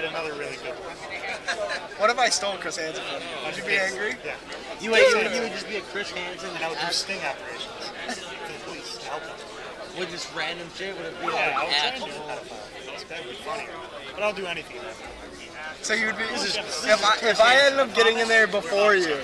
another really good one. What if I stole Chris Hansen from you? Would you be angry? Yeah. You would just be a Chris Hansen And I would do sting operations for the police to help them. with just random shit. Would it be Yeah, I would try and actual? do a pedophile. That would be funnier. But I'll do anything. So you'd be if I ended up getting in there before you.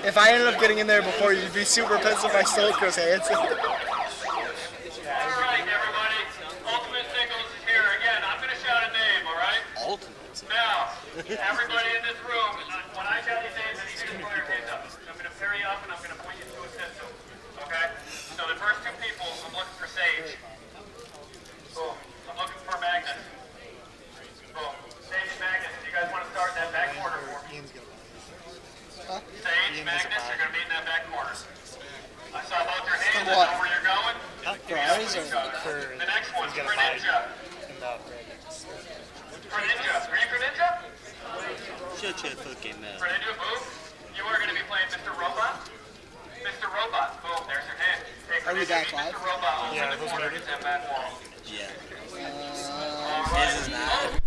If I ended up getting in there before you, you'd be super pissed if I stole Chris Hansen. All right, everybody. Ultimate Singles is here again. I'm going to shout a name, all right? Ultimate. Now, everybody in this room, when I shout these names, I need you to put your hands up. I'm going to pair you up and I'm going to point you to a system. Okay? So the first two people, I'm looking for Sage. Boom. I'm looking for Magnus. Boom. Sage and Magnus. You guys want to start in that back corner for me? Sage, Magnus, you're going to be in that back corner. I saw both your hands. I know where you're going. For ours or The next one's Greninja. Greninja. Are you Greninja? Shut your fucking mouth. Greninja, boom. You are going to be playing Mr. Robot. Mr. Robot. Boom, there's your hand. Hey, Are we back Mr. live? Robot will Yeah, in the those corner. ready? Get that back wall. Yeah. All right. This is not.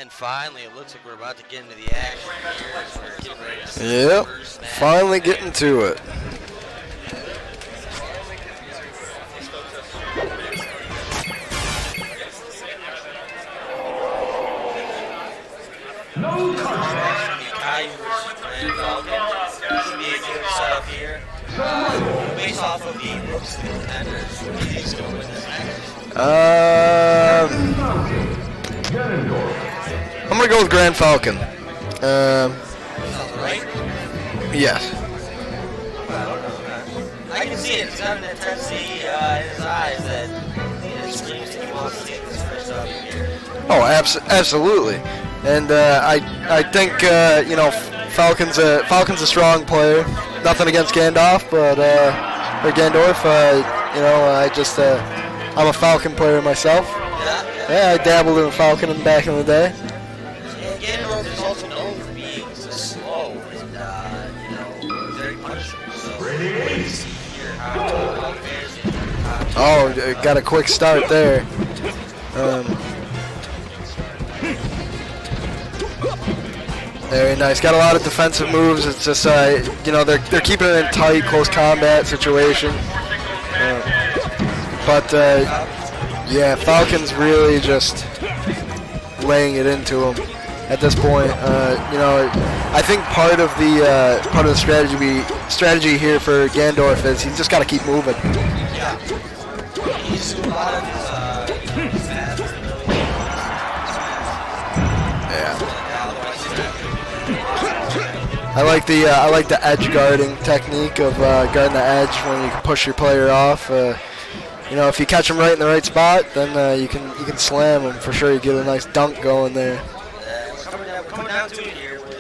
And finally, it looks like we're about to get into the action here. As we're getting ready to see the Yep, first match. finally getting to it. Based off of the looks of the contenders, who do you think's going to win this match? I'm going to go with Grand Falcon. Right? Yes. I can see it. It's got an intensity in his eyes that it screams that he wants to take this first W here. Oh, absolutely. And I think Falcon's a strong player. Nothing against Gandalf, but or Gandorf. I'm a Falcon player myself. Yeah, I dabbled in Falcon back in the day. And Gandalf is also known for being so slow and very punishable. So we'll see here how fares it. Oh, got a quick start there. Very nice. Got a lot of defensive moves. It's just, they're keeping it in tight, close combat situation. Yeah, Falcon's really just laying it into him at this point. I think part of the strategy here for Gandorf is he's just got to keep moving. Yeah. He's doing a lot of his fast. Yeah. I like the edge guarding technique of guarding the edge when you can push your player off. If you catch him right in the right spot, then you can slam him for sure. You get a nice dunk going there. We're coming down to it here with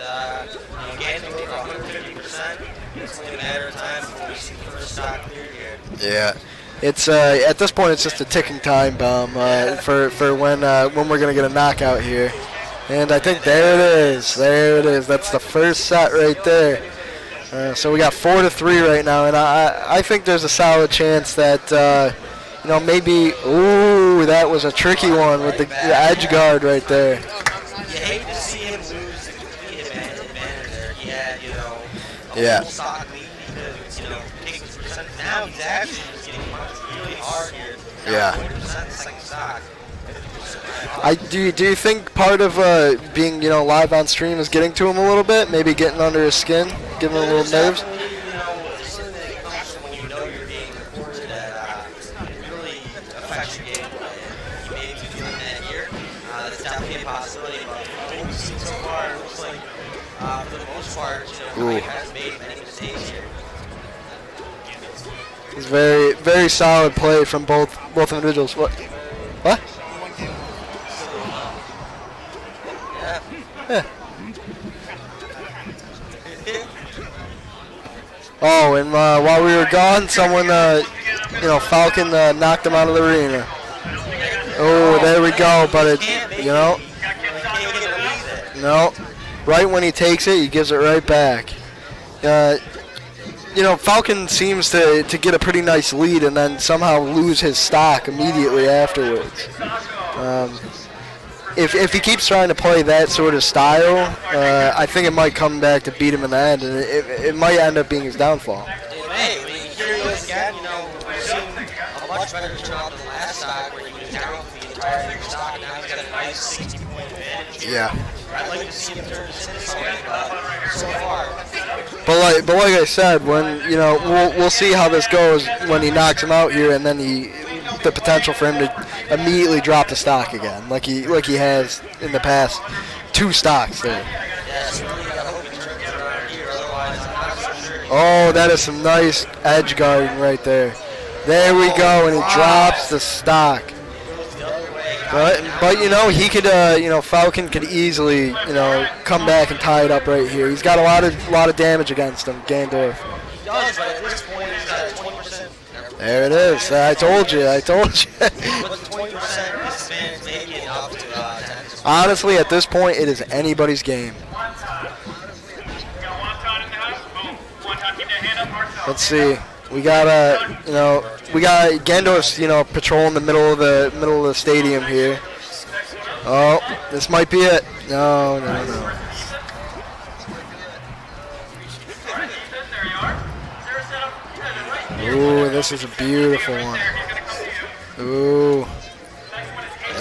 Gandalf for 150%. It's only a matter of time before we see the first stock cleared here. Yeah. It's at this point it's just a ticking time bomb for when we're gonna get a knockout here. And I think there it is. There it is. That's the first set right there. So we got 4-3 right now, and I think there's a solid chance that maybe. Ooh, that was a tricky one with the edge guard right there. You hate to see him lose the complete advantage there. He had a full stock lead because taking his percent. Now he's actually just getting punched really hard here. Yeah. 20% second stock. Do you think part of being live on stream is getting to him a little bit? Maybe getting under his skin, giving him a little nerves. Something that comes when you know you're being recorded that really affects your game. You may be feeling that here. That's definitely a possibility. But what we've seen so far, it looks like for the most part, he hasn't made many mistakes here. It's very, very solid play from both individuals. What? Yeah. Oh, and while we were gone, someone, Falcon knocked him out of the arena. Oh, there we go. But no. Right when he takes it, he gives it right back. Falcon seems to get a pretty nice lead and then somehow lose his stock immediately afterwards. If he keeps trying to play that sort of style, I think it might come back to beat him in the end, and it might end up being his downfall. Hey, here he is again. We're seeing a much better turnout than last time, where he was down for the entire stock, and now he's got a nice 60-point advantage. Yeah. I'd like to see him turn this into something so far. But like I said, when we'll see how this goes when he knocks him out here, and then the potential for him to immediately drop the stock again, like he has in the past 2 stocks there. Oh, that is some nice edge guarding right there. There we go, and he drops the stock. But he could, Falcon could easily, come back and tie it up right here. He's got a lot of damage against him, Gandorf. He does, but at this point he's got a 20%. There it is. I told you. But the 20% disadvantage may be enough to honestly, at this point, it is anybody's game. Let's see. We got Gandorf's patrolling the middle of the stadium here. Oh, this might be it. No. There you are. Sarah set up right here. Ooh, this is a beautiful one. He's going to come to you. Ooh.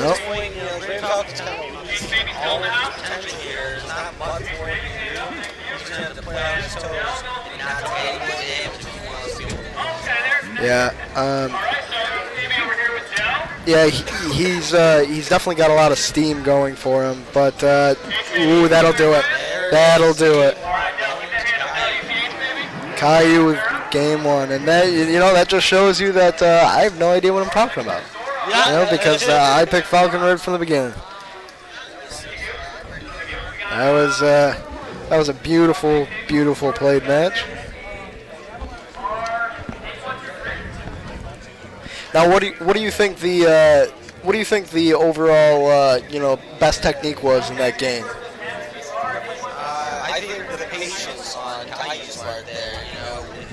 Nope. Point, you know, Grand Falcons kind of He's maybe still in the house. potential here. There's not much more he can do. He's going to have to play on his toes and not take any more damage if he wants to. Okay, there's Yeah. all right, so maybe over here with Dell. Yeah, he's definitely got a lot of steam going for him, but ooh, that'll do it. That'll do it. All right, Dell, keep that hand up. Dell, you see it, baby? Caillou with game one, and that that just shows you that I have no idea what I'm talking about. Because I picked Falcon right from the beginning. That was a beautiful, beautiful played match. Now, what do you think the overall best technique was in that game? I think the patience on Caillou's part there,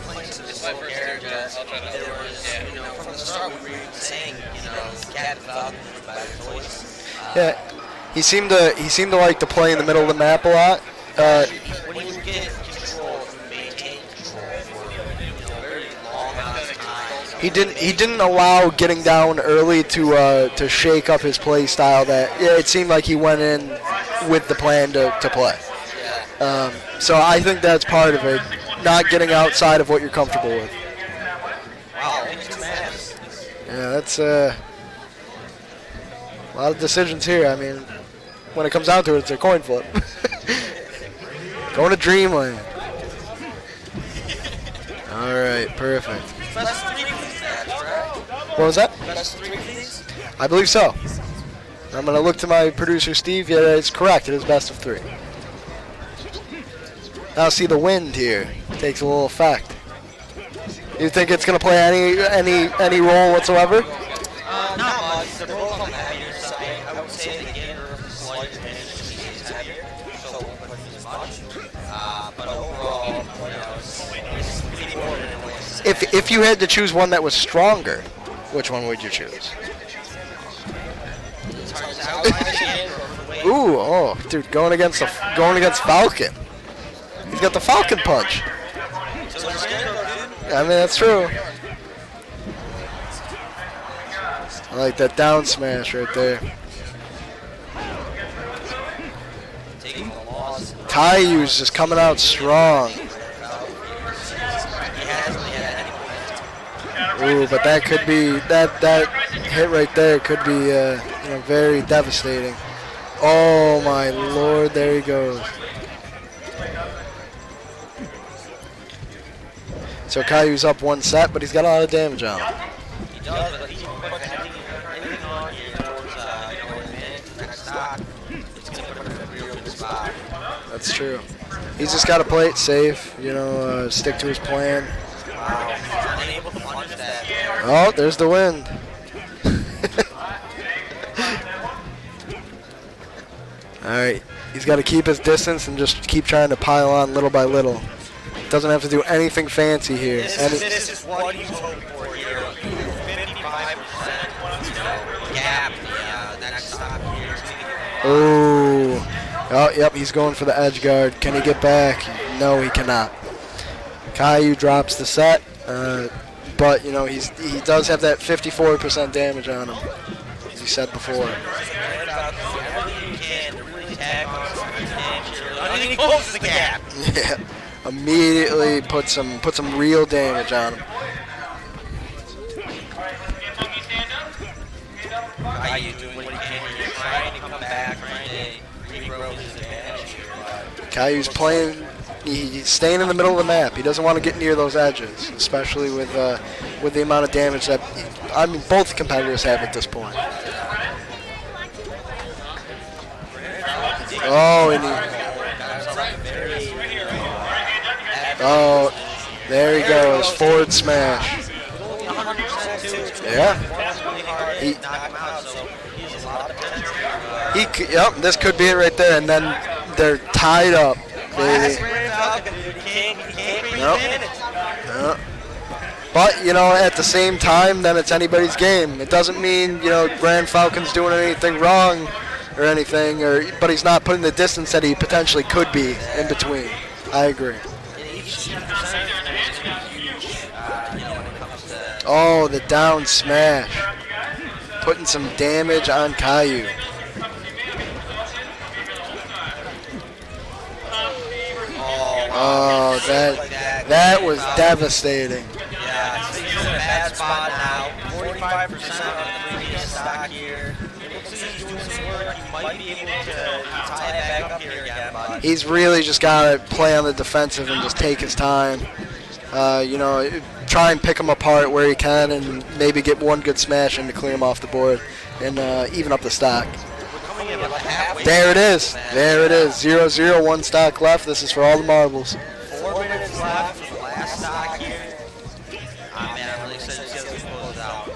playing some different characters. There was, from the start we were saying, Cat Falcon was by choice. Yeah, he seemed to like to play in the middle of the map a lot. When you get control, you maintain control for a very long amount of time. He didn't allow getting down early to shake up his play style. It seemed like he went in with the plan to play. So I think that's part of it, not getting outside of what you're comfortable with. Wow, only 2 maps. Yeah, that's a lot of decisions here. I mean, when it comes down to it, it's a coin flip. Going to Dreamland. All right, perfect. Best 3 for these maps, right? What was that? Best 3 for these? I believe so. I'm going to look to my producer, Steve. Yeah, it's correct. It is best of 3. Now, see, the wind here takes a little effect. You think it's going to play any role whatsoever? Not much. They're both on the heavier side. I would say the gainer of the slight advantage is heavier, so it won't push as much. But overall, it's pretty more than it was. If you had to choose one that was stronger, which one would you choose? It's hard to tell. I think for weight. Ooh, oh, dude, going against Falcon. He's got the Falcon punch. So they're scared, dude. I mean, that's true. I like that down smash right there. Taking the loss. Caillou's just coming out strong. He hasn't had any. Ooh, but that could be that hit right there could be very devastating. Oh my lord, there he goes. So Caillou's up 1 set, but he's got a lot of damage on him. He does, but he can put anything on here towards next stock. It's going to put him in a real good spot. That's true. He's just got to play it safe, stick to his plan. Wow. He's unable to punch that. Oh, there's the wind. All right, he's got to keep his distance and just keep trying to pile on little by little. Doesn't have to do anything fancy here. This is what he's hoping for here. 55% gap. Next stop here. Oh, yep, he's going for the edge guard. Can he get back? No, he cannot. Caillou drops the set, but he does have that 54% damage on him, as you said before. He closes the gap. Yeah, immediately put some real damage on him. How you doing what he can here, trying to come back, trying to regrow his advantage. Caillou's playing. He's staying in the middle of the map. He doesn't want to get near those edges, especially with the amount of damage that both competitors have at this point. Oh, there he goes. Forward smash. Yeah. Yep, this could be it right there, and then they're tied up. Baby. Nope. But, at the same time, then it's anybody's game. It doesn't mean, Grand Falcon's doing anything wrong. or anything, but he's not putting the distance that he potentially could be in between. I agree. Oh, the down smash. Putting some damage on Caillou. Oh, that was devastating. Yeah, so he's in a bad spot now. 45% of the previous stock here. It looks like he's doing some work. He might be able to tie it back up here again, but He's really just got to play on the defensive and just take his time. Try and pick him apart where he can and maybe get one good smash in to clear him off the board and even up the stock. There it is. There it is. 0-0, one stock left. This is for all the marbles. 4 minutes left for the last stock here. Man, I'm really excited to see how this closes out.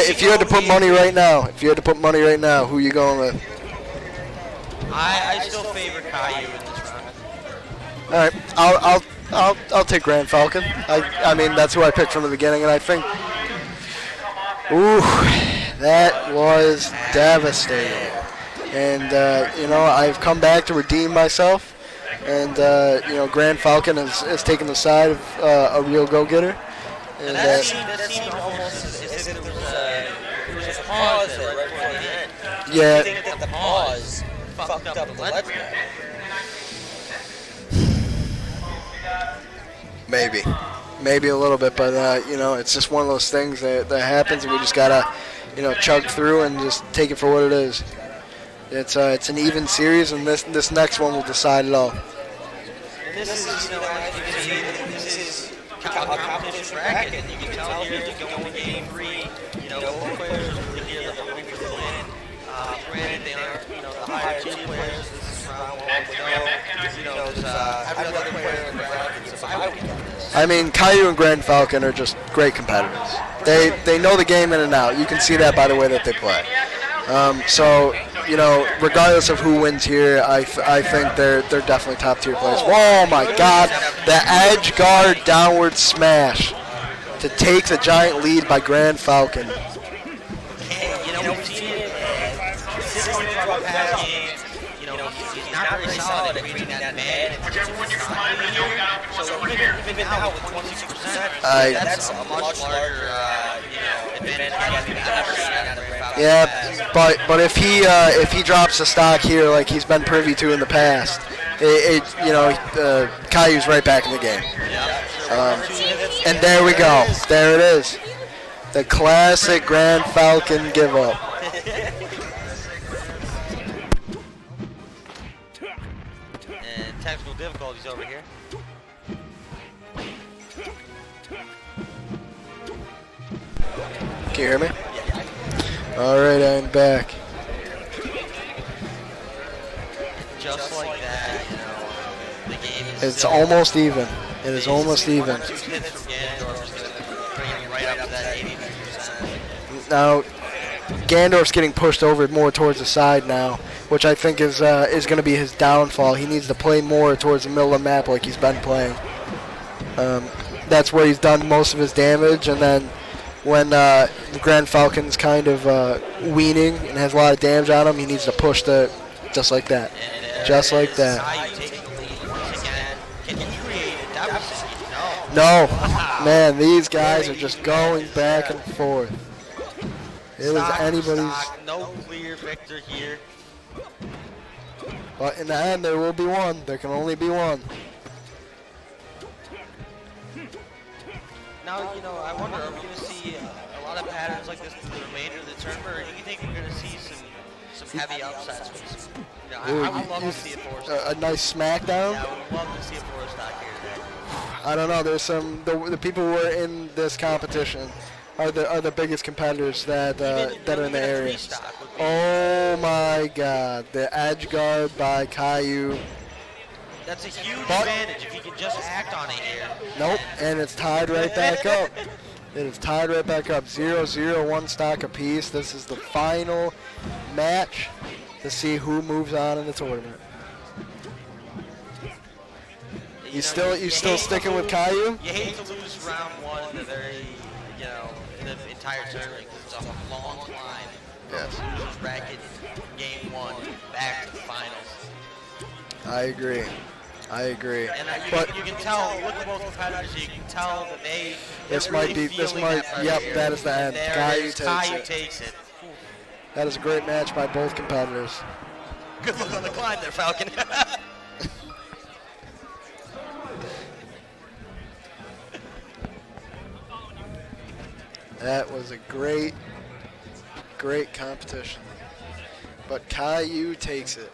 If you had to put money right now, who are you going with? I still favor Caillou in this round. All right, I'll take Grand Falcon. I mean that's who I picked from the beginning, and I think, ooh, that was devastating. And I've come back to redeem myself, and Grand Falcon has taken the side of a real go-getter. And that seemed almost as if there was a pause there right before the end. Yeah. I think that the pause fucked up the lead. Maybe a little bit, but it's just one of those things that happens, and we just gotta, chug through and just take it for what it is. It's an even series, and this next one will decide it all. This is a competition bracket. You can tell here to go into game 3. Both players are really here. They're hoping for the win. Granted, they aren't the higher tier players. This is round 1. There's every other player in the bracket. So I would get this. I mean, Caillou and Grand Falcon are just great competitors. They know the game in and out. You can see that by the way that they play. Regardless of who wins here, I think they're definitely top tier players. Oh my God, the edge guard downward smash to take the giant lead by Grand Falcon. He's not very solid at reading that bad. So even now with 26%, that's a much larger advantage I've ever seen out of Grand Falcon. Yeah, but if he drops the stock here like he's been privy to in the past, Caillou's right back in the game. And there we go. There it is. The classic Grand Falcon give up. And technical difficulties over here. Can you hear me? All right, I'm back. Just like that, the game is It's almost even. It is almost even. 2 hits from Gandorf is going to bring him right up to that 82%. Now, Gandorf's getting pushed over more towards the side now, which I think is going to be his downfall. He needs to play more towards the middle of the map like he's been playing. That's where he's done most of his damage, and then when the Grand Falcon's kind of weaning and has a lot of damage on him, he needs to push just like that. Just like that. No. Man, these guys are just going back and forth. It was anybody's. No clear victor here. But in the end, there will be one. There can only be one. Now, I wonder, are we going to see a lot of patterns like this through the remainder of the tournament, or do you think we're going to see some heavy upsets? I would love to see a 4-stock. A nice smackdown? Yeah, I would love to see a 4-stock here today. I don't know. There's the people who are in this competition are the biggest competitors that are in the area. Oh my God, the edge guard by Caillou. That's a huge advantage if you can just act on it here. Nope, and it's tied right back up. It is tied right back up. 0-0, one stock apiece. This is the final match to see who moves on in the tournament. You still sticking with Caillou? You hate to lose round 1 in the very, in the entire tournament because it's a long climb from Yes. losers bracket game 1 back to the finals. I agree. And But you can tell, look at both competitors, you can tell that this they're might really be. This feeling might. that Yep. pressure. That is the end. There Caillou it is. takes Caillou it. takes it. That is a great match by both competitors. Good luck on the climb there, Falcon. That was a great competition. But Caillou takes it.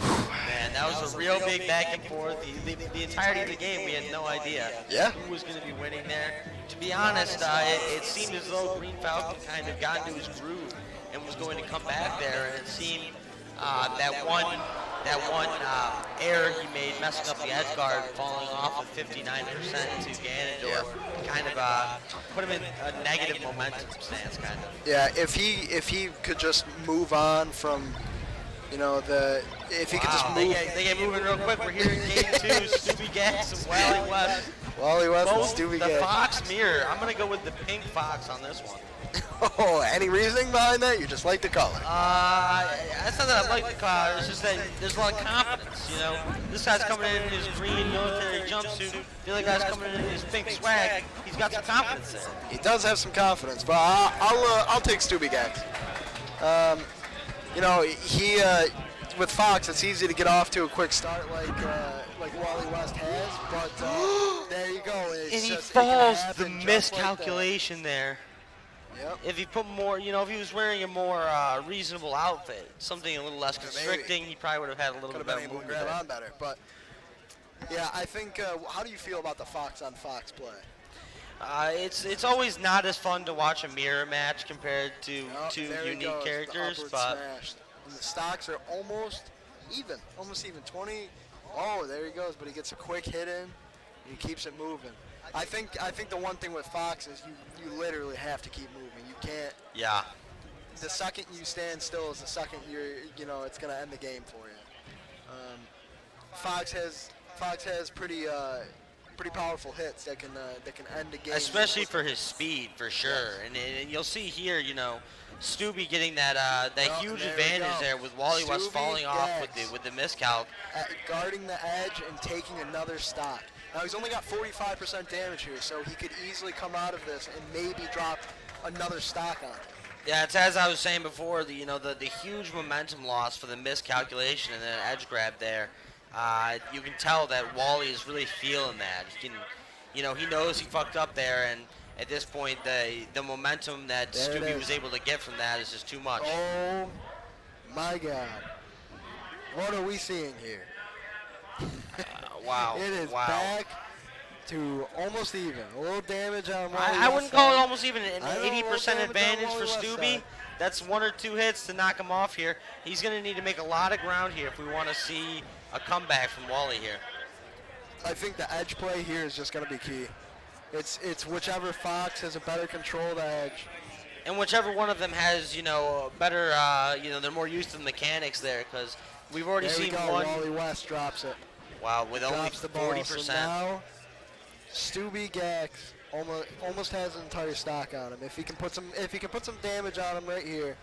Man, that was a real big back and forth. The entirety of the game, we had no idea Yeah. who was going to be winning there. To be honest, it seemed as though Green Falcon kind of got into his groove and was going to come back there, and it seemed that one error he made, messing up the edge guard, falling off of 59% to Ganondorf, kind of put him in a negative momentum stance, kind of. Yeah. If he could just move on from, if he could just move. They get moving real quick. We're here in game 2. Stewie Gax and Wally West. Wally West and Both Stewie the Gax. Fox mirror. I'm going to go with the pink Fox on this one. Oh, any reasoning behind that? You just like the color. It's not that I like the car. It's just that there's a lot of confidence, you know. This guy's coming in his green military jumpsuit. The other guy's coming in his pink swag. He's got some confidence there. He does have some confidence, but I'll take Stewie Gax. He with Fox, it's easy to get off to a quick start like Wally West has, but there you go. It's And he just, it can falls happen the just miscalculation there. Like that. Yep. If he put more, if he was wearing a more reasonable outfit, something a little less constricting, he probably would have had a little Could bit have been better able to movement grab there. on better, but yeah, I think. How do you feel about the Fox on Fox play? It's always not as fun to watch a mirror match compared to Oh, two there he unique goes, the characters, upward but smash. And the stocks are almost even. 20. Oh, there he goes, but he gets a quick hit in, and he keeps it moving. I think the one thing with Fox is you literally have to keep moving. You can't. yeah. The second you stand still is the second it's going to end the game for you. Fox has pretty powerful hits that can end the game. Especially for his speed, for sure. And you'll see here, Stubby getting that huge there we advantage go. there with Wally West Stubby falling off Gax. with the miscalc. Guarding the edge and taking another stock. Now he's only got 45% damage here, so he could easily come out of this and maybe drop another stock on it. Yeah, it's as I was saying before, the huge momentum loss for the miscalculation and then edge grab there. You can tell that Wally is really feeling that. He knows he fucked up there, and at this point, the momentum that There it Stubby is. was able to get from that is just too much. Oh my God. What are we seeing here? Wow. It is wow. back to almost even. A little damage on Wally I wouldn't West call it side. almost even an I know, 80% damage on advantage for Wally West Stubby. side. That's 1 or 2 hits to knock him off here. He's going to need to make a lot of ground here if we want to see a comeback from Wally here. I think the edge play here is just going to be key. It's whichever Fox has a better control of the edge. And whichever one of them has, better, they're more used to the mechanics there, because we've already There we seen go. one. Wally West drops it. Wow, with only Drops the ball. 40%. So now, Stubby Gax almost has an entire stock on him. If he can put some damage on him right here,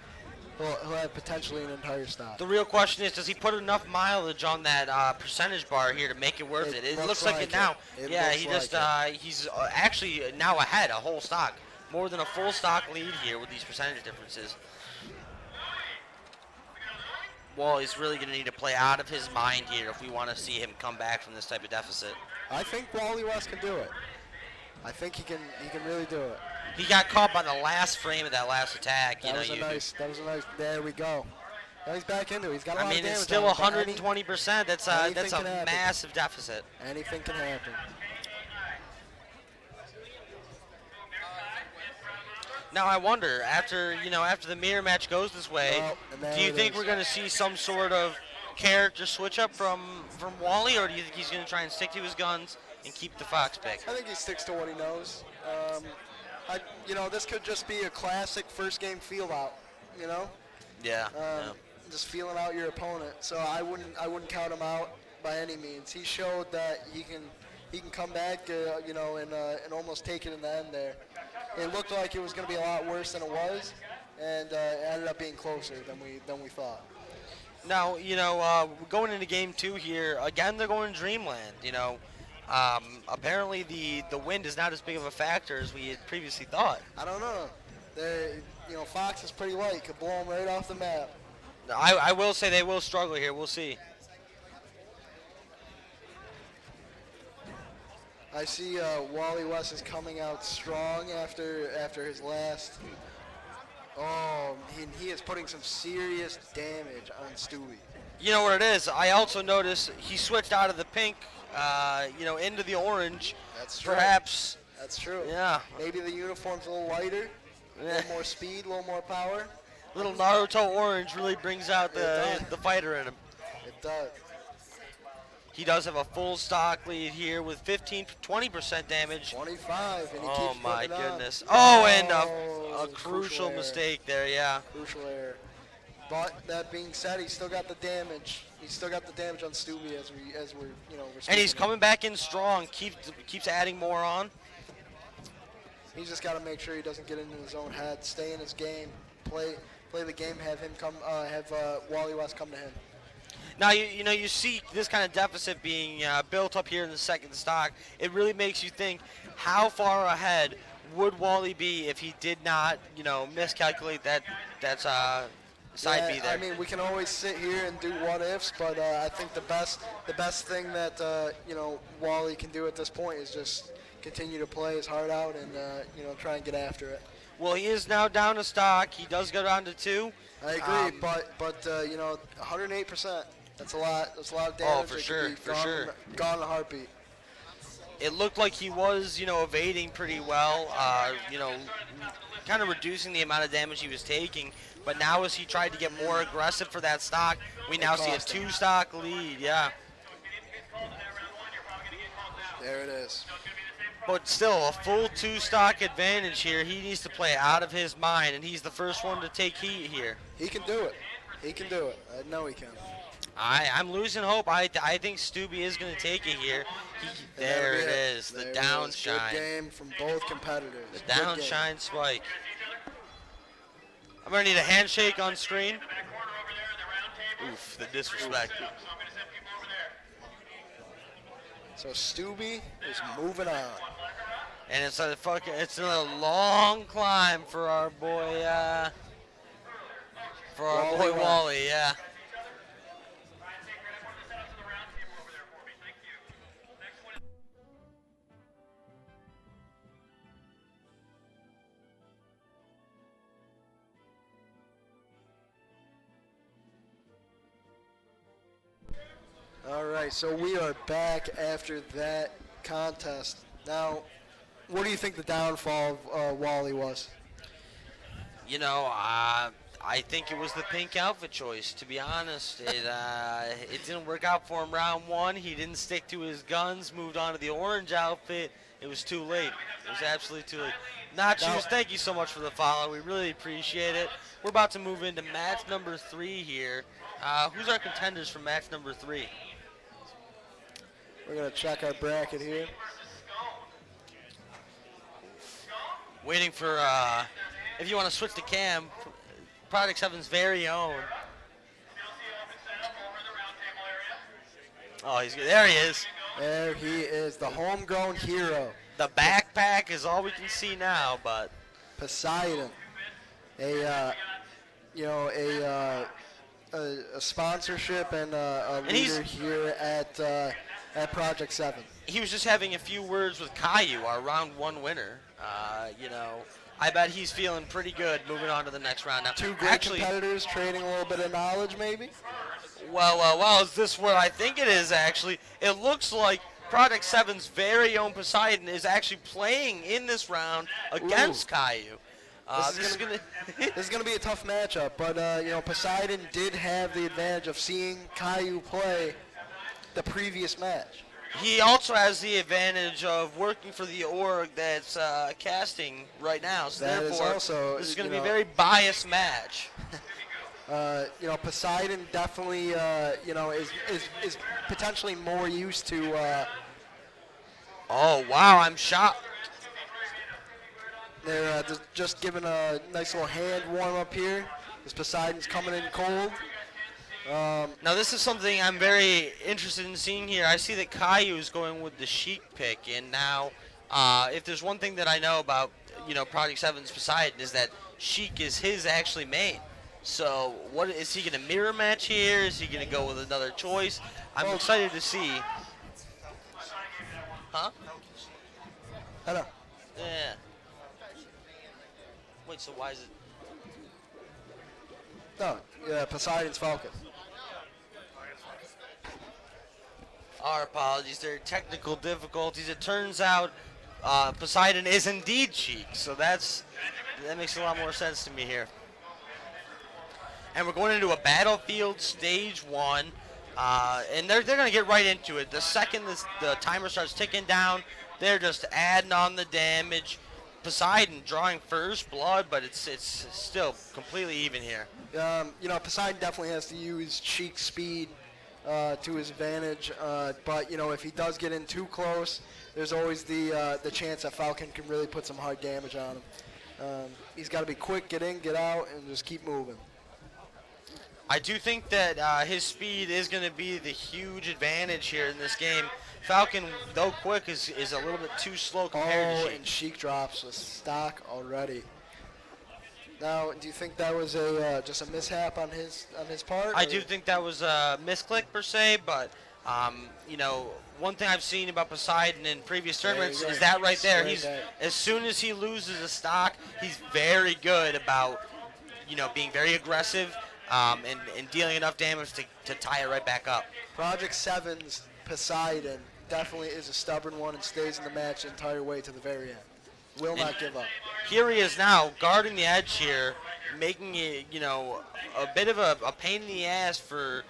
he'll have potentially an entire stock. The real question is, does he put enough mileage on that percentage bar here to make it worth it? It looks like it now. Yeah, he just he's actually now ahead a whole stock, more than a full stock lead here with these percentage differences. Wally's really going to need to play out of his mind here if we want to see him come back from this type of deficit. I think Wally West can do it. I think he can really do it. He got caught by the last frame of that last attack. That was a nice. There we go. Now he's back into it. He's got a lot of damage. It's still on him, but 120%. That's a anything can happen. massive deficit. Anything can happen. Now I wonder, after the mirror match goes this way, Oh, and there do you it think is. we're going to see some sort of character switch up from Wally, or do you think he's going to try and stick to his guns and keep the Fox pick? I think he sticks to what he knows. This could just be a classic first game feel out. Yeah. Just feeling out your opponent. So I wouldn't count him out by any means. He showed that he can come back, and almost take it in the end there. It looked like it was going to be a lot worse than it was, and it ended up being closer than we thought. Now, going into game 2 here, again, they're going to Dreamland. Apparently the wind is not as big of a factor as we had previously thought. I don't know. Fox is pretty light. Could blow them right off the map. I will say they will struggle here. We'll see. I see Wally West is coming out strong after his last. Oh, he is putting some serious damage on Stewie. You know what it is? I also noticed he switched out of the pink, into the orange. That's true. Perhaps. That's true. Yeah. Maybe the uniform's a little lighter, a little more speed, a little more power. Little Naruto orange really brings out the fighter in him. It does. He does have a full stock lead here with 20% damage. 25, and he Oh keeps my putting it up. goodness. Oh, and Oh, a crucial error. mistake there, yeah. Crucial error. But that being said, he's still got the damage. He's still got the damage on Stewie as we're And he's speaking. coming back in strong. Keeps adding more on. He's just got to make sure he doesn't get into his own head, stay in his game, play the game, have Wally West come to him. Now you see this kind of deficit being built up here in the second stock. It really makes you think, how far ahead would Wally be if he did not miscalculate that side B there? I mean, we can always sit here and do what ifs, but I think the best thing that Wally can do at this point is just continue to play his heart out and try and get after it. Well, he is now down to stock. He does go down to 2. I agree, but 108%. That's a lot. That's a lot of damage. Oh, for sure, for sure. Gone in a heartbeat. It looked like he was, evading pretty well, kind of reducing the amount of damage he was taking. But now as he tried to get more aggressive for that stock, we now see a 2-stock lead, yeah. There it is. But still, a full 2-stock advantage here. He needs to play out of his mind, and he's the first one to take heat here. He can do it. He can do it. I know he can. I'm losing hope. I think Stubby is going to take it here. There it is, the down shine. Good game from both competitors. The down shine spike. I'm going to need a handshake on screen. Oof, the disrespect. So Stubby is moving on. And it's a long climb for our boy, Wally, yeah. All right, so we are back after that contest. Now, what do you think the downfall of Wally was? I think it was the pink outfit choice, to be honest. It didn't work out for him round 1. He didn't stick to his guns, moved on to the orange outfit. It was too late. It was absolutely too late. Nachos, thank you so much for the follow. We really appreciate it. We're about to move into match number 3 here. Who's our contenders for match number 3? We're going to check our bracket here. Waiting for, if you want to switch to Cam, Product 7's very own. Oh, he's good. There he is. There he is, the homegrown hero. The backpack is all we can see now, but Poseidon, a sponsorship and a leader here at Project 7. he was just having a few words with Caillou, our round 1 winner. I bet he's feeling pretty good moving on to the next round now. Two great competitors trading a little bit of knowledge, maybe? Well, is this what I think it is, actually? It looks like Project 7's very own Poseidon is actually playing in this round against Caillou. This is going to be a tough matchup, but Poseidon did have the advantage of seeing Caillou play the previous match. He also has the advantage of working for the org that's casting right now, so That is therefore also, this is going to be a very biased match. Poseidon definitely, is potentially more used to. Oh wow, I'm shocked. They're just giving a nice little hand warm up here. This Poseidon's coming in cold. Now this is something I'm very interested in seeing here. I see that Caillou is going with the Sheik pick, and now if there's one thing that I know about Project 7's Poseidon is that Sheik is his actually main. So what is he going to mirror match here? Is he going to go with another choice? I'm excited to see. Huh? Hello. Yeah. Wait, so why is it? No, Poseidon's Falcon. Our apologies. There are technical difficulties. It turns out Poseidon is indeed Sheik, so that makes a lot more sense to me here. And we're going into a battlefield stage 1, and they're going to get right into it. The second the timer starts ticking down, they're just adding on the damage. Poseidon drawing first blood, but it's still completely even here. Poseidon definitely has to use Sheik's speed to his advantage, but if he does get in too close, there's always the chance that Falcon can really put some hard damage on him. He's got to be quick, get in, get out, and just keep moving. I do think that his speed is going to be the huge advantage here in this game. Falcon, though quick, is a little bit too slow compared to Sheik. And Sheik drops with stock already. Now, do you think that was just a mishap on his part? I do think that was a misclick per se, but one thing I've seen about Poseidon in previous tournaments is that right there. As soon as he loses a stock, he's very good about being very aggressive. And dealing enough damage to tie it right back up. Project 7's Poseidon definitely is a stubborn one and stays in the match the entire way to the very end. Will not give up. Here he is now, guarding the edge here, making it, a bit of a pain in the ass for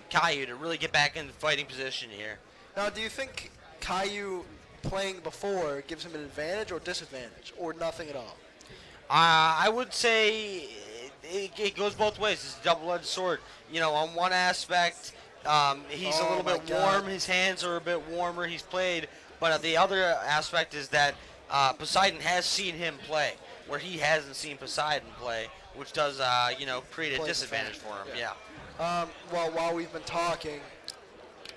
Caillou to really get back into fighting position here. Now, do you think Caillou playing before gives him an advantage or disadvantage, or nothing at all? I would say it goes both ways. It's a double-edged sword. On one aspect, he's a little bit warm. His hands are a bit warmer. He's played. But the other aspect is that Poseidon has seen him play, where he hasn't seen Poseidon play, which does, create a disadvantage for him. Yeah. Well, while we've been talking,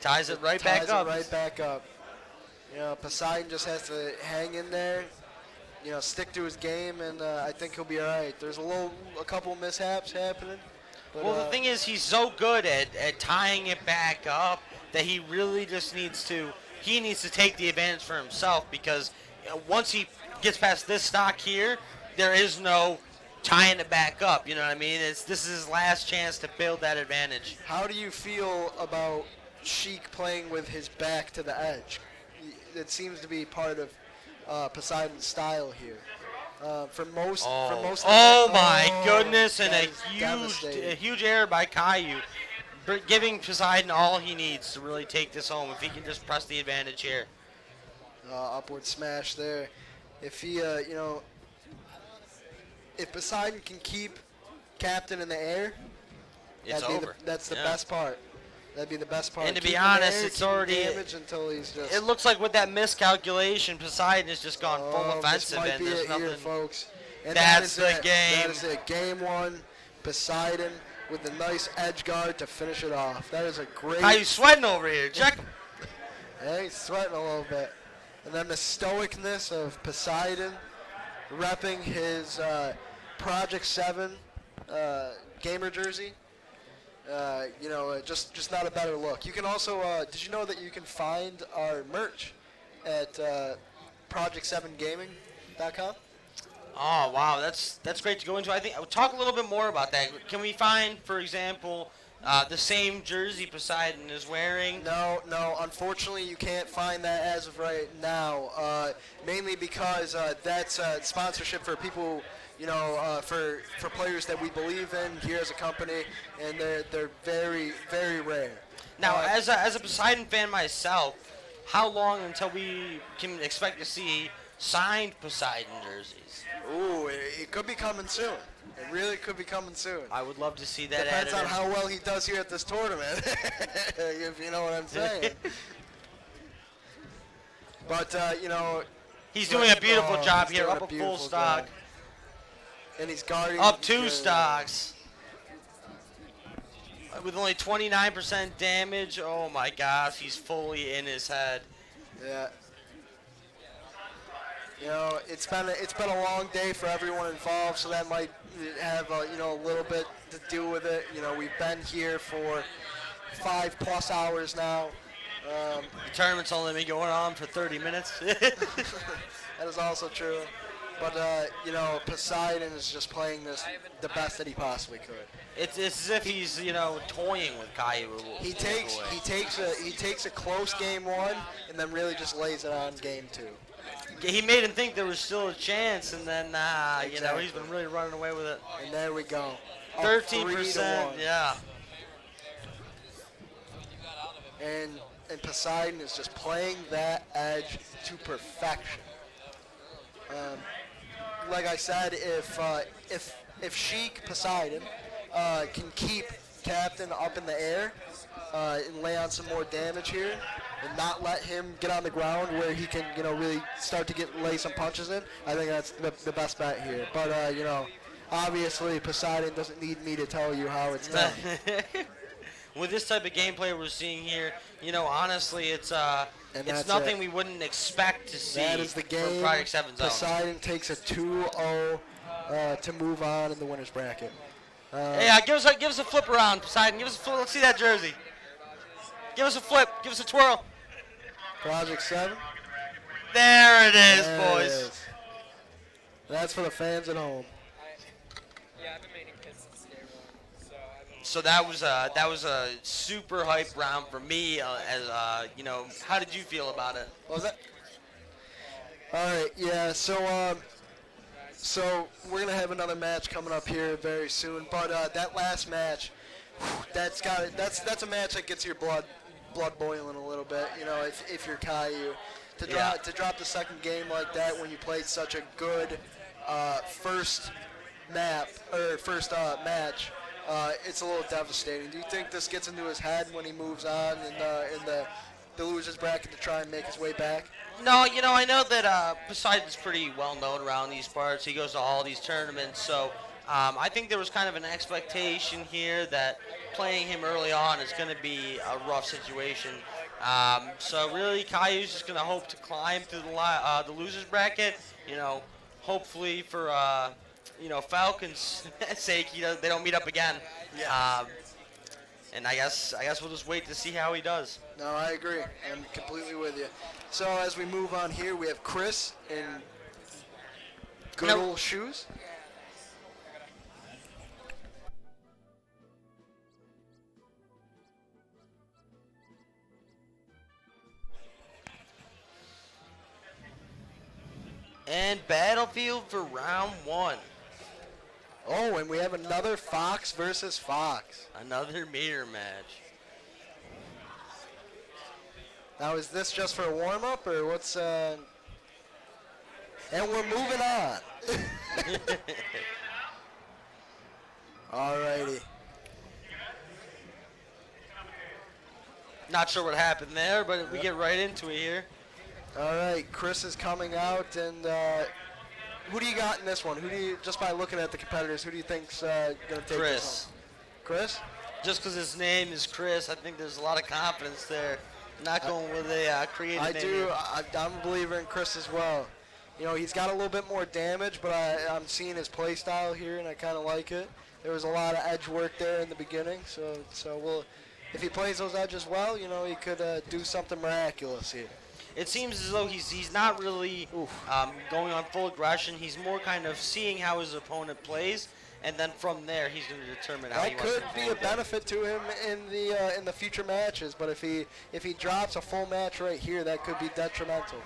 ties it right back up. Poseidon just has to hang in there. Stick to his game, and I think he'll be all right. There's a couple mishaps happening. But, well, the thing is, he's so good at tying it back up that he really just needs to take the advantage for himself, because once he gets past this stock here, there is no tying it back up. You know what I mean? This is his last chance to build that advantage. How do you feel about Sheik playing with his back to the edge? It seems to be part of Poseidon's style here. For most. Oh my goodness! And a huge error by Caillou, giving Poseidon all he needs to really take this home. If he can just press the advantage here. Upward smash there. If he, if Poseidon can keep Captain in the air, it's over. That's the best part. That'd be the best part. And to be honest, it's already damage until he's just. It looks like with that miscalculation, Poseidon has just gone full offensive, and there's nothing. Here, folks. And that's the game. That is it. Game 1, Poseidon with a nice edge guard to finish it off. That is a great. How you sweating over here? Check him. Yeah, he's sweating a little bit. And then the stoicness of Poseidon, repping his Project 7 gamer jersey. Just not a better look. You can also, did you know that you can find our merch at project7gaming.com? Oh, wow, that's great to go into. I think I'll talk a little bit more about that. Can we find, for example, the same jersey Poseidon is wearing? No, unfortunately you can't find that as of right now, mainly because that's sponsorship for people, for players that we believe in here as a company, and they're very, very rare. Now, as a Poseidon fan myself, how long until we can expect to see signed Poseidon jerseys? Ooh, it could be coming soon. It really could be coming soon. I would love to see that. Depends on how well he does here at this tournament, if you know what I'm saying. But, He's doing a beautiful job he's here. doing Up a full beautiful stock. job. And he's guarding. Up 2 stocks. With only 29% damage. Oh my gosh, he's fully in his head. Yeah. You know, it's been a long day for everyone involved, so that might have a little bit to do with it. You know, we've been here for 5+ hours now. The tournament's only been going on for 30 minutes. That is also true. But Poseidon is just playing this the best that he possibly could. It's as if he's toying with Caillou. He takes a close game 1 and then really just lays it on game 2. He made him think there was still a chance, and then Exactly. he's been really running away with it. And there we go. Up 13%, 3-1. yeah. And Poseidon is just playing that edge to perfection. Like I said, if Sheik Poseidon can keep Captain up in the air and lay on some more damage here, and not let him get on the ground where he can really start to lay some punches in, I think that's the best bet here. But obviously Poseidon doesn't need me to tell you how it's done. With this type of gameplay we're seeing here, honestly, it's that's nothing it. we wouldn't expect to see That is the game. from Project 7 Zone. Poseidon takes a 2-0 to move on in the winner's bracket. Hey, give us a flip around, Poseidon. Give us a flip. Let's see that jersey. Give us a flip. Give us a twirl. Project 7. There it is, There boys. it is. That's for the fans at home. Yeah, I've been making kids since day 1, so I've been. So that was a super hype round for me. How did you feel about it? What was that? All right, yeah. So we're gonna have another match coming up here very soon. But that last match, that's a match that gets your blood boiling a little bit. If you're Caillou, to drop the second game like that when you played such a good first match, it's a little devastating. Do you think this gets into his head when he moves on in the losers bracket to try and make his way back? No, I know that Poseidon's pretty well known around these parts. He goes to all these tournaments, so I think there was kind of an expectation here that playing him early on is going to be a rough situation. So really, Caillou's just going to hope to climb through the losers bracket. Hopefully for Falcons' sake, they don't meet up again. Yeah. And I guess we'll just wait to see how he does. No, I agree. I'm completely with you. So as we move on here, we have Chris in good old shoes. And Battlefield for round 1. Oh, and we have another Fox versus Fox. Another mirror match. Now, is this just for a warm-up, or what's... And we're moving on. Alrighty. Not sure what happened there, but we get right into it here. All right, Chris is coming out, and who do you got in this one? Just by looking at the competitors, who do you think's going to take Chris. this home? Chris? Just because his name is Chris, I think there's a lot of confidence there. Not going with a creative I name do. here. I'm a believer in Chris as well. He's got a little bit more damage, but I'm seeing his play style here, and I kind of like it. There was a lot of edge work there in the beginning, so if he plays those edges well, he could do something miraculous here. It seems as though he's not really going on full aggression. He's more kind of seeing how his opponent plays, and then from there he's going to determine how he That wants could to be a perform. benefit to him in the future matches, but if he drops a full match right here, that could be detrimental.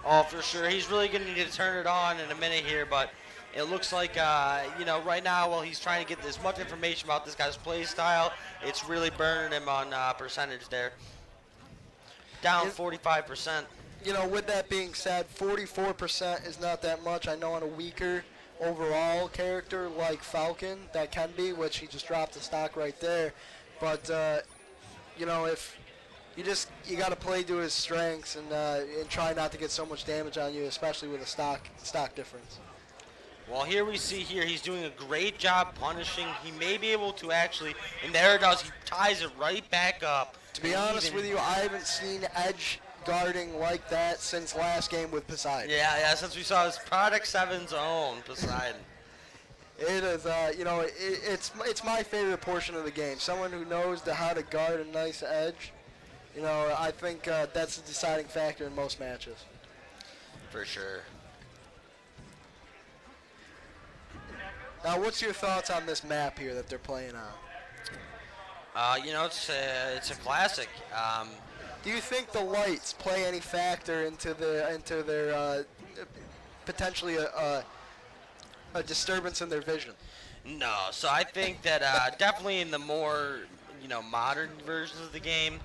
Oh, for sure. He's really going to need to turn it on in a minute here, but it looks like, right now, while he's trying to get as much information about this guy's play style, it's really burning him on percentage there. Down 45%. With that being said, 44% is not that much. I know on a weaker overall character like Falcon, that can be, which he just dropped the stock right there. But, if you got to play to his strengths and try not to get so much damage on you, especially with a stock difference. Well, here we see he's doing a great job punishing. He may be able to actually, and there it does. He ties it right back up. To be honest with you, I haven't seen edge guarding like that since last game with Poseidon. Yeah, since we saw his Product 7's own Poseidon. It is, it's my favorite portion of the game. Someone who knows how to guard a nice edge. I think that's the deciding factor in most matches. For sure. Now, what's your thoughts on this map here that they're playing on? It's a classic. Do you think the lights play any factor into their potentially a disturbance in their vision? No. So I think that definitely in the more modern versions of the game,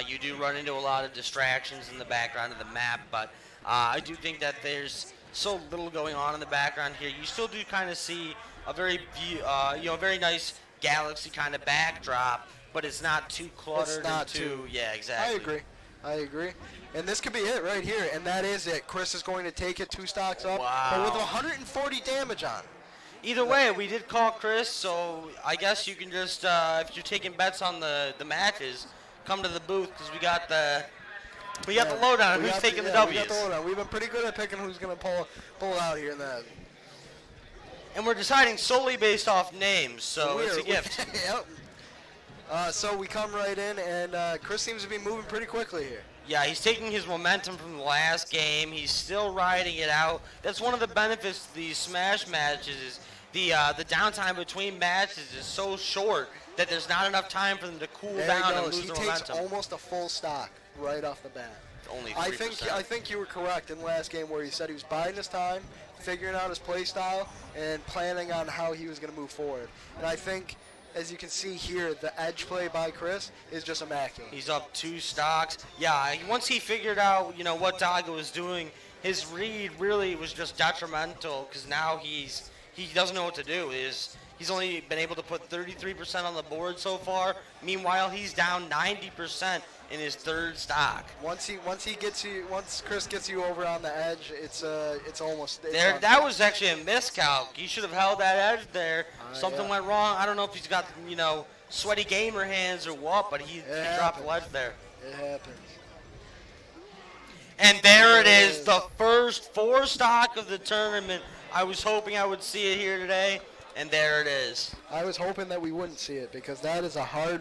you do run into a lot of distractions in the background of the map, but I do think that there's so little going on in the background here. You still do kind of see a very very nice galaxy kind of backdrop, but it's not too cluttered. It's not too. Yeah, exactly. I agree. And this could be it right here, and that is it. Chris is going to take it 2 stocks up, but with 140 damage on. Either way, we did call Chris, so I guess you can just, if you're taking bets on the matches, come to the booth because we got the lowdown on who's taking the W's. We got the lowdown. We've been pretty good at picking who's going to pull it out here in that. And we're deciding solely based off names, so it's a gift. Yep. So we come right in, and Chris seems to be moving pretty quickly here. Yeah, he's taking his momentum from the last game. He's still riding it out. That's one of the benefits of these Smash matches is the downtime between matches is so short that there's not enough time for them to cool down and lose their momentum. He takes almost a full stock right off the bat. Only 3%. I think you were correct in the last game where he said he was biding his time, figuring out his play style, and planning on how he was going to move forward. And I think, as you can see here, the edge play by Chris is just immaculate. He's up 2 stocks. Yeah, once he figured out, what Daga was doing, his read really was just detrimental because now he doesn't know what to do. He's only been able to put 33% on the board so far. Meanwhile, he's down 90% in his 3rd stock. Once Chris gets you over on the edge, it's almost there. That was actually a miscalc. He should have held that edge there. Something went wrong. I don't know if he's got sweaty gamer hands or what, but he dropped the ledge there. It happens. And there it is, the first 4 stock of the tournament. I was hoping I would see it here today. And there it is. I was hoping that we wouldn't see it because that is a hard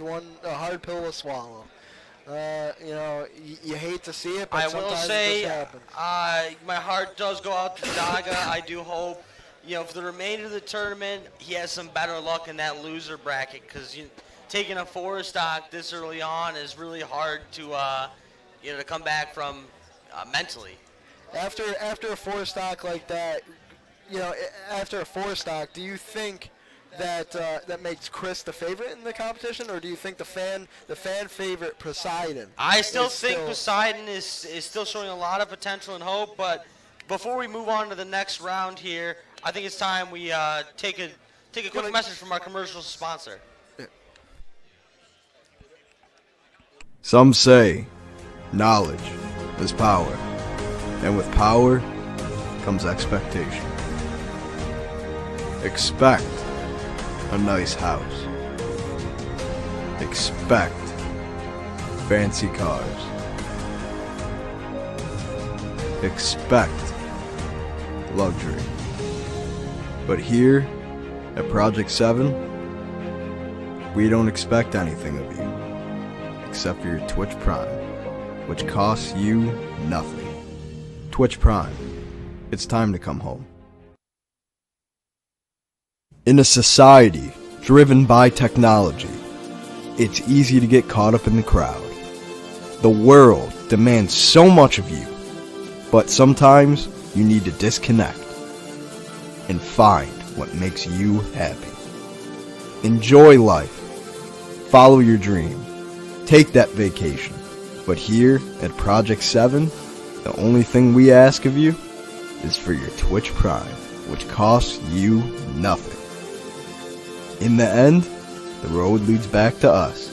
pill to swallow. You hate to see it, but sometimes it just happens. My heart does go out to Daga. I do hope, for the remainder of the tournament, he has some better luck in that loser bracket because taking a 4 stock this early on is really hard to, to come back from mentally. After a 4 stock like that. After a 4 stock, do you think that that makes Chris the favorite in the competition, or do you think the fan favorite Poseidon? I still think Poseidon is still showing a lot of potential and hope, but before we move on to the next round here, I think it's time we take a quick message from our commercial sponsor. Some say knowledge is power, and with power comes expectation. Expect a nice house. Expect fancy cars. Expect luxury. But here at Project 7, we don't expect anything of you except for your Twitch Prime, which costs you nothing. Twitch Prime, it's time to come home. In a society driven by technology, it's easy to get caught up in the crowd. The world demands so much of you, but sometimes you need to disconnect and find what makes you happy. Enjoy life. Follow your dream. Take that vacation. But here at Project 7, the only thing we ask of you is for your Twitch Prime, which costs you nothing. In the end, the road leads back to us.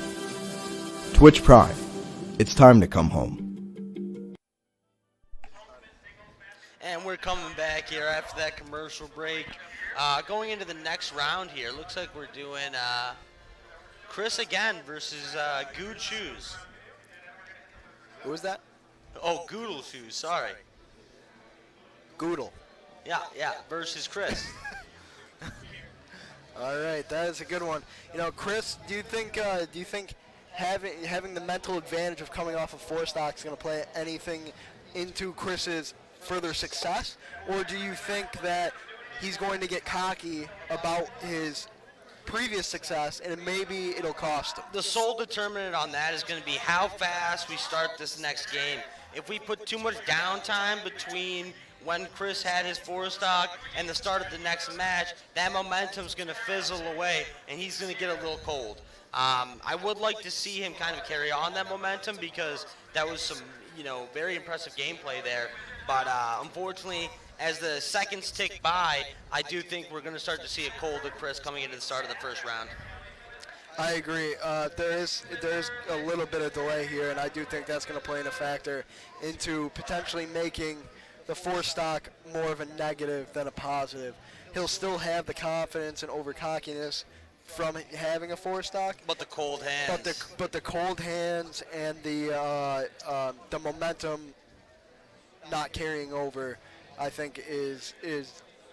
Twitch Prime. It's time to come home. And we're coming back here after that commercial break. Going into the next round here, looks like we're doing Chris again versus Good Shoes. Who is that? Oh, Goodle Shoes, sorry. Goodle. Yeah, versus Chris. All right, that is a good one. You know, Chris, do you think having the mental advantage of coming off of 4 stock is going to play anything into Chris's further success, or do you think that he's going to get cocky about his previous success and maybe it'll cost him? The sole determinant on that is going to be how fast we start this next game. If we put too much downtime between when Chris had his 4 stock and the start of the next match, that momentum's going to fizzle away and he's going to get a little cold. I would like to see him kind of carry on that momentum because that was some, very impressive gameplay there. But unfortunately, as the seconds tick by, I do think we're going to start to see a cold at Chris coming into the start of the first round. I agree. There is a little bit of delay here, and I do think that's going to play in a factor into potentially making the 4 stock more of a negative than a positive. He'll still have the confidence and over-cockiness from having a 4 stock. But the cold hands. But the cold hands and the momentum not carrying over, I think, is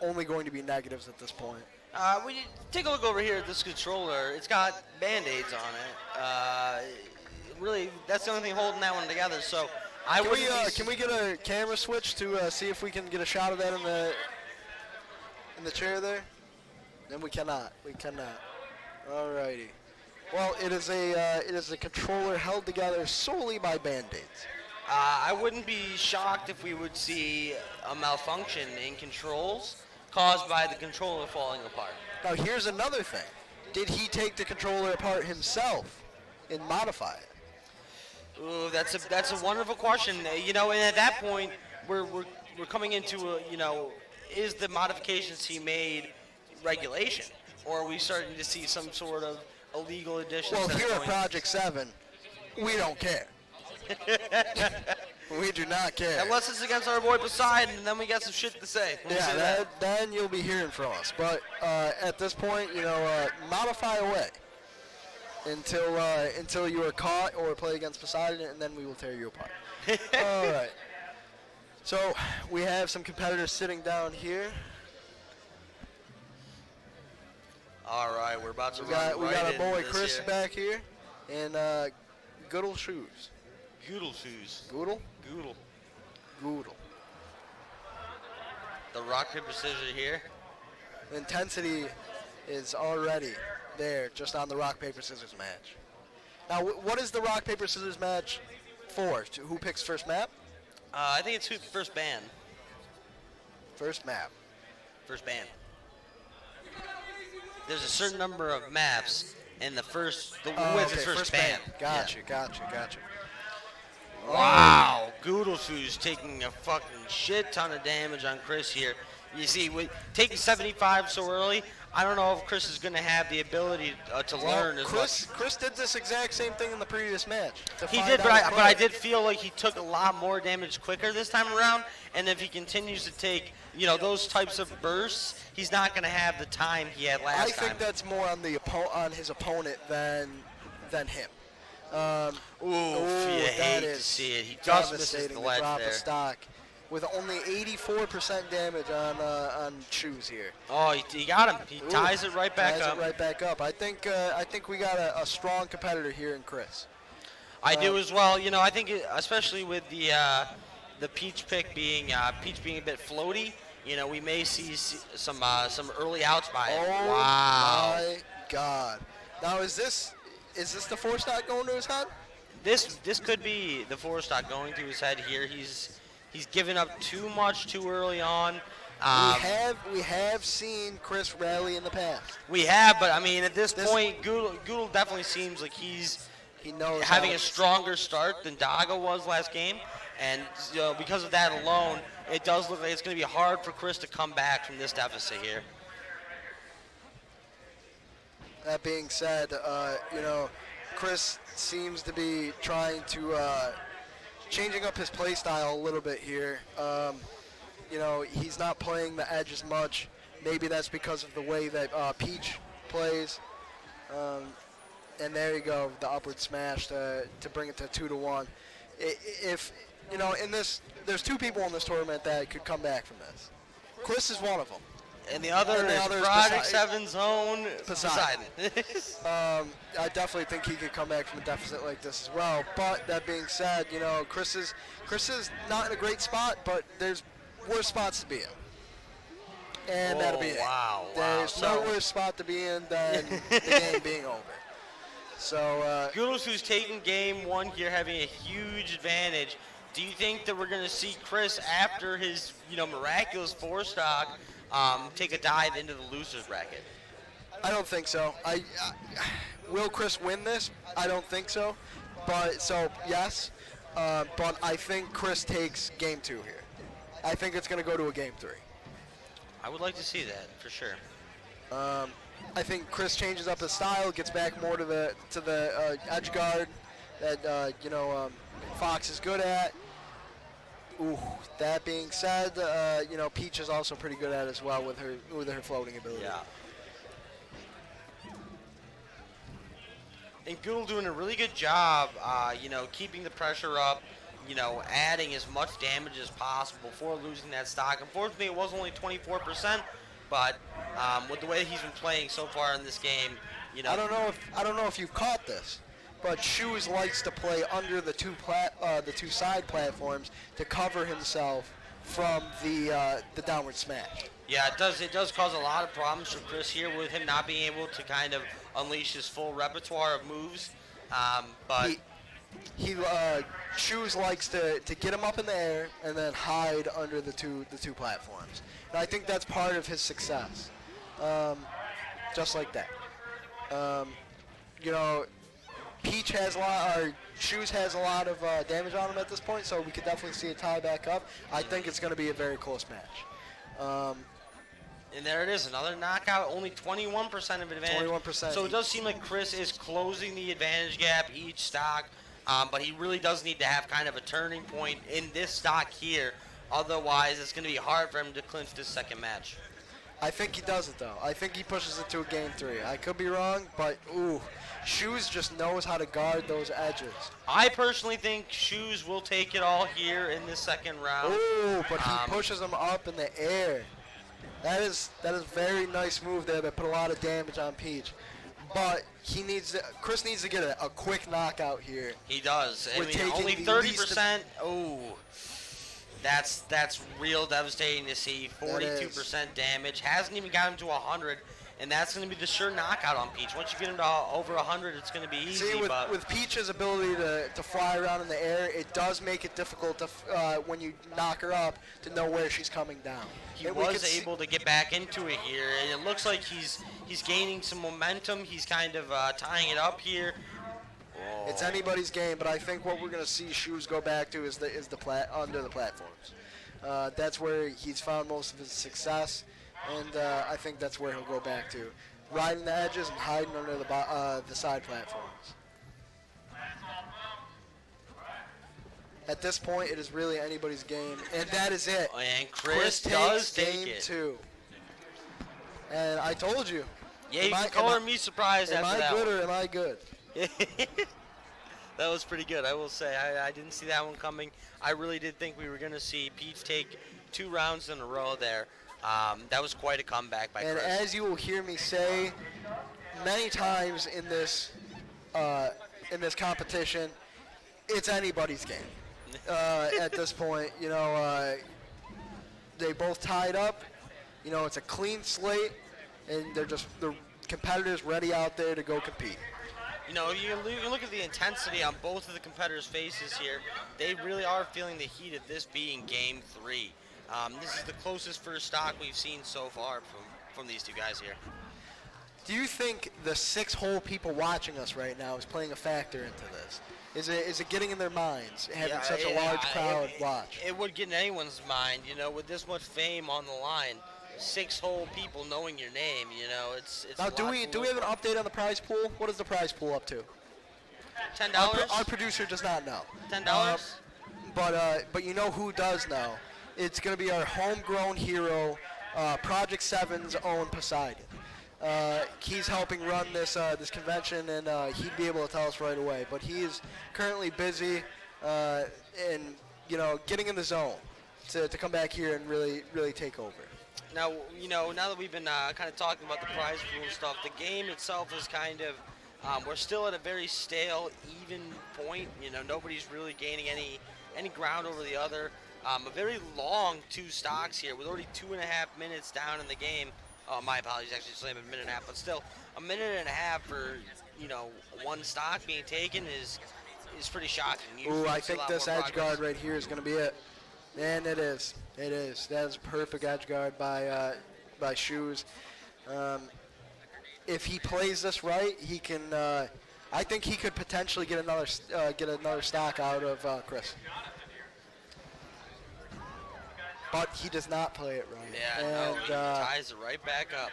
only going to be negatives at this point. We take a look over here at this controller. It's got Band-Aids on it. Really, that's the only thing holding that one together. So can we get a camera switch to see if we can get a shot of that in the chair there? Then we cannot. Alrighty. Well, it is a controller held together solely by Band-Aids. I wouldn't be shocked if we would see a malfunction in controls caused by the controller falling apart. Now, here's another thing. Did he take the controller apart himself and modify it? Ooh, that's a wonderful question. And at that point, we're coming into is the modifications he made regulation, or are we starting to see some sort of illegal additions? Well, here at Project 7, we don't care. We do not care. Unless it's against our boy Poseidon, and then we got some shit to say. Then you'll be hearing from us. But at this point, modify away until you are caught or play against Poseidon, and then we will tear you apart. All right. So we have some competitors sitting down here. All right, we're about to We got our boy Chris here. back here, and Goodle Shoes. Goodle Shoes. Goodle? Goodle. The rock, paper, scissors here. The intensity is already there just on the rock, paper, scissors match. Now, what is the rock, paper, scissors match for? Who picks first map? I think it's first band. First map. First band. There's a certain number of maps, and the wins is first band. Gotcha. Wow, Goodle Shoes taking a fucking shit ton of damage on Chris here. You see, taking 75 so early, I don't know if Chris is going to have the ability to learn as much. Chris did this exact same thing in the previous match. He did, but I did feel like he took a lot more damage quicker this time around, and if he continues to take, those types of bursts, he's not going to have the time he had last time. I think that's more on his opponent than him. You hate to see it. He just misses the ledge drop there. Of stock with only 84% damage on Shoes here. Oh, he got him. He ties it right back up. I think we got a strong competitor here in Chris. I do as well. I think especially with the Peach pick being Peach being a bit floaty, we may see some early outs by him. Oh wow. My God! Now is this the 4 stock going to his head? This could be the 4 stock going to his head here. He's given up too much too early on. We have seen Chris rally in the past. We have, but I mean at this point, Goodle definitely seems like he knows having a stronger start than Daga was last game, and because of that alone, it does look like it's going to be hard for Chris to come back from this deficit here. That being said, Chris seems to be trying to changing up his play style a little bit here. He's not playing the edge as much. Maybe that's because of the way that Peach plays. And there you go, the upward smash to bring it to 2-1. If in this, there's two people in this tournament that could come back from this. Chris is one of them. And the other is Project 7's own Poseidon. I definitely think he could come back from a deficit like this as well. But that being said, Chris is not in a great spot, but there's worse spots to be in. And that'll be it. Wow. There's no worse spot to be in than the game being over. So Goodles, who's taking game one here, having a huge advantage. Do you think that we're going to see Chris, after his miraculous 4-stock, take a dive into the losers bracket? I don't think so. Will Chris win this? I don't think so. Yes. But I think Chris takes game 2 here. I think it's going to go to a game 3. I would like to see that for sure. I think Chris changes up his style, gets back more to the edge guard that Fox is good at. Ooh, that being said, Peach is also pretty good at it as well with her floating ability. Yeah. And Goodle doing a really good job, keeping the pressure up, adding as much damage as possible before losing that stock. Unfortunately, it was only 24%, but with the way he's been playing so far in this game, I don't know if you've caught this, but Shoes likes to play under the two side platforms to cover himself from the downward smash. Yeah, it does cause a lot of problems for Chris here with him not being able to kind of unleash his full repertoire of moves. But Shoes likes to get him up in the air and then hide under the two platforms. And I think that's part of his success. Just like that. Peach has Shoes has a lot of damage on him at this point, so we could definitely see a tie back up. I think it's going to be a very close match. And there it is, another knockout, only 21% of advantage. 21%. So it does seem like Chris is closing the advantage gap each stock, but he really does need to have kind of a turning point in this stock here. Otherwise, it's going to be hard for him to clinch this second match. I think he does it, though. I think he pushes it to a game 3. I could be wrong, but, Shoes just knows how to guard those edges. I personally think Shoes will take it all here in this second round. But he pushes them up in the air. That is a very nice move there that put a lot of damage on Peach. But Chris needs to get a quick knockout here. He does. I mean, only 30%. That's real devastating to see. 42% damage. Hasn't even got him to 100. And that's going to be the sure knockout on Peach. Once you get him to over 100, it's going to be easy. See, with Peach's ability to fly around in the air, it does make it difficult to when you knock her up to know where she's coming down. He was able to get back into it here, and it looks like he's gaining some momentum. He's kind of tying it up here. Oh. It's anybody's game, but I think what we're going to see Shoes go back to is under the platforms. That's where he's found most of his success. And I think that's where he'll go back to, riding the edges and hiding under the side platforms. At this point, it is really anybody's game, and that is it. And Chris does take game it. 2. And I told you. Yeah, you can color me surprised after that. Am I good or am I good? That was pretty good, I will say. I didn't see that one coming. I really did think we were going to see Peach take 2 rounds in a row there. That was quite a comeback by Chris. And as you will hear me say many times in this competition, it's anybody's game. At this point, they both tied up. It's a clean slate, and they're the competitors ready out there to go compete. You look at the intensity on both of the competitors' faces here. They really are feeling the heat of this being game 3. This is the closest first stock we've seen so far from these two guys here. Do you think the 6 whole people watching us right now is playing a factor into this? Is it getting in their minds, having such a large crowd watch? It would get in anyone's mind, with this much fame on the line. 6 whole people knowing your name, it's now, do we have an update on the prize pool? What is the prize pool up to? $10? Our producer does not know. $10? But you know who does know? It's going to be our homegrown hero, Project 7's own Poseidon. He's helping run this convention, and he'd be able to tell us right away. But he is currently busy in getting in the zone to come back here and really take over. Now, now that we've been kind of talking about the prize pool and stuff, the game itself is kind of, we're still at a very stale, even point. Nobody's really gaining any ground over the other. A very long 2 stocks here with already 2.5 minutes down in the game. Oh, my apologies, actually it's only a minute and a half, but still a minute and a half for 1 stock being taken is pretty shocking. Ooh, I think this edge guard right here is going to be it. And it is. That is a perfect edge guard by Shoes. If he plays this right, he can. I think he could potentially get another stock out of Chris. But he does not play it right. Yeah, he ties it right back up.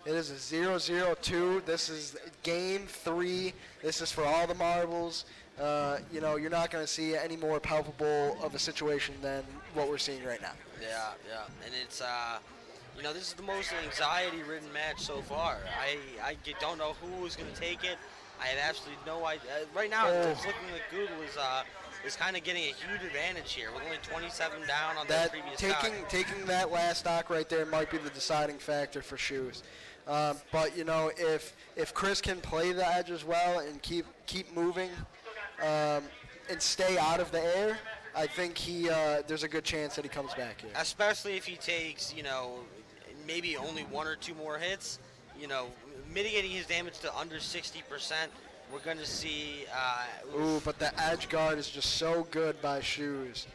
It is a 0-0-2. This is game 3. This is for all the marbles. You're not going to see any more palpable of a situation than what we're seeing right now. Yeah. And it's, this is the most anxiety-ridden match so far. I don't know who is going to take it. I have absolutely no idea. Right now, it's looking like Google is kind of getting a huge advantage here. We're only 27 down on that previous stock. Taking that last stock right there might be the deciding factor for Shoes. But if Chris can play the edge as well and keep moving and stay out of the air, I think there's a good chance that he comes back here. Especially if he takes maybe only 1 or 2 more hits. Mitigating his damage to under 60%. We're going to see. But the edge guard is just so good by Shoes.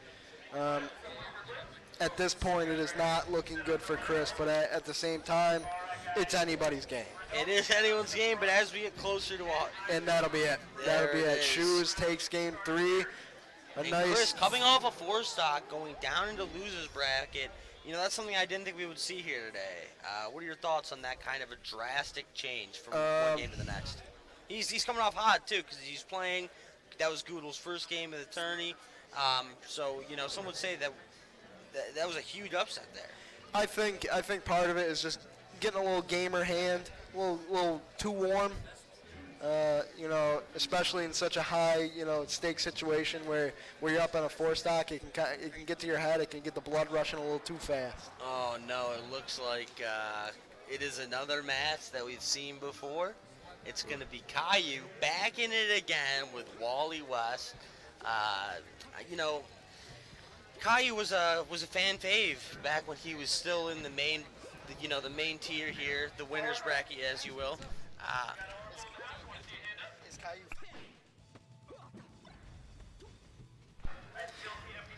At this point, it is not looking good for Chris, but at the same time, it's anybody's game. It is anyone's game, but as we get closer to and that'll be it. That'll be it. Shoes takes game 3. Chris coming off a 4 stock, going down into losers bracket. That's something I didn't think we would see here today. What are your thoughts on that kind of a drastic change from one game to the next? He's coming off hot too because he's playing. That was Goodle's first game of the tourney. So some would say that was a huge upset there. I think part of it is just getting a little gamer hand, a little too warm. Especially in such a high, stake situation where you're up on a 4 stock, it can get to your head, it can get the blood rushing a little too fast. Oh no, it looks like it is another match that we've seen before. It's going to be Caillou back in it again with Wally West. Caillou was a fan fave back when he was still in the main, the main tier here, the winners bracket, as you will.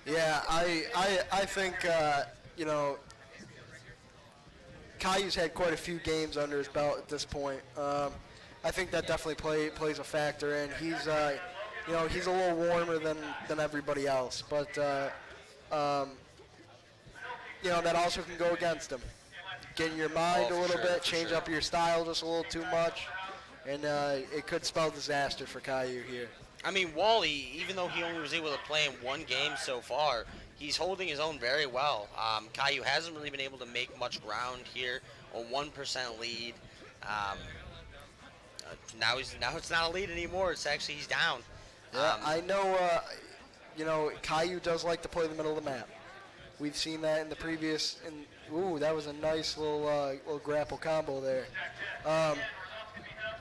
Yeah, I think Caillou's had quite a few games under his belt at this point. I think that definitely plays a factor in. He's he's a little warmer than everybody else, but that also can go against him. Get in your mind a little bit, change up your style just a little too much, and it could spell disaster for Caillou here. I mean, Wally, even though he only was able to play in 1 game so far, he's holding his own very well. Caillou hasn't really been able to make much ground here. A 1% lead. Now it's not a lead anymore. It's actually he's down. Yeah, I know. Caillou does like to play the middle of the map. We've seen that in the previous. That was a nice little grapple combo there.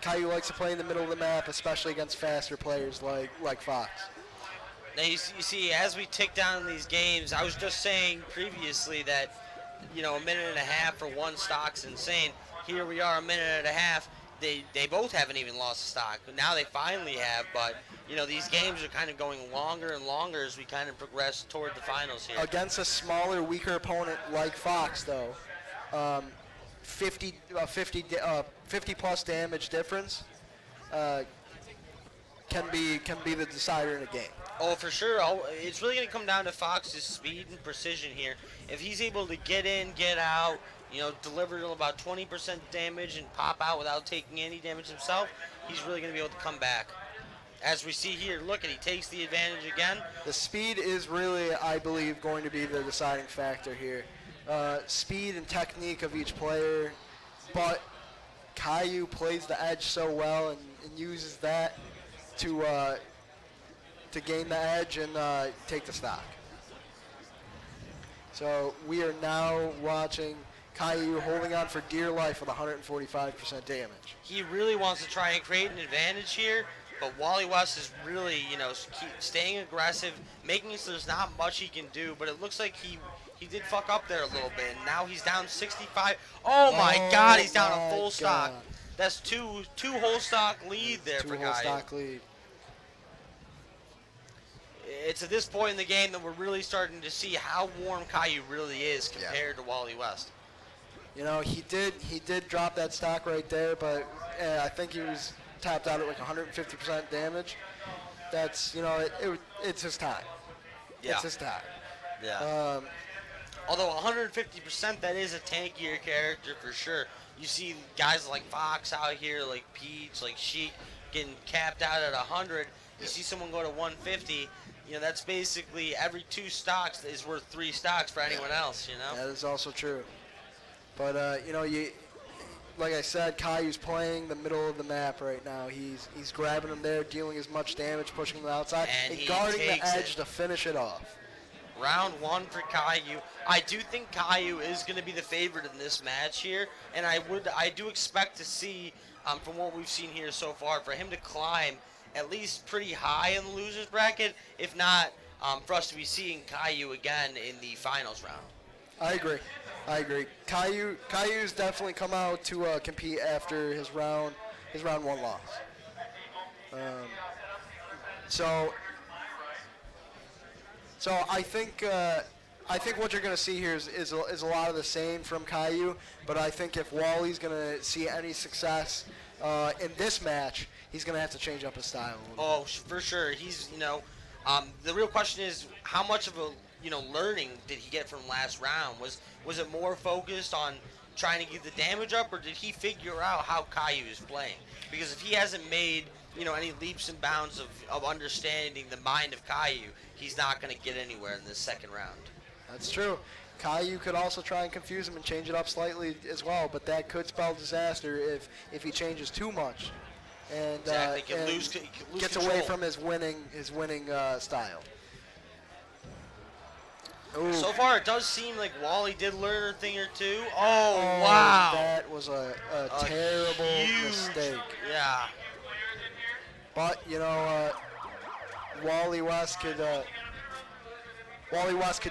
Caillou likes to play in the middle of the map, especially against faster players like Fox. Now you see, as we tick down these games, I was just saying previously that, a minute and a half for 1 stock's insane. Here we are, a minute and a half. They both haven't even lost a stock. Now they finally have, but these games are kind of going longer and longer as we kind of progress toward the finals here. Against a smaller, weaker opponent like Fox, though, 50 plus damage difference can be the decider in a game. Oh, for sure. It's really going to come down to Fox's speed and precision here. If he's able to get in, get out, deliver about 20% damage and pop out without taking any damage himself, he's really going to be able to come back. As we see here, look, and he takes the advantage again. The speed is really, I believe, going to be the deciding factor here. Speed and technique of each player, but Caillou plays the edge so well and uses that to gain the edge and take the stock. So we are now watching Caillou holding on for dear life with 145% damage. He really wants to try and create an advantage here, but Wally West is really, staying aggressive, making it so there's not much he can do, but it looks like he did fuck up there a little bit, and now he's down 65. Oh my God, he's down a full stock. That's two whole stock lead there for Caillou. Two whole stock lead. It's at this point in the game that we're really starting to see how warm Caillou really is compared to Wally West. He did drop that stock right there, but I think he was tapped out at like 150% damage. That's, it's his time. Yeah. It's his time. Yeah. Although 150%, that is a tankier character for sure. You see guys like Fox out here, like Peach, like Sheik, getting capped out at 100. You see someone go to 150. That's basically every 2 stocks is worth 3 stocks for anyone else. That is also true. But like I said, Caillou's playing the middle of the map right now. He's grabbing him there, dealing as much damage, pushing him outside, and guarding the edge to finish it off. Round 1 for Caillou. I do think Caillou is going to be the favorite in this match here, and I do expect to see, from what we've seen here so far, for him to climb at least pretty high in the losers bracket, if not for us to be seeing Caillou again in the finals round. I agree. Caillou's definitely come out to compete after his round 1 loss. So I think what you're going to see here is a lot of the same from Caillou, but I think if Wally's going to see any success in this match, he's going to have to change up his style a little bit. For sure. He's, the real question is how much of a, learning did he get from last round? Was it more focused on trying to get the damage up, or did he figure out how Caillou is playing? Because if he hasn't made, any leaps and bounds of understanding the mind of Caillou, he's not going to get anywhere in this second round. That's true. Caillou could also try and confuse him and change it up slightly as well, but that could spell disaster if he changes too much and, exactly. and lose gets control. away from his winning style. Ooh. So far, it does seem like Wally did learn a thing or two. Oh wow! That was a terrible mistake. Yeah. But Wally West could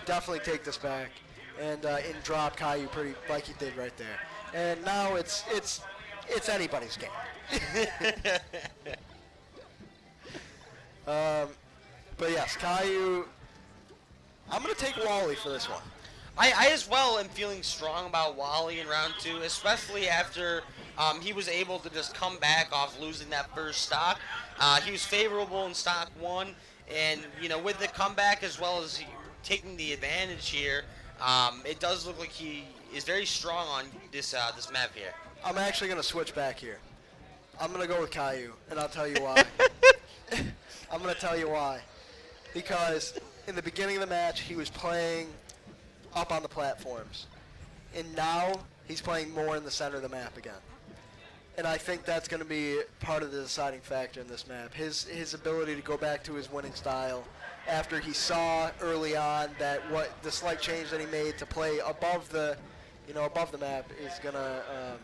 definitely take this back and drop Caillou pretty like he did right there. And now it's anybody's game. But yes, Caillou. I'm going to take Wally for this one. I as well am feeling strong about Wally in round 2, especially after he was able to just come back off losing that first stock. He was favorable in stock 1, and with the comeback as well as taking the advantage here, it does look like he is very strong on this map here. I'm actually going to switch back here. I'm going to go with Caillou, and I'll tell you why. I'm going to tell you why. Because in the beginning of the match, he was playing up on the platforms. And now he's playing more in the center of the map again. And I think that's going to be part of the deciding factor in this map. His ability to go back to his winning style after he saw early on that the slight change that he made to play above the map is going to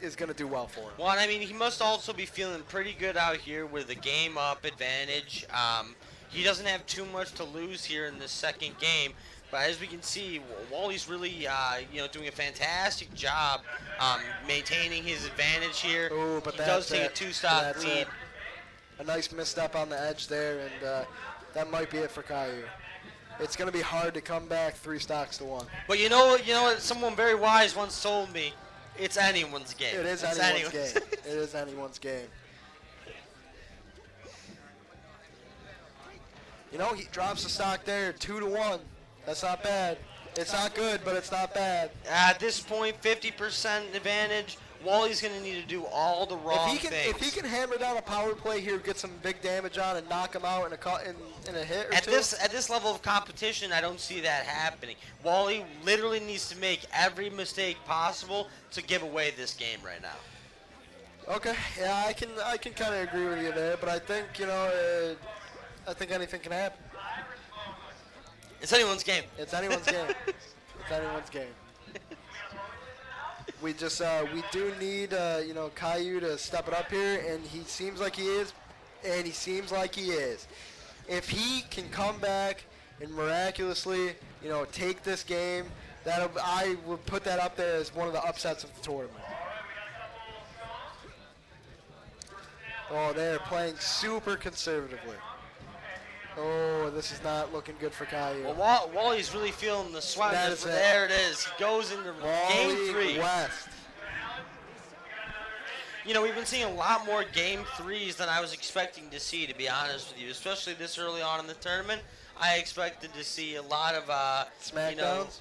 is going to do well for him. Well, I mean, he must also be feeling pretty good out here with a game up advantage. He doesn't have too much to lose here in this second game. But as we can see, Wally's really, doing a fantastic job maintaining his advantage here. Ooh, but he does take a 2-stock lead. A nice misstep on the edge there, and that might be it for Caillou. It's going to be hard to come back 3 stocks to 1. But you know what? Someone very wise once told me, it's anyone's game. It is anyone's game. It is anyone's game. He drops the stock there 2 to 1. That's not bad. It's not good, but it's not bad. At this point, 50% advantage. Wally's going to need to do all the wrong things. If he can hammer down a power play here, get some big damage on, and knock him out in a hit or At two. this level of competition, I don't see that happening. Wally literally needs to make every mistake possible to give away this game right now. Okay, yeah, I can kind of agree with you there, but I think I think anything can happen. It's anyone's game. It's anyone's game. It's anyone's game. We just we do need Caillou to step it up here, and he seems like he is, If he can come back and miraculously take this game, I would put that up there as one of the upsets of the tournament. Oh, they're playing super conservatively. Oh, this is not looking good for Caillou. Well, Wally's really feeling the sweat. There it is. He goes into game 3. West. We've been seeing a lot more game 3s than I was expecting to see, to be honest with you, especially this early on in the tournament. I expected to see a lot of, Smackdowns?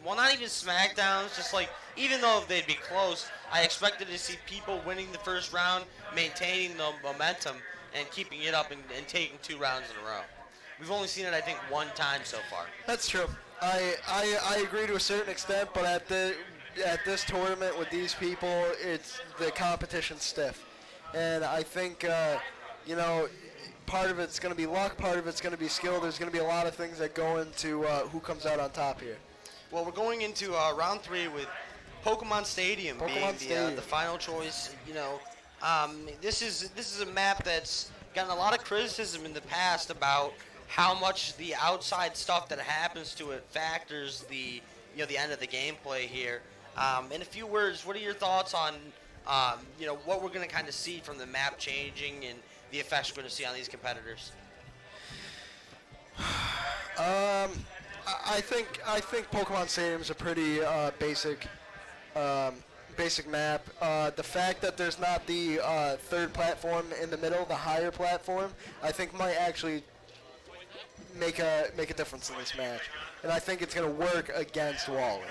Well, not even smackdowns, just like, even though they'd be close, I expected to see people winning the first round, maintaining the momentum, and keeping it up and taking 2 rounds in a row. We've only seen it, I think, 1 time so far. That's true. I agree to a certain extent, but at this tournament with these people, it's the competition's stiff, and I think part of it's going to be luck, part of it's going to be skill. There's going to be a lot of things that go into who comes out on top here. Well, we're going into round 3 with Pokemon Stadium being the final choice. This is a map that's gotten a lot of criticism in the past about how much the outside stuff that happens to it factors the end of the gameplay here. In a few words, what are your thoughts on what we're going to kind of see from the map changing and the effects we're going to see on these competitors? I think Pokemon Stadium is a pretty basic map. The fact that there's not the third platform in the middle, the higher platform, I think might actually make a difference in this match, and I think it's going to work against Wally.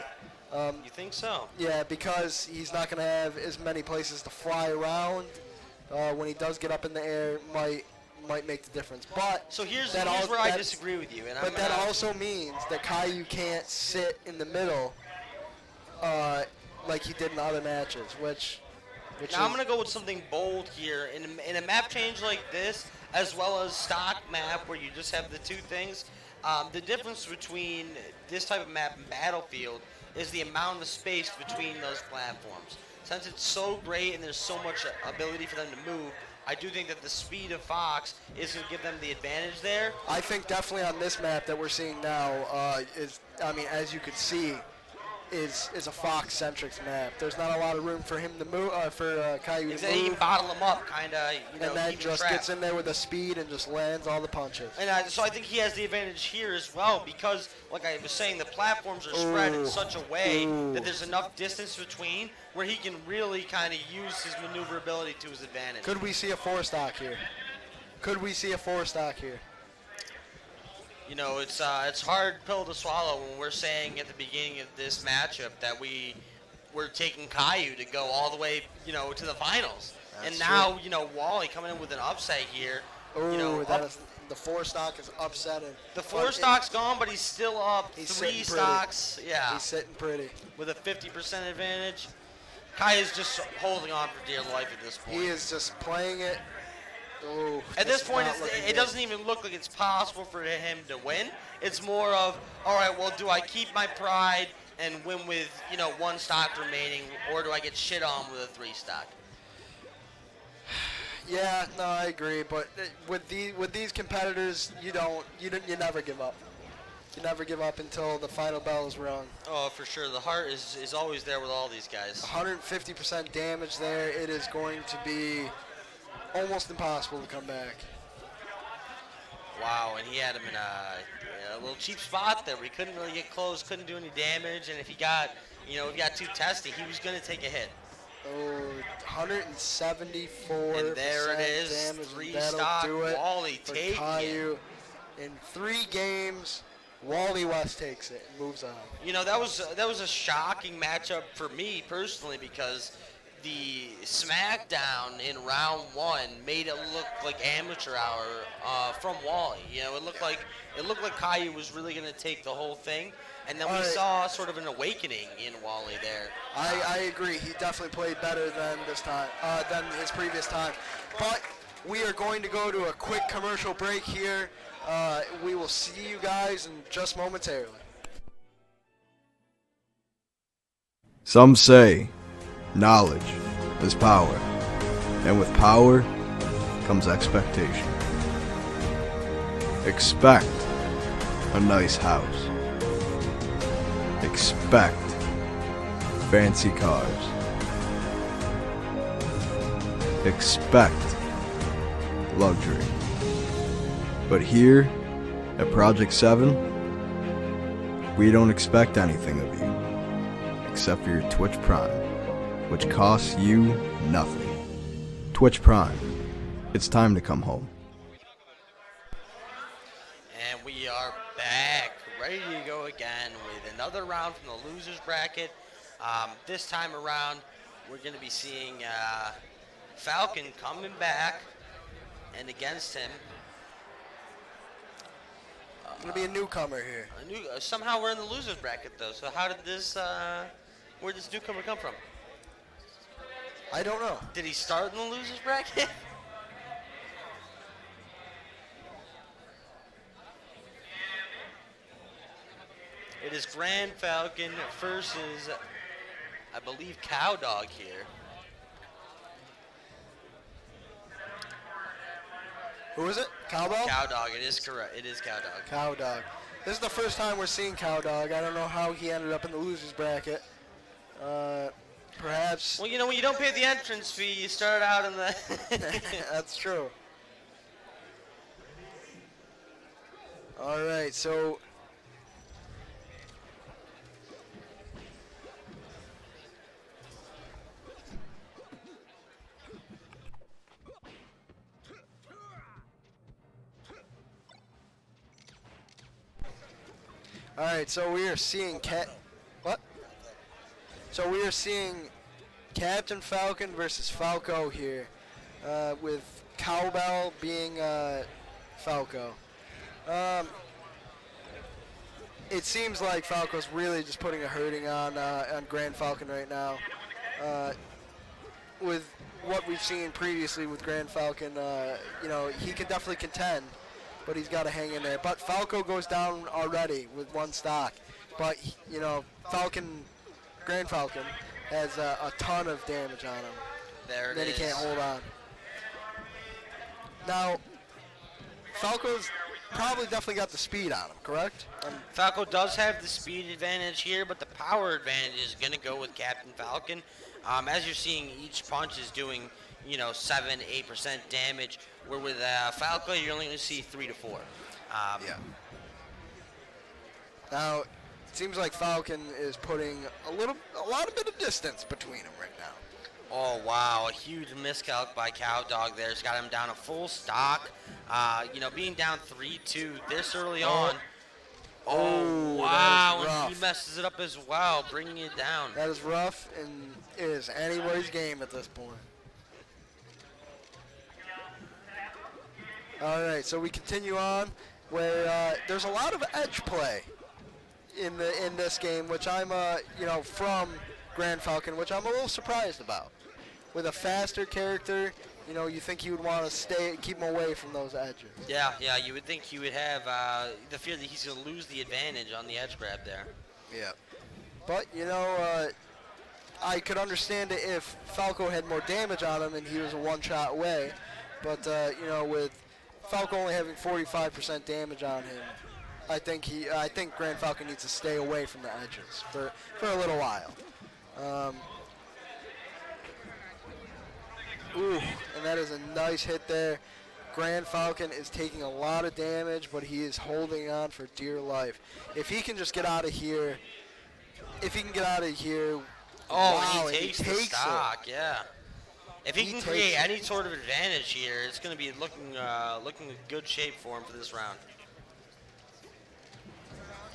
You think so? Yeah, because he's not going to have as many places to fly around. When he does get up in the air, might make the difference. But so here's where I disagree with you. But that also means that Caillou can't sit in the middle like he did in other matches, which now I'm going to go with something bold here. In a map change like this, as well as stock map where you just have the 2 things, the difference between this type of map and Battlefield is the amount of space between those platforms. Since it's so great and there's so much ability for them to move, I do think that the speed of Fox is going to give them the advantage there. I think definitely on this map that we're seeing now as you can see, is a Fox-centric map. There's not a lot of room for him to move, for Caillou to move. He can bottle him up, kind of, and then just gets in there with the speed and just lands all the punches. And so I think he has the advantage here as well because, like I was saying, the platforms are spread in such a way that there's enough distance between where he can really kind of use his maneuverability to his advantage. Could we see a 4-stock here? It's a hard pill to swallow when we're saying at the beginning of this matchup that we're taking Caillou to go all the way, to the finals. That's and now, true. Wally coming in with an upset here. The 4-stock is upsetting. The 4-stock's gone, but he's still up 3 stocks. Yeah. He's sitting pretty. With a 50% advantage. Caillou's just holding on for dear life at this point. He is just playing it. Ooh, at this point, it doesn't even look like it's possible for him to win. It's more of, all right, well, do I keep my pride and win with 1 stock remaining, or do I get shit on with a 3-stock? Yeah, no, I agree. But with these competitors, you never give up. You never give up until the final bell is rung. Oh, for sure. The heart is always there with all these guys. 150% damage there. It is going to be almost impossible to come back. Wow, and he had him in a little cheap spot there where he couldn't really get close, couldn't do any damage, and if he got too testy, he was going to take a hit. Oh, 174 and there it is, damage. 3-stock, do it Wally taking Caillou in 3 games. Wally West takes it and moves on. You know, that was a shocking matchup for me personally because the SmackDown in round 1 made it look like amateur hour from Wally. You know, it looked like Caillou was really going to take the whole thing, and then we saw sort of an awakening in Wally there. I agree. He definitely played better than this time, than his previous time. But we are going to go to a quick commercial break here. We will see you guys in just momentarily. Some say knowledge is power, and with power comes expectation. Expect a nice house. Expect fancy cars. Expect luxury. But here at Project 7, we don't expect anything of you except for your Twitch Prime, which costs you nothing. Twitch Prime, it's time to come home. And we are back, ready to go again with another round from the losers bracket. This time around, we're going to be seeing Falcon coming back, and against him, Going to be a newcomer here. somehow we're in the losers bracket though. So how did this? Where did this newcomer come from? I don't know. Did he start in the losers bracket? It is Grand Falcon versus, I believe, Cowdog here. Who is it? Cowbell? Cowdog, it is correct. It is Cowdog. Cowdog. This is the first time we're seeing Cowdog. I don't know how he ended up in the losers bracket. Perhaps. Well, you know, when you don't pay the entrance fee, you start out in the... That's true. All right, so... All right, so we are seeing So we are seeing Captain Falcon versus Falco here, with Cowbell being Falco. It seems like Falco's really just putting a hurting on Grand Falcon right now. With what we've seen previously with Grand Falcon, you know, he can definitely contend, but he's got to hang in there. But Falco goes down already with one stock. But, you know, Grand Falcon has a ton of damage on him. There it then is. He can't hold on. Now, Falco's probably definitely got the speed on him, correct? Falco does have the speed advantage here, but the power advantage is going to go with Captain Falcon. As you're seeing, each punch is doing, you know, 7-8% damage, where with Falco, you're only going to see 3 to 4. Yeah. Now, it seems like Falcon is putting a lot of bit of distance between them right now. Oh, wow. A huge miscalc by Cowdog there. It's got him down a full stock. You know, being down 3-2 this early on. Oh, wow. And he messes it up as well, bringing it down. That is rough, and it is anybody's game at this point. All right, so we continue on where there's a lot of edge play in this game, which I'm, you know, from Grand Falcon, which I'm a little surprised about. With a faster character, you know, you think you would want to keep him away from those edges. Yeah, you would think he would have the fear that he's going to lose the advantage on the edge grab there. Yeah. But, you know, I could understand it if Falco had more damage on him and he was a one-shot away. But, you know, with Falco only having 45% damage on him, I think Grand Falcon needs to stay away from the edges for a little while. Ooh, and that is a nice hit there. Grand Falcon is taking a lot of damage, but he is holding on for dear life. If he can just get out of here, Oh, wow, and he takes the stock, yeah. If he can create any sort of advantage here, it's going to be looking in good shape for him for this round.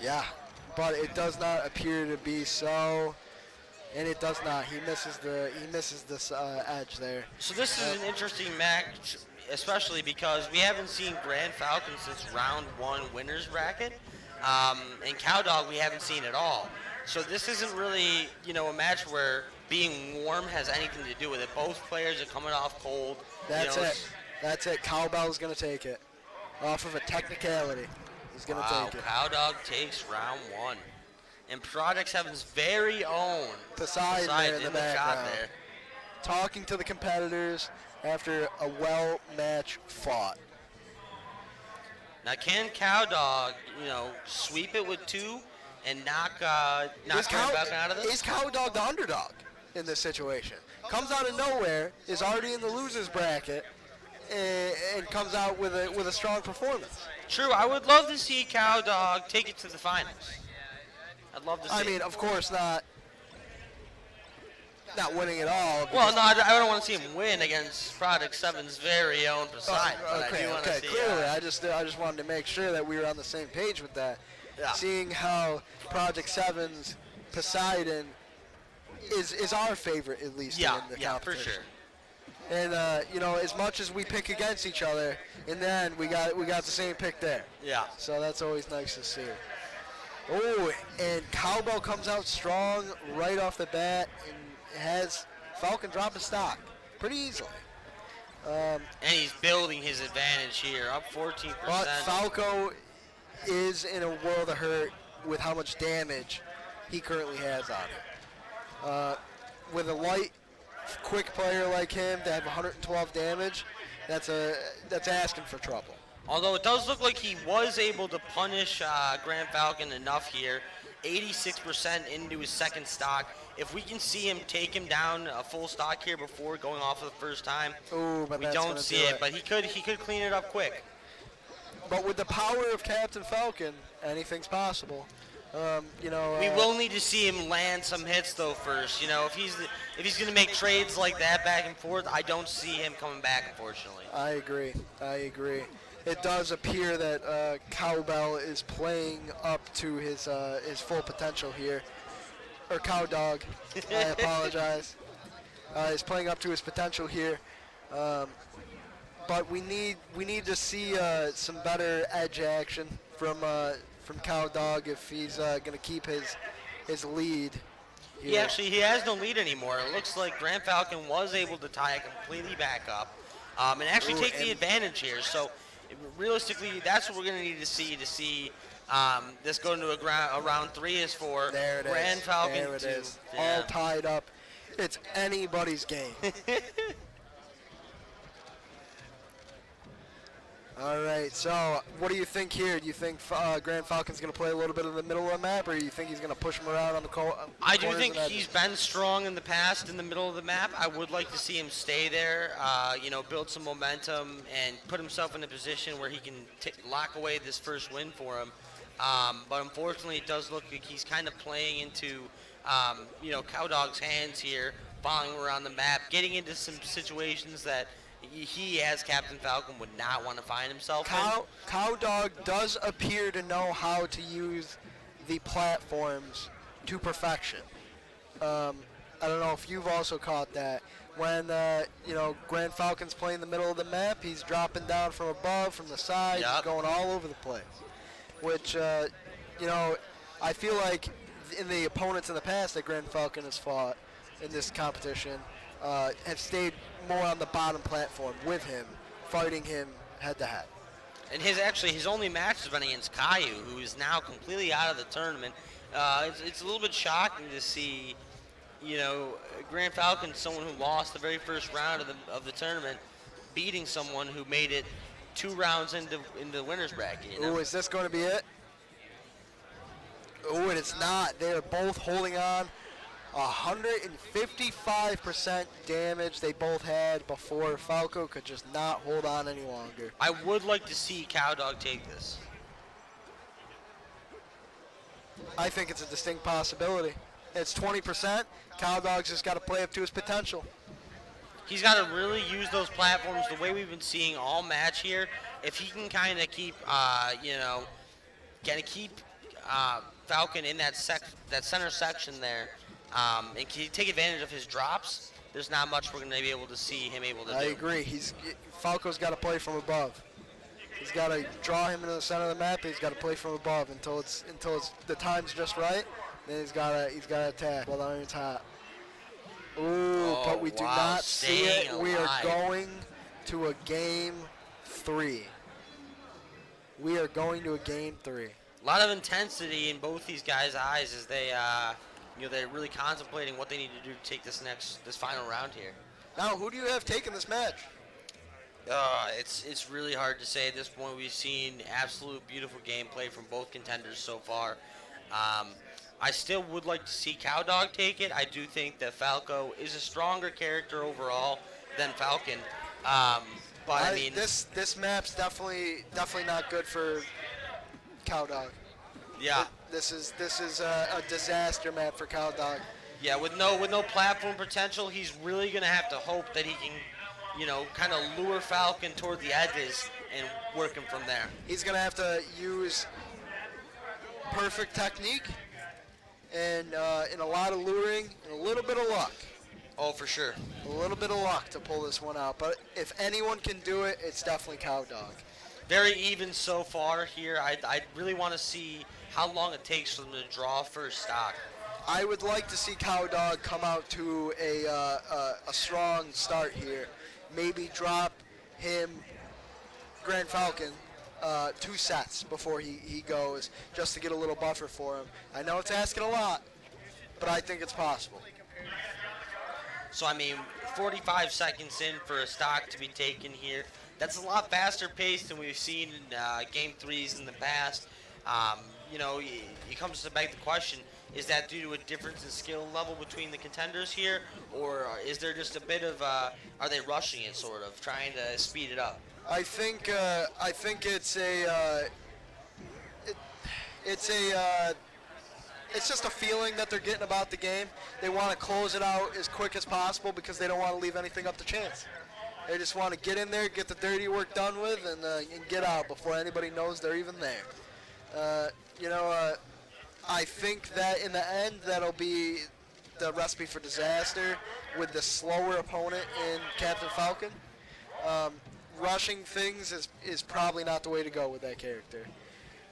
Yeah, but it does not appear to be so, and it does not. He misses this edge there. So this is an interesting match, especially because we haven't seen Grand Falcon since round 1 winners bracket, and Cowdog we haven't seen at all. So this isn't really, a match where being warm has anything to do with it. Both players are coming off cold. That's it. That's it. Cowbell's going to take it. Off of a technicality. He's going to take it. Cowdog takes round 1. And Project 7's very own Poseidon there in the shot background. there. Talking to the competitors after a well-match fought. Now can Cowdog, sweep it with 2 and knock Grand Falcon out of this? Is Cowdog the underdog in this situation? Comes out of nowhere, is already in the losers bracket, and comes out with a strong performance. True, I would love to see Cowdog take it to the finals. I'd love to see. I mean, of course not winning it all. Well, no, I don't want to see him win against Project 7's very own Poseidon. But I do want to see. Clearly, I just wanted to make sure that we were on the same page with that. Yeah. Seeing how Project 7's Poseidon is our favorite, at least in the yeah, for competition. sure. And as much as we pick against each other, in the end we got the same pick there. Yeah. So that's always nice to see. Oh, and Cowbell comes out strong right off the bat and has Falcon drop a stock pretty easily. And he's building his advantage here, up 14%. But Falco is in a world of hurt with how much damage he currently has on it. With a light, quick player like him to have 112 damage, that's asking for trouble. Although it does look like he was able to punish Grand Falcon enough here, 86% into his second stock. If we can see him take him down a full stock here before going off for the first time, but we that's don't gonna see do it. But he could clean it up quick. But with the power of Captain Falcon, anything's possible. We will need to see him land some hits though first. If he's going to make trades like that back and forth, I don't see him coming back, unfortunately. I agree. It does appear that Cowbell is playing up to his full potential here, or Cowdog. I apologize. He's playing up to his potential here, but we need to see some better edge action from Cowdog if he's going to keep his lead. He has no lead anymore. It looks like Grand Falcon was able to tie it completely back up and actually take the advantage here. So realistically, that's what we're going to need to see this go into a round 3 is for Grand Falcon. There it is. All tied up. It's anybody's game. All right, so what do you think here? Do you think Grand Falcon's going to play a little bit in the middle of the map, or do you think he's going to push him around on the corners? I do think he's been strong in the past in the middle of the map. I would like to see him stay there, build some momentum, and put himself in a position where he can lock away this first win for him. But unfortunately, it does look like he's kind of playing into, Cowdog's hands here, following around the map, getting into some situations that he, as Captain Falcon, would not want to find himself in. Cowdog does appear to know how to use the platforms to perfection. I don't know if you've also caught that. When, Grand Falcon's playing in the middle of the map, he's dropping down from above, from the side, he's going all over the place. Which, I feel like in the opponents in the past that Grand Falcon has fought in this competition, have stayed more on the bottom platform with him, fighting him head to head. And his only match has been against Caillou, who is now completely out of the tournament. It's a little bit shocking to see, Grand Falcon, someone who lost the very first round of the tournament, beating someone who made it 2 rounds into the winners bracket. Ooh, is this going to be it? Ooh, and it's not. They are both holding on. 155% damage they both had before Falco could just not hold on any longer. I would like to see Cowdog take this. I think it's a distinct possibility. It's 20%. Cowdog's just got to play up to his potential. He's got to really use those platforms the way we've been seeing all match here. If he can kind of keep, Falcon in that center section there, and can he take advantage of his drops, there's not much we're going to be able to see him able to do. I agree. Falco's got to play from above. He's got to draw him into the center of the map. He's got to play from above until the time's just right. Then he's got to attack while the iron's hot. Ooh, but we do not see it. Staying We are alive. going to a game 3. We are going to a game 3. A lot of intensity in both these guys' eyes as they, they're really contemplating what they need to do to take this final round here. Now, who do you have taking this match? It's really hard to say at this point. We've seen absolute beautiful gameplay from both contenders so far. I still would like to see Cowdog take it. I do think that Falco is a stronger character overall than Falcon. But I mean, this map's definitely not good for Cowdog. yeah, This is a disaster map for Cowdog. yeah. With no platform potential, he's really gonna have to hope that he can, kind of lure Falcon toward the edges and work him from there. He's gonna have to use perfect technique and a lot of luring and a little bit of luck. Oh, for sure. A little bit of luck to pull this one out. But if anyone can do it, it's definitely Cowdog. Very even so far here. I really want to see how long it takes for them to draw first stock. I would like to see Cowdog come out to a strong start here. Maybe drop him, Grand Falcon, 2 sets before he goes, just to get a little buffer for him. I know it's asking a lot, but I think it's possible. So, I mean, 45 seconds in for a stock to be taken here. That's a lot faster paced than we've seen in Game 3s in the past. It comes to beg the question, is that due to a difference in skill level between the contenders here? Or is there just a bit of, are they rushing it, sort of, trying to speed it up? I think it's just a feeling that they're getting about the game. They want to close it out as quick as possible because they don't want to leave anything up to chance. They just want to get in there, get the dirty work done with, and get out before anybody knows they're even there. I think that in the end, that'll be the recipe for disaster with the slower opponent in Captain Falcon. Rushing things is probably not the way to go with that character.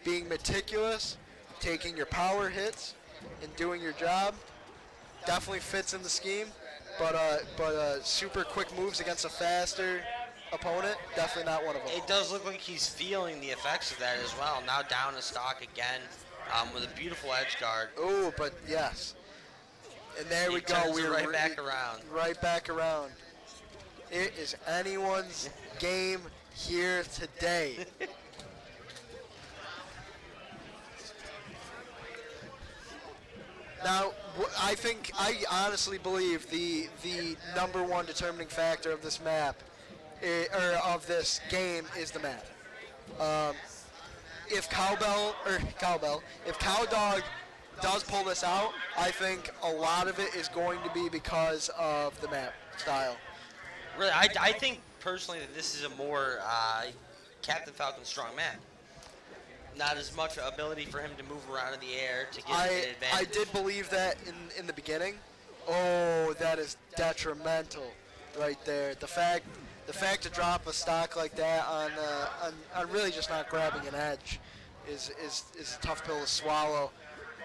Being meticulous, taking your power hits, and doing your job definitely fits in the scheme. But super quick moves against a faster opponent, definitely not one of them. It does look like he's feeling the effects of that as well. Now down a stock again with a beautiful edge guard. Oh, but yes. And there we go. We're right back around. Right back around. It is anyone's game here today. Now, I honestly believe the number one determining factor of this map, or of this game, is the map. If if Cowdog does pull this out, I think a lot of it is going to be because of the map style. Really, I think personally that this is a more Captain Falcon strong map. Not as much ability for him to move around in the air to get an advantage. I did believe that in the beginning. Oh, that is detrimental right there. The fact to drop a stock like that on really just not grabbing an edge is a tough pill to swallow.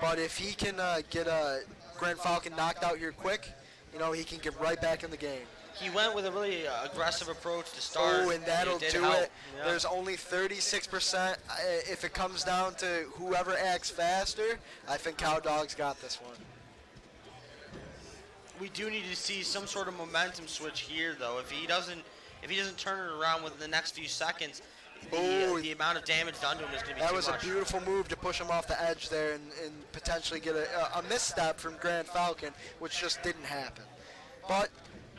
But if he can get Grand Falcon knocked out here quick, he can get right back in the game. He went with a really aggressive approach to start. Oh, and that'll do help. it. Yeah. There's only 36%. If it comes down to whoever acts faster, I think Cowdog's got this one. We do need to see some sort of momentum switch here, though. If he doesn't turn it around within the next few seconds, the amount of damage done to him is going to be too much. That was a beautiful move to push him off the edge there and potentially get a misstep from Grand Falcon, which just didn't happen. But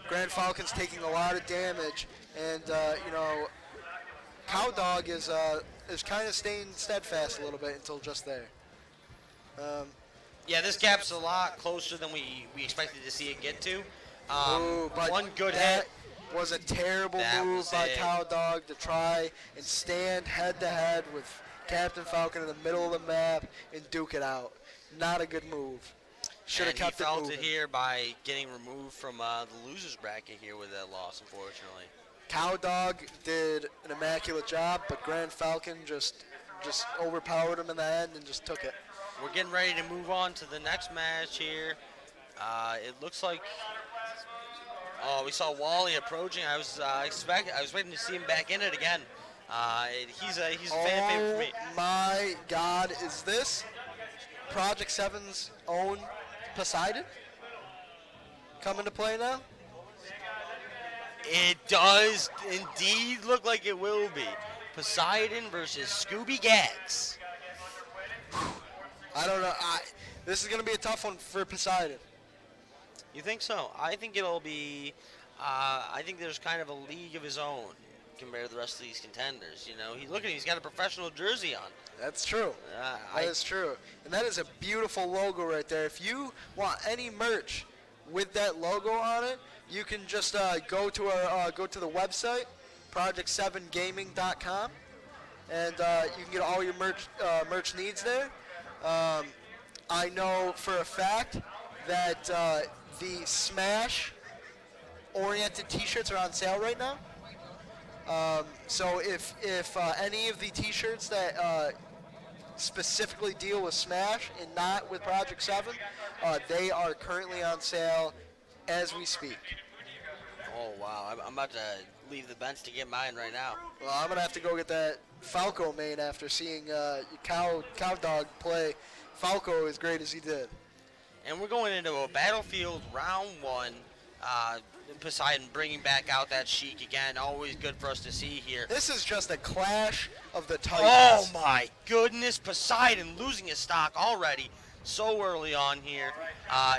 Grand Falcon's taking a lot of damage, and Cowdog is kind of staying steadfast a little bit until just there. Yeah, this gap's a lot closer than we expected to see it get to. But one good that hit was a terrible move by Cowdog to try and stand head-to-head with Captain Falcon in the middle of the map and duke it out. Not a good move. Should have And he kept it felt moving. it here by getting removed from the losers bracket here with that loss, unfortunately. Cowdog did an immaculate job, but Grand Falcon just overpowered him in the end and just took it. We're getting ready to move on to the next match here. It looks like we saw Wally approaching. I was waiting to see him back in it again. He's a fan favorite for me. Oh my God, is this Project 7's own Poseidon come into play now? It does indeed look like it will be. Poseidon versus Scooby Gags. I don't know. This is going to be a tough one for Poseidon. You think so? I think it'll be. I think there's kind of a league of his own compared to the rest of these contenders. You know, look at him. He's got a professional jersey on. That's true. That is true. And that is a beautiful logo right there. If you want any merch with that logo on it, you can just go to the website, project7gaming.com, and you can get all your merch needs there. I know for a fact that the Smash-oriented T-shirts are on sale right now. So if any of the T-shirts that specifically deal with Smash and not with Project 7, they are currently on sale as we speak. Oh wow! I'm about to leave the bench to get mine right now. Well, I'm gonna have to go get that Falco main after seeing Cowdog play Falco as great as he did. And we're going into a Battlefield round 1. Poseidon bringing back out that Sheik again. Always good for us to see here. This is just a clash of the Oh titans. my goodness, Poseidon losing his stock already so early on here.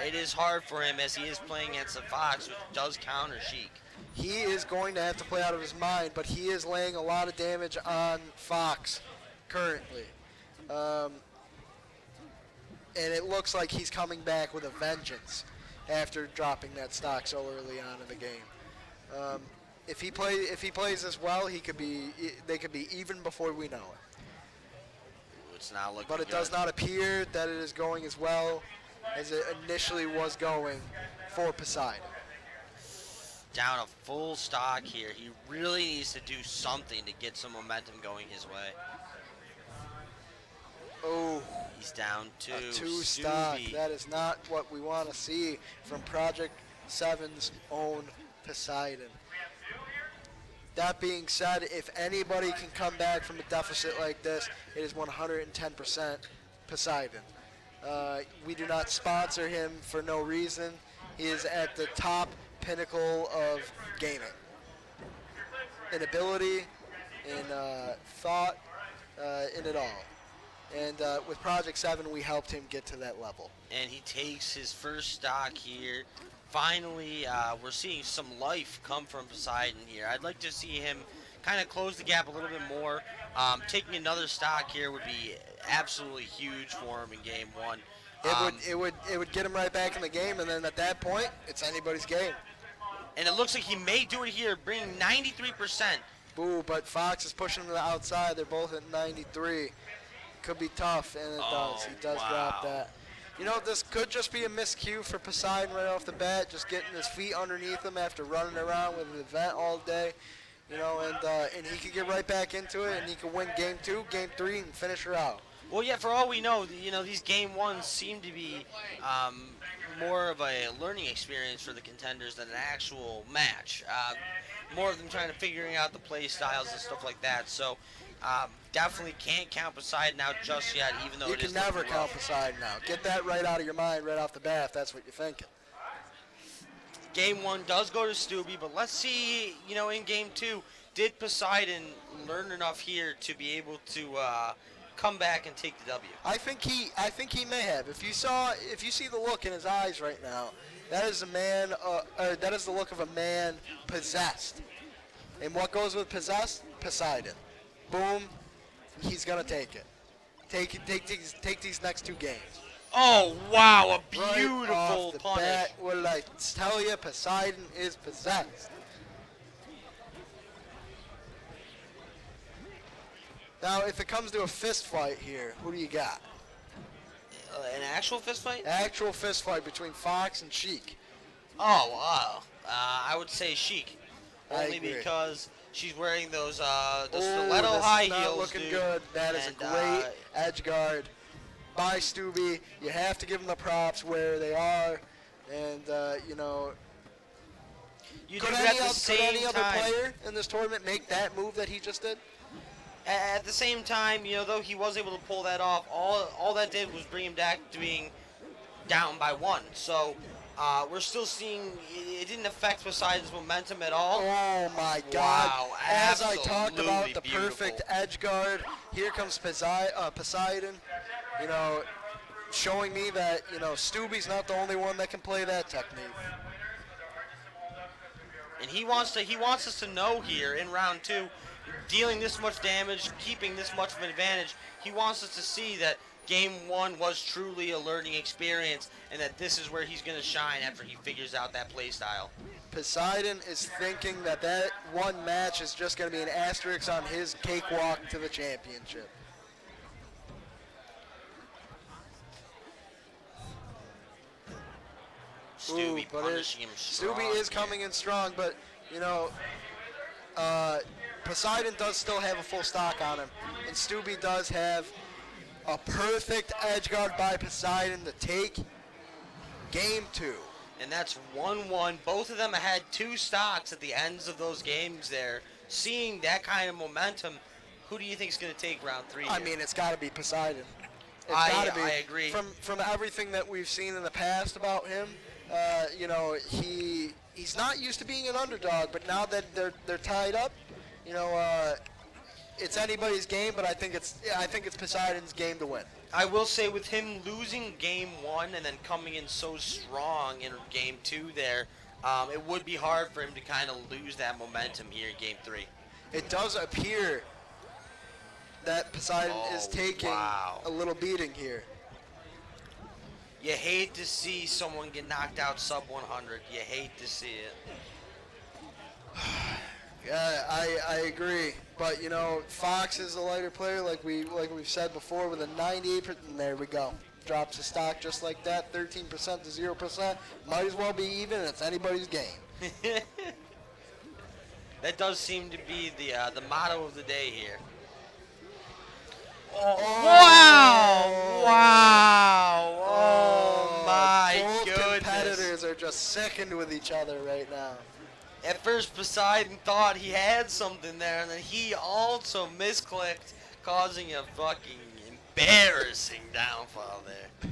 It is hard for him as he is playing against the Fox, which does counter Sheik. He is going to have to play out of his mind, but he is laying a lot of damage on Fox currently. And it looks like he's coming back with a vengeance after dropping that stock so early on in the game. If he plays as well, they could be even before we know it. It's not looking But it good. does not appear that it is going as well as it initially was going for Poseidon. Down a full stock here. He really needs to do something to get some momentum going his way. Oh, He's down to a 2 stock. Scooby. That is not what we want to see from Project 7's own Poseidon. That being said, if anybody can come back from a deficit like this, it is 110% Poseidon. We do not sponsor him for no reason. He is at the top pinnacle of gaming. In ability, in thought, in it all. And with Project 7, we helped him get to that level. And he takes his first stock here. Finally, we're seeing some life come from Poseidon here. I'd like to see him kind of close the gap a little bit more. Taking another stock here would be absolutely huge for him in Game 1. It would get him right back in the game, and then at that point, it's anybody's game. And it looks like he may do it here, bringing 93%. Boo, but Fox is pushing him to the outside. They're both at 93. Could be tough, and it does. He does drop that. You know, this could just be a miscue for Poseidon right off the bat, just getting his feet underneath him after running around with an event all day. You know, and he could get right back into it, and he could win Game 2, Game 3, and finish her out. Well, yeah, for all we know, you know, these Game 1s seem to be more of a learning experience for the contenders than an actual match. More of them trying to figuring out the play styles and stuff like that. So definitely can't count Poseidon out just yet, even though You it is can never looking count rough. Poseidon out. Get that right out of your mind right off the bat if that's what you're thinking. Game 1 does go to Stubby, but let's see, you know, in Game 2, did Poseidon learn enough here to be able to come back and take the W? I think he may have. If you see the look in his eyes right now, that is that is the look of a man possessed. And what goes with possessed? Poseidon. Boom, he's gonna take it. Take these next 2 games. Oh, wow, a Right beautiful off the punish. bat, what did I tell you? Poseidon is possessed. Now, if it comes to a fist fight here, who do you got? An actual fist fight? Actual fist fight between Fox and Sheik. Oh, wow. I would say Chic. I Only agree. because she's wearing those Ooh, stiletto this high is not heels, looking dude. good. That is And, a great edge guard by Stubby. You have to give them the props where they are. And, You could do any, at the could same any other time. player in this tournament make that move that he just did? At the same time, though he was able to pull that off, all that did was bring him back to being down by 1. So we're still seeing it didn't affect Poseidon's momentum at all. Oh my God! Wow, As I talked about absolutely the perfect beautiful. edge guard, here comes Poseidon. Showing me that Stubby's not the only one that can play that technique. And he wants us to know here in round 2, dealing this much damage, keeping this much of an advantage. He wants us to see that game 1 was truly a learning experience, and that this is where he's going to shine after he figures out that play style. Poseidon is thinking that one match is just going to be an asterisk on his cakewalk to the championship. Stubby but punishing him strong. Stubby is here. coming in strong, but Poseidon does still have a full stock on him, and Stubby does have a perfect edge guard by Poseidon to take game 2. And that's 1-1. Both of them had 2 stocks at the ends of those games there. Seeing that kind of momentum, who do you think is going to take round 3 I here? mean, it's got to be Poseidon. It's I got to be. agree. From everything that we've seen in the past about him, he's not used to being an underdog, but now that they're tied up, it's anybody's game. But I think it's Poseidon's game to win. I will say with him losing game 1 and then coming in so strong in game 2 there, it would be hard for him to kind of lose that momentum here in game 3. It does appear that Poseidon is taking a little beating here. You hate to see someone get knocked out sub 100. You hate to see it. Yeah, I agree. But Fox is a lighter player, like we've said before, with a 98%. And there we go. Drops the stock just like that, 13% to 0%. Might as well be even. It's anybody's game. That does seem to be the motto of the day here. Oh, Wow! Oh my both goodness! competitors are just sickened with each other right now. At first, Poseidon thought he had something there, and then he also misclicked, causing a fucking embarrassing downfall there.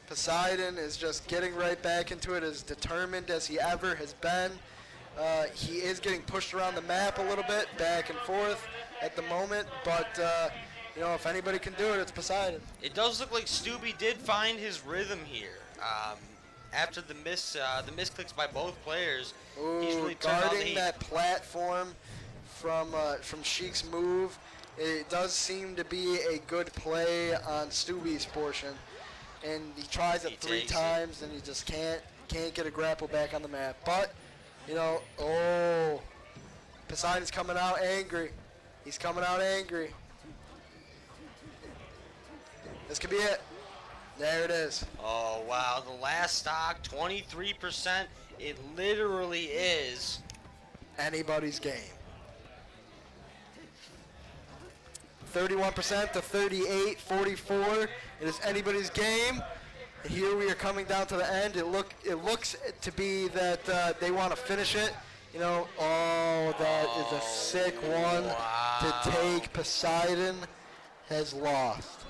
Poseidon is just getting right back into it, as determined as he ever has been. He is getting pushed around the map a little bit, back and forth at the moment, but if anybody can do it, it's Poseidon. It does look like Stubby did find his rhythm here. After the misclicks by both players, he's really turned on the guarding heat. that platform from Sheik's move, it does seem to be a good play on Stubby's portion, and he tries it 3 takes times, and he just can't get a grapple back on the map. But Poseidon's coming out angry. He's coming out angry. This could be it. There it is. Oh, wow. The last stock, 23%. It literally is. Anybody's game. 31% to 38, 44. It is anybody's game. Here we are coming down to the end. It looks to be that they want to finish it. That is a sick one to take. Poseidon has lost.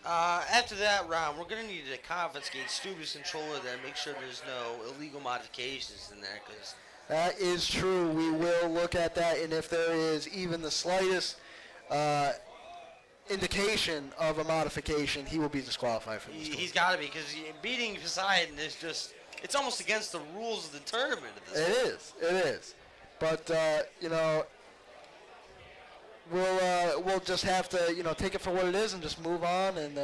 After that round, we're going to need to confiscate Stubby's controller there and make sure there's no illegal modifications in there. Cause That is true. We will look at that, and if there is even the slightest indication of a modification, he will be disqualified from this. he's got to be, because beating Poseidon is just, it's almost against the rules of the tournament at this point. It is. But, we'll just have to, take it for what it is and just move on and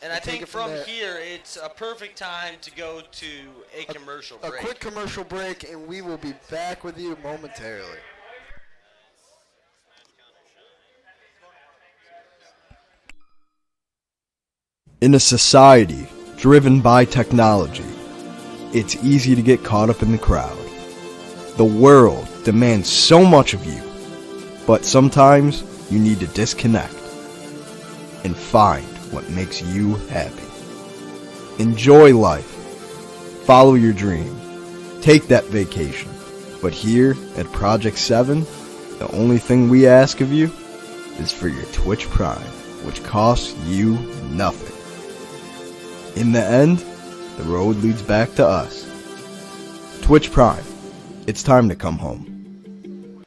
And I take think it from from there. here, it's a perfect time to go to a commercial break. a quick commercial break, and we will be back with you momentarily. In a society driven by technology, it's easy to get caught up in the crowd. The world demands so much of you, but sometimes you need to disconnect and find what makes you happy. Enjoy life. Follow your dream. Take that vacation. But here at Project 7, the only thing we ask of you is for your Twitch Prime, which costs you nothing. In the end, the road leads back to us. Twitch Prime, it's time to come home.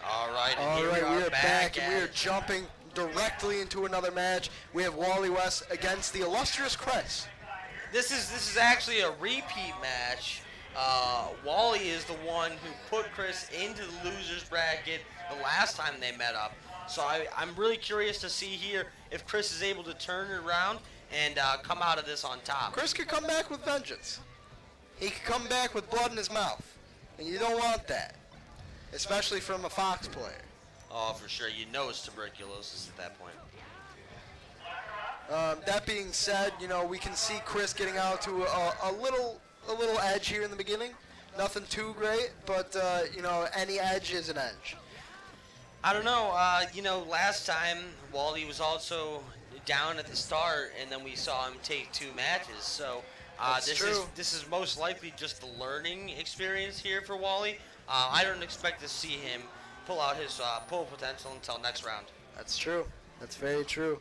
All right, and All here right, we are back. and we are jumping directly into another match. We have Wally West against the illustrious Chris. This is actually a repeat match. Wally is the one who put Chris into the losers bracket the last time they met up. So I'm really curious to see here if Chris is able to turn it around and come out of this on top. Chris could come back with vengeance. He could come back with blood in his mouth, and you don't want that, especially from a Fox player. Oh, for sure. You know it's tuberculosis at that point. That being said, you know, we can see Chris getting out to a little edge here in the beginning. Nothing too great, but you know, any edge is an edge. I don't know. You know, last time Wally was also down at the start, and then we saw him take 2 matches. So this is most likely just the learning experience here for Wally. I don't expect to see him pull out his full potential until next round. That's true. That's very true.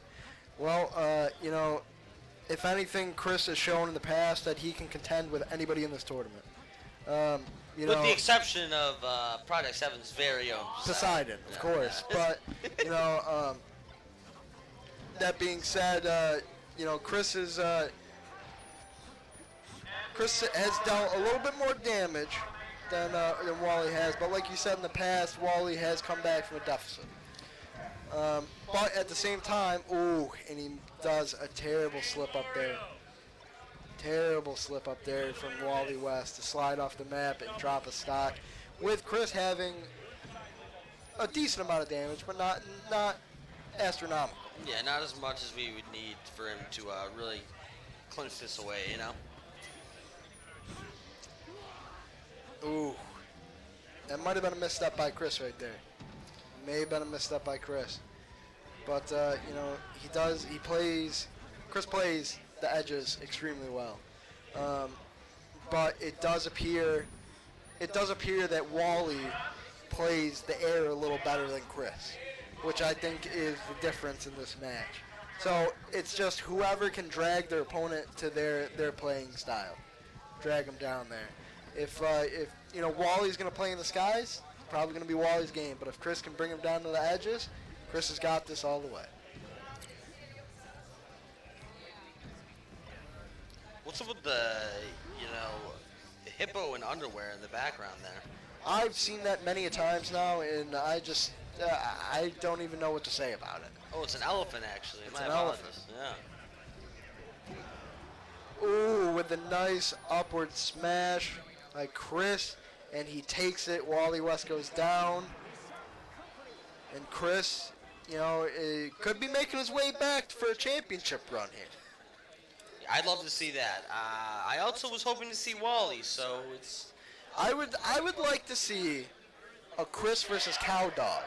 Well, you know, if anything, Chris has shown in the past that he can contend with anybody in this tournament. You With know, the exception of Project 7's very own Poseidon, of course. But, you know, that being said, you know, Chris has dealt a little bit more damage than Wally has. But like you said in the past, Wally has come back from a deficit. But at the same time, ooh, and he does a terrible slip up there. Terrible slip up there from Wally West to slide off the map and drop a stock, with Chris having a decent amount of damage, but not astronomical. Yeah, not as much as we would need for him to really clinch this away, you know? Ooh, that might have been a misstep by Chris right there. May have been a misstep by Chris, but you know, Chris plays the edges extremely well, but it does appear that Wally plays the air a little better than Chris, which I think is the difference in this match. So it's just whoever can drag their opponent to their playing style, drag them down there. If you know, Wally's going to play in the skies, probably going to be Wally's game. But if Chris can bring him down to the edges, Chris has got this all the way. What's up with the, you know, hippo and underwear in the background there? I've seen that many a times now, and I just I don't even know what to say about it. Oh, it's an elephant, actually. It's My an apologies. elephant. Yeah. Ooh, with a nice upward smash by Chris, and he takes it. Wally West goes down, and Chris, you know, could be making his way back for a championship run here. I'd love to see that. I also was hoping to see Wally, so it's... I would like to see a Chris versus Cow Dog.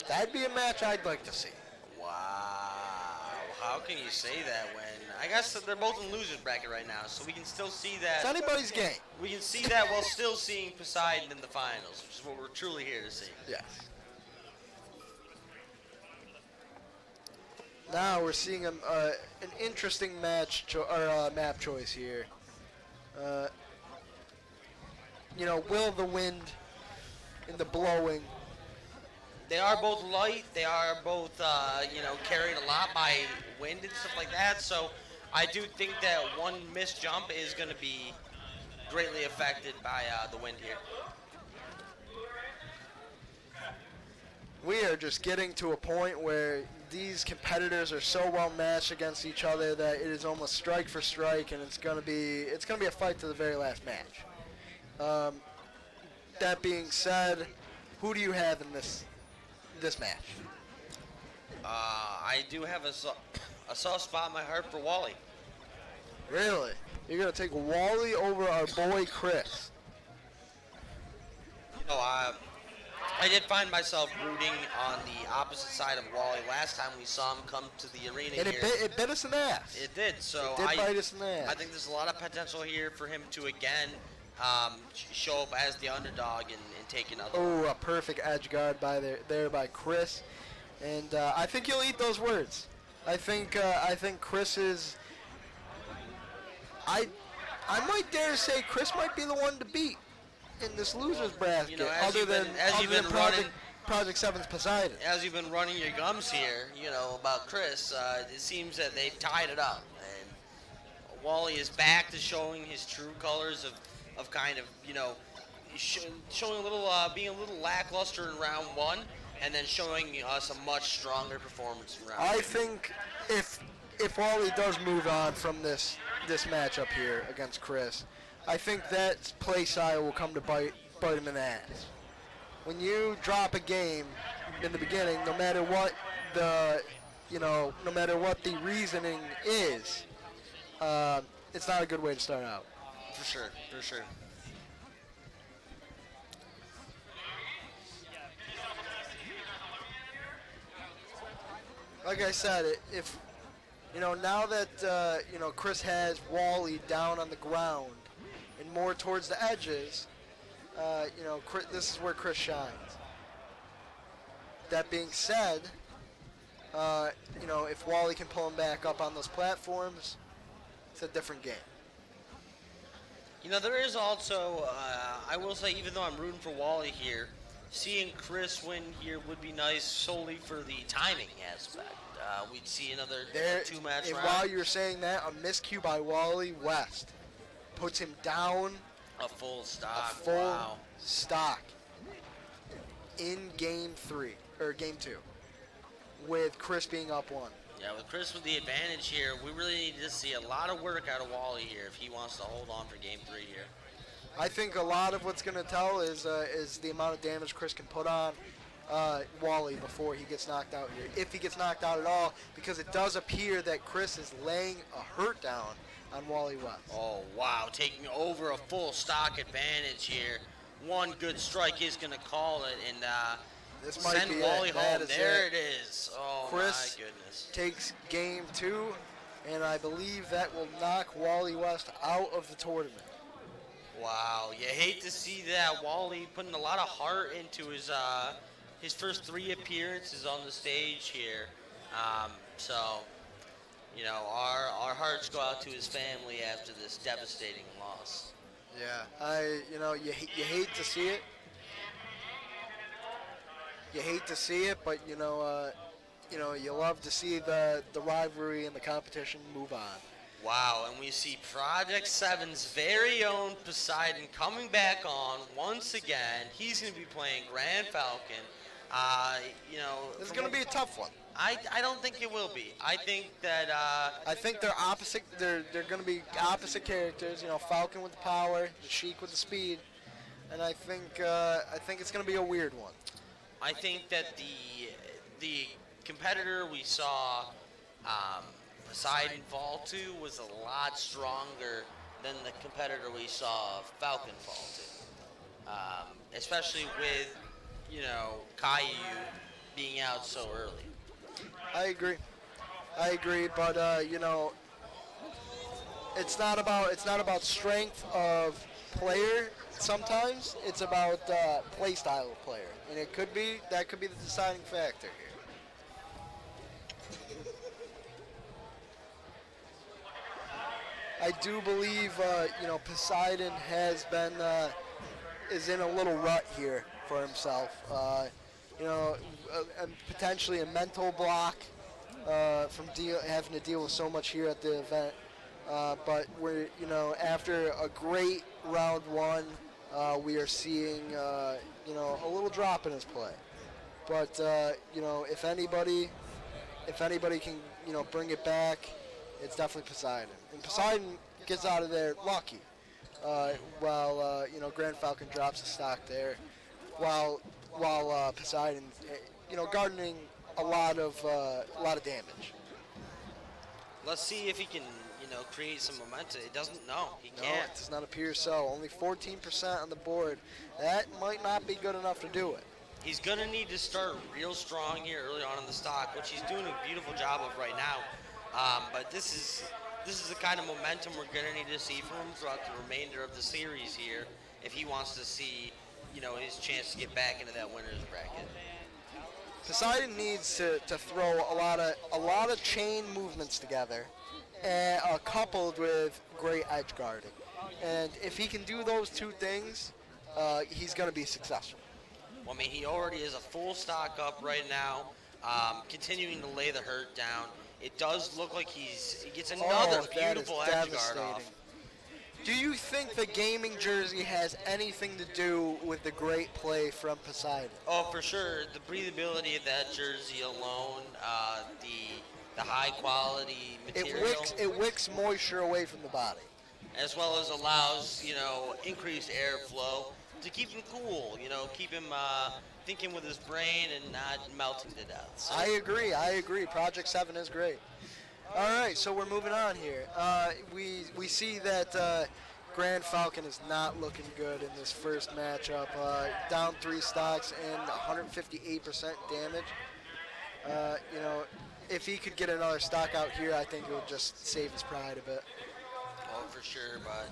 That'd be a match I'd like to see. Wow. How can you say that when... I guess that they're both in losers bracket right now, so we can still see that... It's anybody's game. We can see that while still seeing Poseidon in the finals, which is what we're truly here to see. Yes. Now we're seeing an interesting map choice here. You know, will the wind and the blowing... They are both light. They are both, you know, carried a lot by wind and stuff like that. So I do think that one missed jump is going to be greatly affected by the wind here. We are just getting to a point where these competitors are so well matched against each other that it is almost strike for strike, and it's gonna be a fight to the very last match. That being said, who do you have in this match? I do have a soft spot in my heart for Wally. Really? You're going to take Wally over our boy Chris? You know, I did find myself rooting on the opposite side of Wally last time we saw him come to the arena And here. it bit us in the ass. It did. So It did bite us in the ass. I think there's a lot of potential here for him to again show up as the underdog and take another. Oh, a perfect edge guard there by Chris, and I think you'll eat those words. I think Chris is. I might dare to say Chris might be the one to beat in this losers bracket, You know, other than running, Project 7's Poseidon. as you've been running your gums here, you know about Chris. It seems that they've tied it up, and Wally is back to showing his true colors of kind of, you know, showing a little, being a little lackluster in round one, and then showing us a much stronger performance in round I two. think if Wally does move on from this matchup here against Chris, I think that play style will come to bite him in the ass. When you drop a game in the beginning, no matter what the reasoning is, it's not a good way to start out. For sure, for sure. Like I said, if now that Chris has Wally down on the ground and more towards the edges, this is where Chris shines. That being said, if Wally can pull him back up on those platforms, it's a different game. You know, there is also, I will say, even though I'm rooting for Wally here, seeing Chris win here would be nice solely for the timing aspect. We'd see another two-match and round. while you're saying that, a miscue by Wally West puts him down A full stock. a full Wow. stock in game 2, with Chris being up 1. Yeah, with Chris with the advantage here, we really need to see a lot of work out of Wally here if he wants to hold on for game 3 here. I think a lot of what's going to tell is the amount of damage Chris can put on Wally before he gets knocked out here, if he gets knocked out at all, because it does appear that Chris is laying a hurt down on Wally West. Oh, wow, taking over a full stock advantage here. One good strike is going to call it, and This might send be Wally it. That home. is There it. it is. Oh, Chris my goodness. takes game 2, and I believe that will knock Wally West out of the tournament. Wow, you hate to see that. Wally putting a lot of heart into his first 3 appearances on the stage here. So, our hearts go out to his family after this devastating loss. Yeah, you hate to see it. You hate to see it, but you love to see the rivalry and the competition move on. Wow, and we see Project 7's very own Poseidon coming back on once again. He's going to be playing Grand Falcon. This is going to be a tough one. I don't think it will be. I think that I think they're opposite. They're going to be opposite characters. Falcon with the power, the Sheik with the speed, and I think it's going to be a weird one. I think that the competitor we saw Poseidon fall to was a lot stronger than the competitor we saw Falcon fall to, especially with Caillou being out so early. I agree, but it's not about strength of player. Sometimes it's about play style of player, and that could be the deciding factor here. I do believe Poseidon is in a little rut here for himself. Potentially a mental block from having to deal with so much here at the event. But we're after a great round 1, we are seeing a little drop in his play. But if anybody can bring it back, it's definitely Poseidon. And Poseidon gets out of there lucky, while Grand Falcon drops the stock there, while Poseidon garnering a lot of damage. Let's see if he can, create some momentum. It doesn't. No, he No, can't. it does not appear so. Only 14% on the board. That might not be good enough to do it. He's going to need to start real strong here early on in the stock, which he's doing a beautiful job of right now. But this is the kind of momentum we're going to need to see from him throughout the remainder of the series here if he wants to see, his chance to get back into that winner's bracket. Poseidon needs to throw a lot of chain movements together, coupled with great edge guarding. And if he can do those two things, he's going to be successful. Well, I mean, he already is a full stock up right now, continuing to lay the hurt down. It does look like he gets another beautiful edge guard off. Do you think the gaming jersey has anything to do with the great play from Poseidon? Oh, for sure. The breathability of that jersey alone, the high quality material. It wicks moisture away from the body. As well as allows, increased airflow to keep him cool, keep him thinking with his brain and not melting to death. So. I agree. Project 7 is great. All right, so we're moving on here. We see that Grand Falcon is not looking good in this first matchup. Down 3 stocks and 158% damage. If he could get another stock out here, I think it would just save his pride a bit. Oh, for sure, but...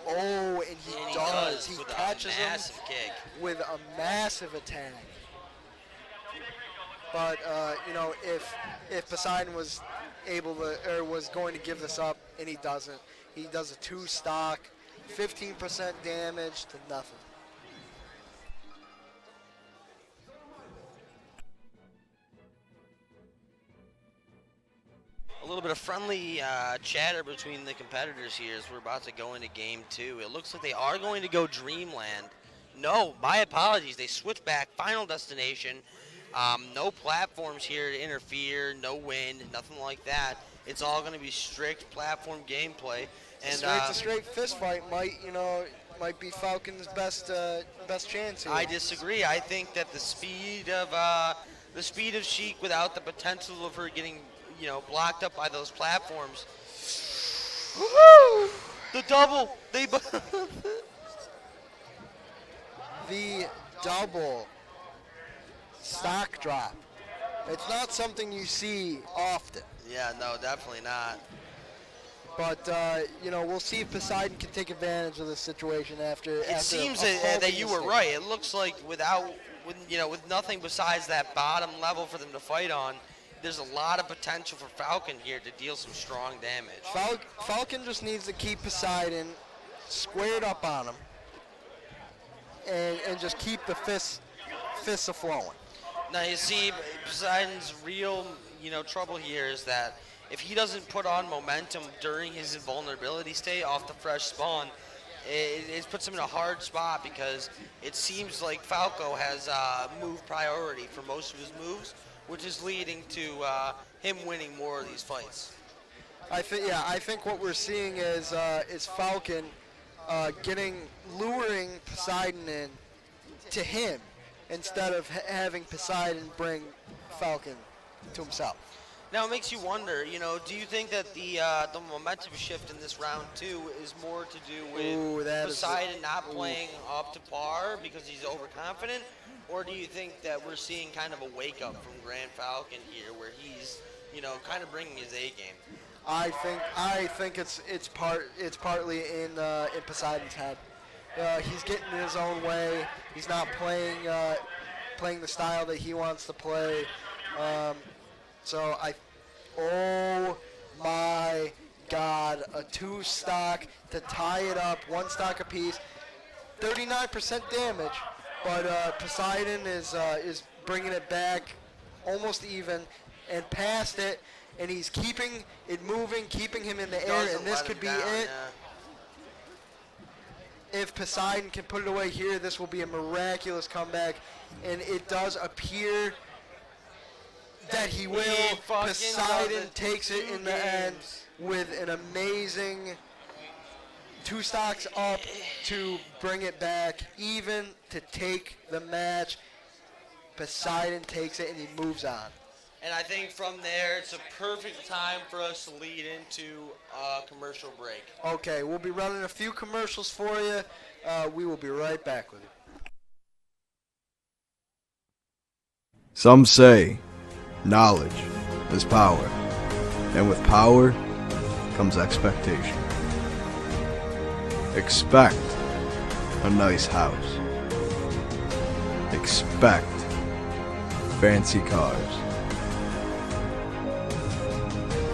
Oh, and he does. He catches him kick. with a massive attack. But if Poseidon was was going to give this up, and he doesn't, he does a 2 stock, 15% damage to nothing. A little bit of friendly chatter between the competitors here as we're about to go into game 2. It looks like they are going to go Dreamland. No, my apologies. They switch back. Final destination. No platforms here to interfere. No wind. Nothing like that. It's all going to be strict platform gameplay. And a straight fist fight might be Falcon's best chance here. I disagree. I think that the speed of Sheik without the potential of her getting blocked up by those platforms. Woo-hoo! The double. The double stock drop. It's not something you see often. Yeah, no, definitely not. But we'll see if Poseidon can take advantage of this situation after. It seems that you were right. It looks like with nothing besides that bottom level for them to fight on, there's a lot of potential for Falcon here to deal some strong damage. Falcon just needs to keep Poseidon squared up on him and just keep the fists a-flowing. Now, you see, Poseidon's real, trouble here is that if he doesn't put on momentum during his invulnerability state off the fresh spawn, it puts him in a hard spot because it seems like Falco has move priority for most of his moves, which is leading to him winning more of these fights. I think what we're seeing is Falcon luring Poseidon in to him instead of having Poseidon bring Falcon to himself. Now it makes you wonder, do you think that the momentum shift in this round 2 is more to do with Poseidon not playing up to par because he's overconfident, or do you think that we're seeing kind of a wake up from Grand Falcon here where he's, kind of bringing his A game? I think it's partly in Poseidon's head. He's getting in his own way. He's not playing the style that he wants to play. Oh my God, a 2 stock to tie it up, 1 stock apiece, 39% damage, but Poseidon is bringing it back almost even and past it, and he's keeping it moving, keeping him in the air, and this could be it. If Poseidon can put it away here, this will be a miraculous comeback, and it does appear that he will. Poseidon takes it in the end with an amazing 2 stocks up to bring it back even to take the match. Poseidon takes it and he moves on. And I think from there, it's a perfect time for us to lead into a commercial break. Okay, we'll be running a few commercials for you. We will be right back with you. Some say knowledge is power, and with power comes expectation. Expect a nice house. Expect fancy cars.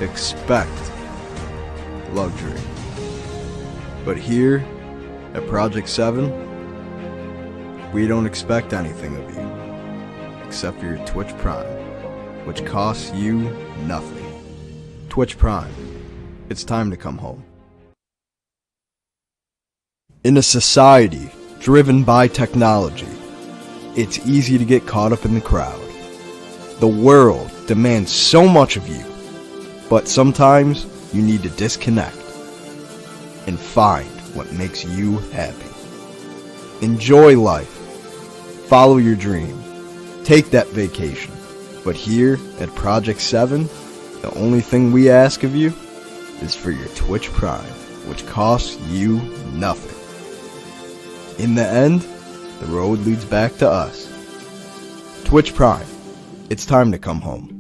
Expect luxury. But here at Project 7, we don't expect anything of you except for your Twitch Prime, which costs you nothing. Twitch Prime, it's time to come home. In a society driven by technology, it's easy to get caught up in the crowd. The world demands so much of you, but sometimes you need to disconnect and find what makes you happy. Enjoy life. Follow your dream. Take that vacation. But here at Project 7, the only thing we ask of you is for your Twitch Prime, which costs you nothing. In the end, the road leads back to us. Twitch Prime, it's time to come home.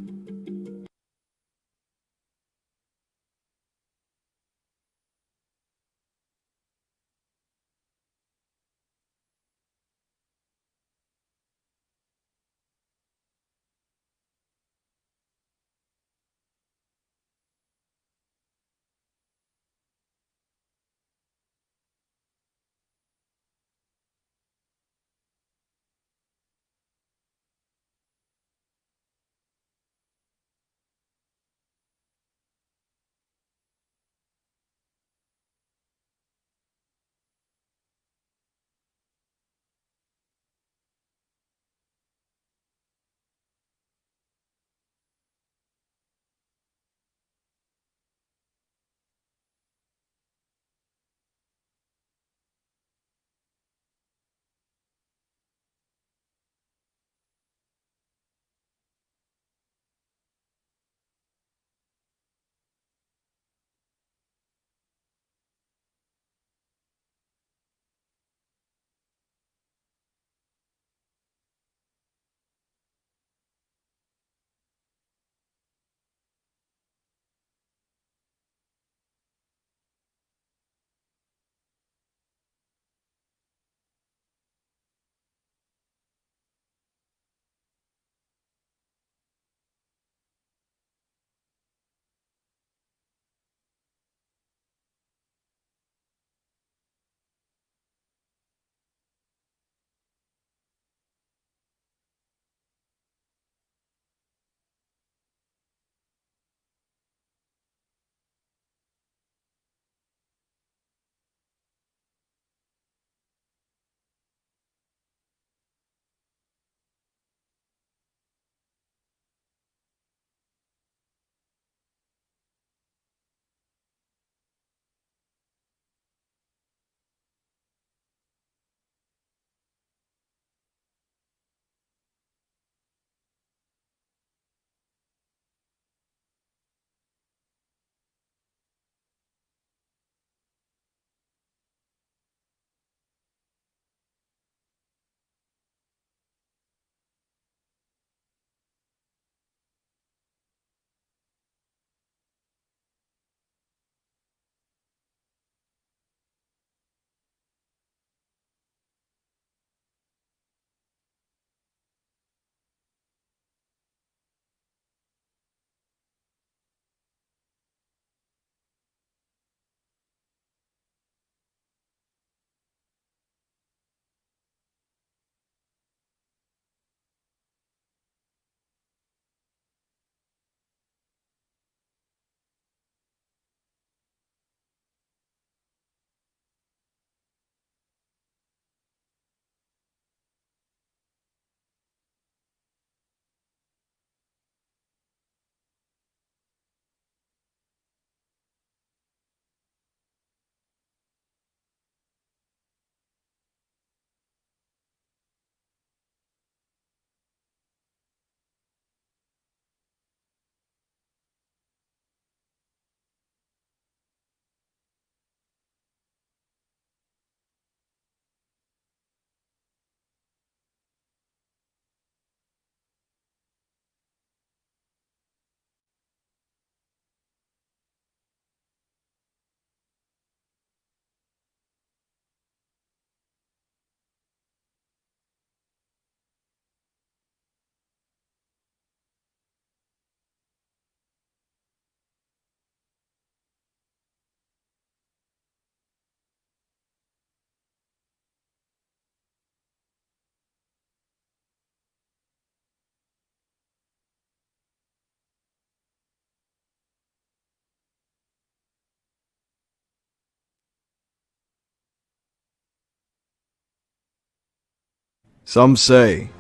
Some say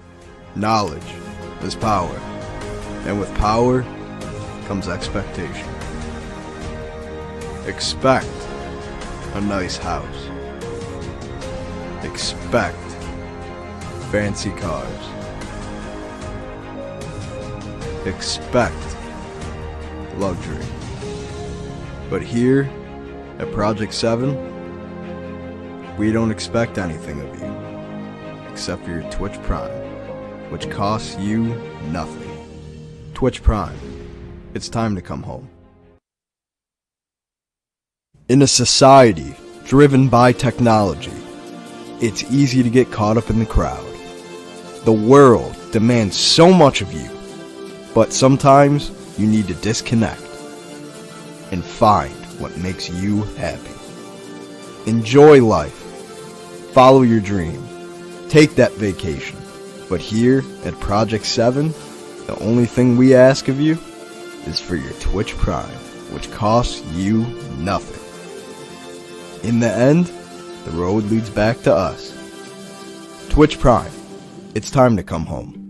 knowledge is power, and with power comes expectation. Expect a nice house. Expect fancy cars. Expect luxury. But here at Project 7, we don't expect anything of you except for your Twitch Prime, which costs you nothing. Twitch Prime, it's time to come home. In a society driven by technology, it's easy to get caught up in the crowd. The world demands so much of you, but sometimes you need to disconnect and find what makes you happy. Enjoy life. Follow your dream. Take that vacation. But here at Project 7, the only thing we ask of you is for your Twitch Prime, which costs you nothing. In the end, the road leads back to us. Twitch Prime, it's time to come home.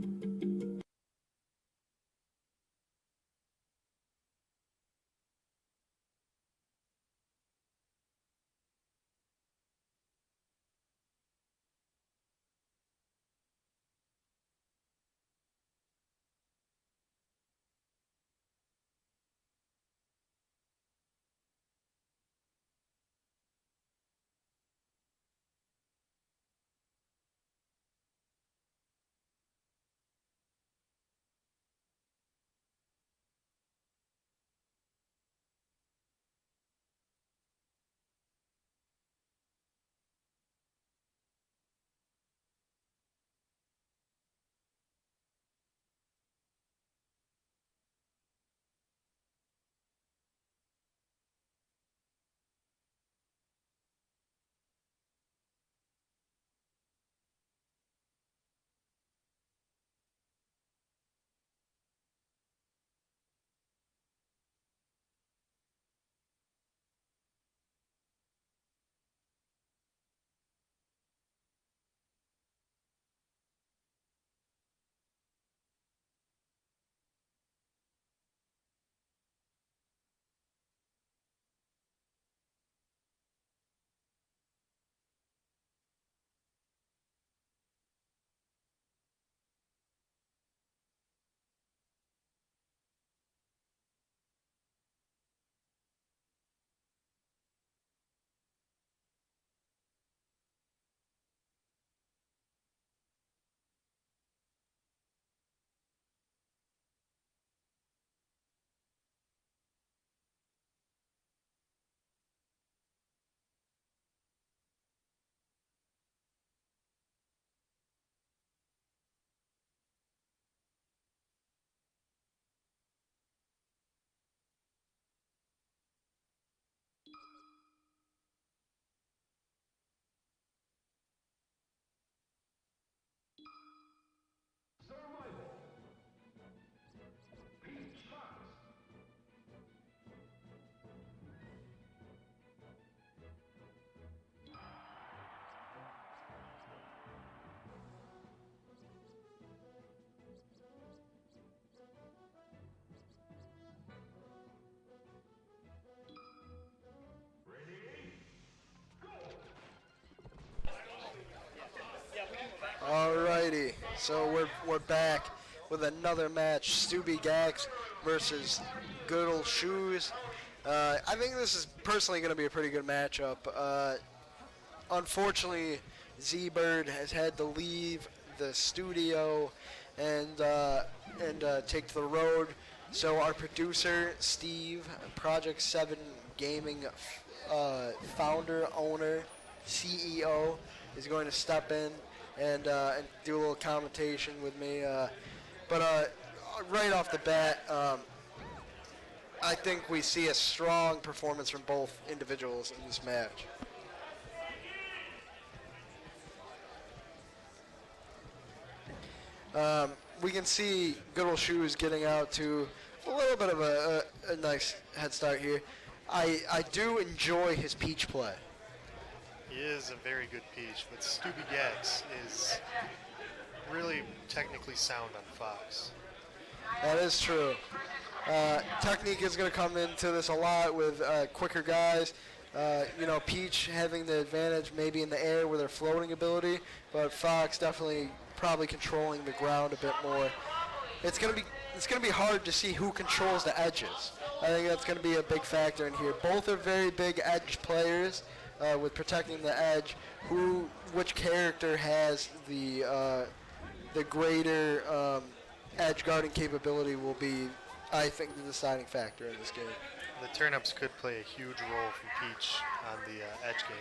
Alrighty, so we're back with another match. Stubby Gax versus Good Old Shoes. I think this is personally going to be a pretty good matchup. Unfortunately, Z-Bird has had to leave the studio and take to the road. So our producer, Steve, Project 7 Gaming founder, owner, CEO, is going to step in and do a little commentation with me. But right off the bat, I think we see a strong performance from both individuals in this match. We can see Good Old Shoes getting out to a little bit of a nice head start here. I do enjoy his peach play. He is a very good peach, but Stubby Gax is really technically sound on Fox. That is true. Technique is going to come into this a lot with quicker guys. Peach having the advantage maybe in the air with her floating ability, but Fox definitely probably controlling the ground a bit more. It's going to be hard to see who controls the edges. I think that's going to be a big factor in here. Both are very big edge players with protecting the edge. Which character has the greater edge guarding capability will be, I think, the deciding factor in this game. The turnips could play a huge role from Peach on the edge game.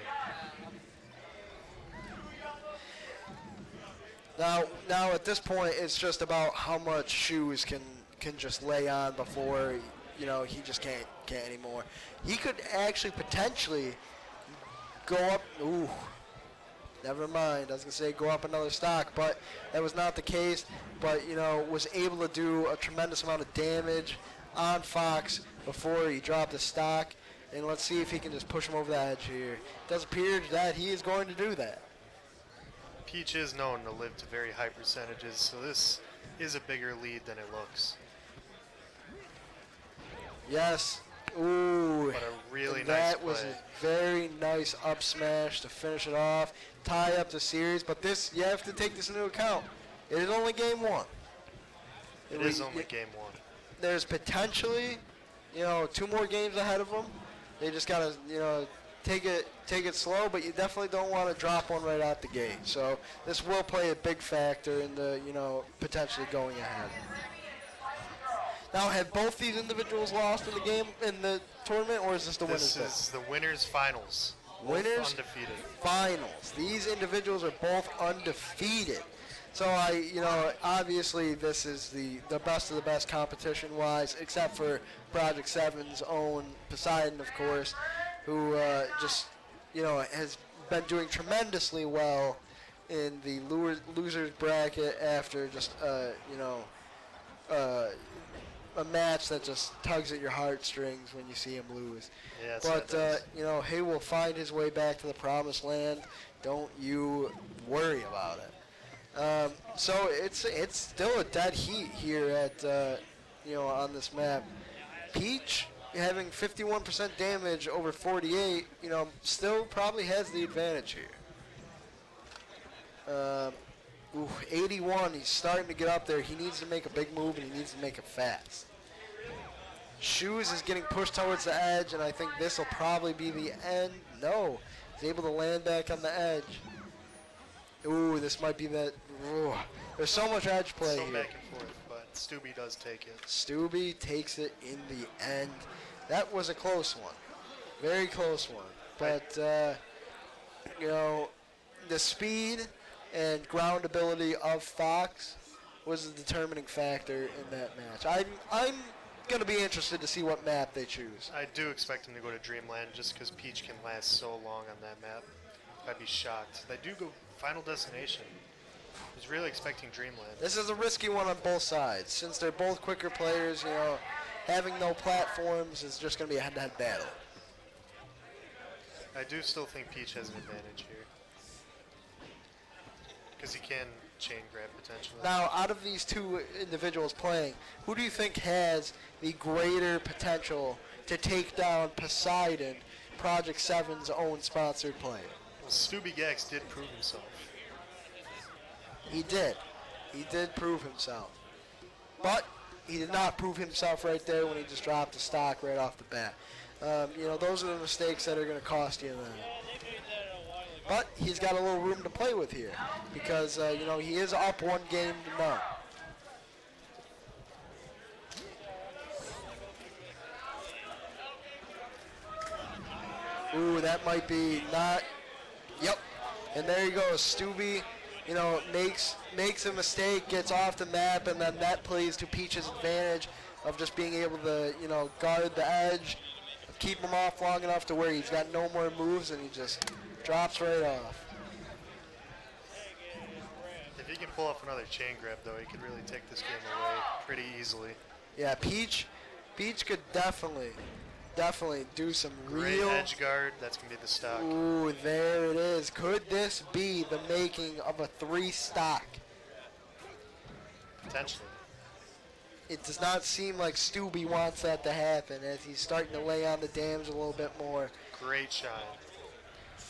Now at this point, it's just about how much Shoes can just lay on before he just can't anymore. He could actually potentially go up. Ooh, never mind. I was gonna say go up another stock, but that was not the case. But was able to do a tremendous amount of damage on Fox before he dropped the stock. And let's see if he can just push him over the edge here. It does appear that he is going to do that. Peach is known to live to very high percentages, so this is a bigger lead than it looks. Yes. Ooh. But a really nice That play. was a very nice up smash to finish it off, tie up the series. But this, you have to take this into account. It is only game one. It is only game one. There's potentially, 2 more games ahead of them. They just gotta, take it slow. But you definitely don't want to drop one right out the gate. So this will play a big factor in the, potentially going ahead. Now, have both these individuals lost in the game in the tournament, or is this the winners? This is the winners finals. Winners Both undefeated. finals. These individuals are both undefeated. So obviously this is the best of the best competition-wise, except for Project 7's own Poseidon, of course, who has been doing tremendously well in the losers bracket after just a match that just tugs at your heartstrings when you see him lose. Yes, but he will find his way back to the promised land. Don't you worry about it. So it's still a dead heat here at on this map. Peach having 51% damage over 48, still probably has the advantage here. 81, he's starting to get up there. He needs to make a big move, and he needs to make it fast. Shoes is getting pushed towards the edge, and I think this will probably be the end. No, he's able to land back on the edge. Ooh, this might be that. Ooh. There's so much edge play So here. back and forth, but Stubby does take it. Stubby takes it in the end. That was a close one. Very close one. But, the speed and ground ability of Fox was the determining factor in that match. I'm going to be interested to see what map they choose. I do expect him to go to Dreamland just because Peach can last so long on that map. I'd be shocked. They do go Final Destination. I was really expecting Dreamland. This is a risky one on both sides. Since they're both quicker players, having no platforms is just going to be a head-to-head battle. I do still think Peach has an advantage here. Because he can chain grab potentially. Now, out of these two individuals playing, who do you think has the greater potential to take down Poseidon, Project 7's own sponsored player? Well, Stubby Gax did prove himself. He did. He did prove himself. But he did not prove himself right there when he just dropped the stock right off the bat. Those are the mistakes that are going to cost you then. But he's got a little room to play with here because, he is up 1 game to none. Ooh, that might be not. Yep. And there he goes. Stubby, makes a mistake, gets off the map, and then that plays to Peach's advantage of just being able to, guard the edge, keep him off long enough to where he's got no more moves, and he just drops right off. If he can pull off another chain grab, though, he could really take this game away pretty easily. Yeah, Peach could definitely do some Great real edge guard. That's going to be the stock. Ooh, there it is. Could this be the making of a 3 stock? Potentially. It does not seem like Stubby wants that to happen as he's starting to lay on the damage a little bit more. Great shine.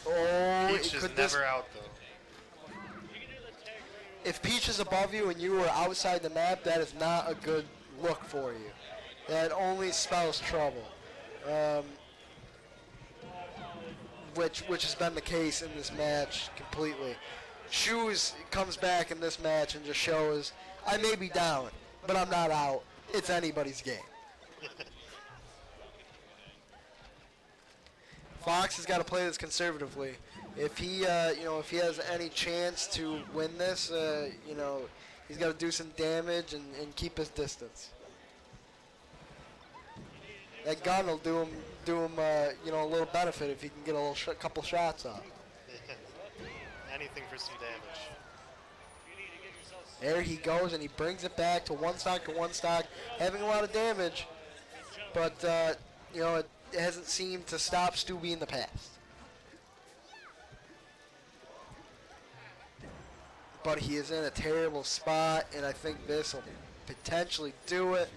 Oh, Peach is never out though. If Peach is above you and you are outside the map, that is not a good look for you. That only spells trouble. Which has been the case in this match completely. Shoes comes back in this match and just shows, I may be down, but I'm not out. It's anybody's game. Fox has got to play this conservatively. If he, if he has any chance to win this, he's got to do some damage and keep his distance. That gun will do him, a little benefit if he can get a couple shots off. Anything for some damage. There he goes, and he brings it back to one stock, having a lot of damage. But, it hasn't seemed to stop Stubby in the past. But he is in a terrible spot, and I think this will potentially do it.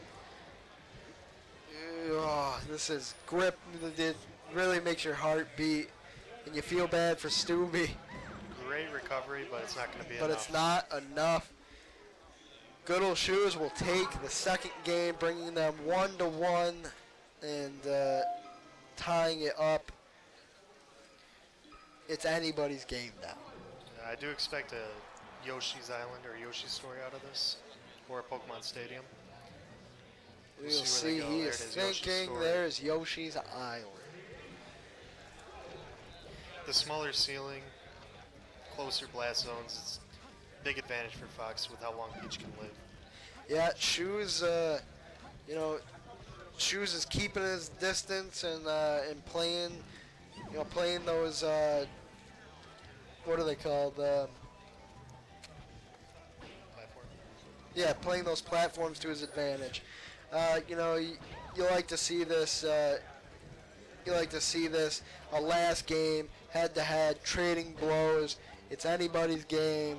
Oh, this is grip. It really makes your heart beat, and you feel bad for Stubby. Great recovery, but it's not going to be But enough. it's not enough. Good old Shoes will take the second game, bringing them 1-1 and tying it up. It's anybody's game now. I do expect a Yoshi's Island or Yoshi's Story out of this, or a Pokemon Stadium. We'll see see. where they go. He There is it is, Yoshi's thinking Story. there's Yoshi's Island. The smaller ceiling, closer blast zones, it's a big advantage for Fox with how long Peach can live. Yeah, Shoes, Shoes is keeping his distance and playing, playing those, what are they called? Platform. Yeah, playing those platforms to his advantage. You like to see this. You like to see this. A last game, head-to-head, trading blows. It's anybody's game.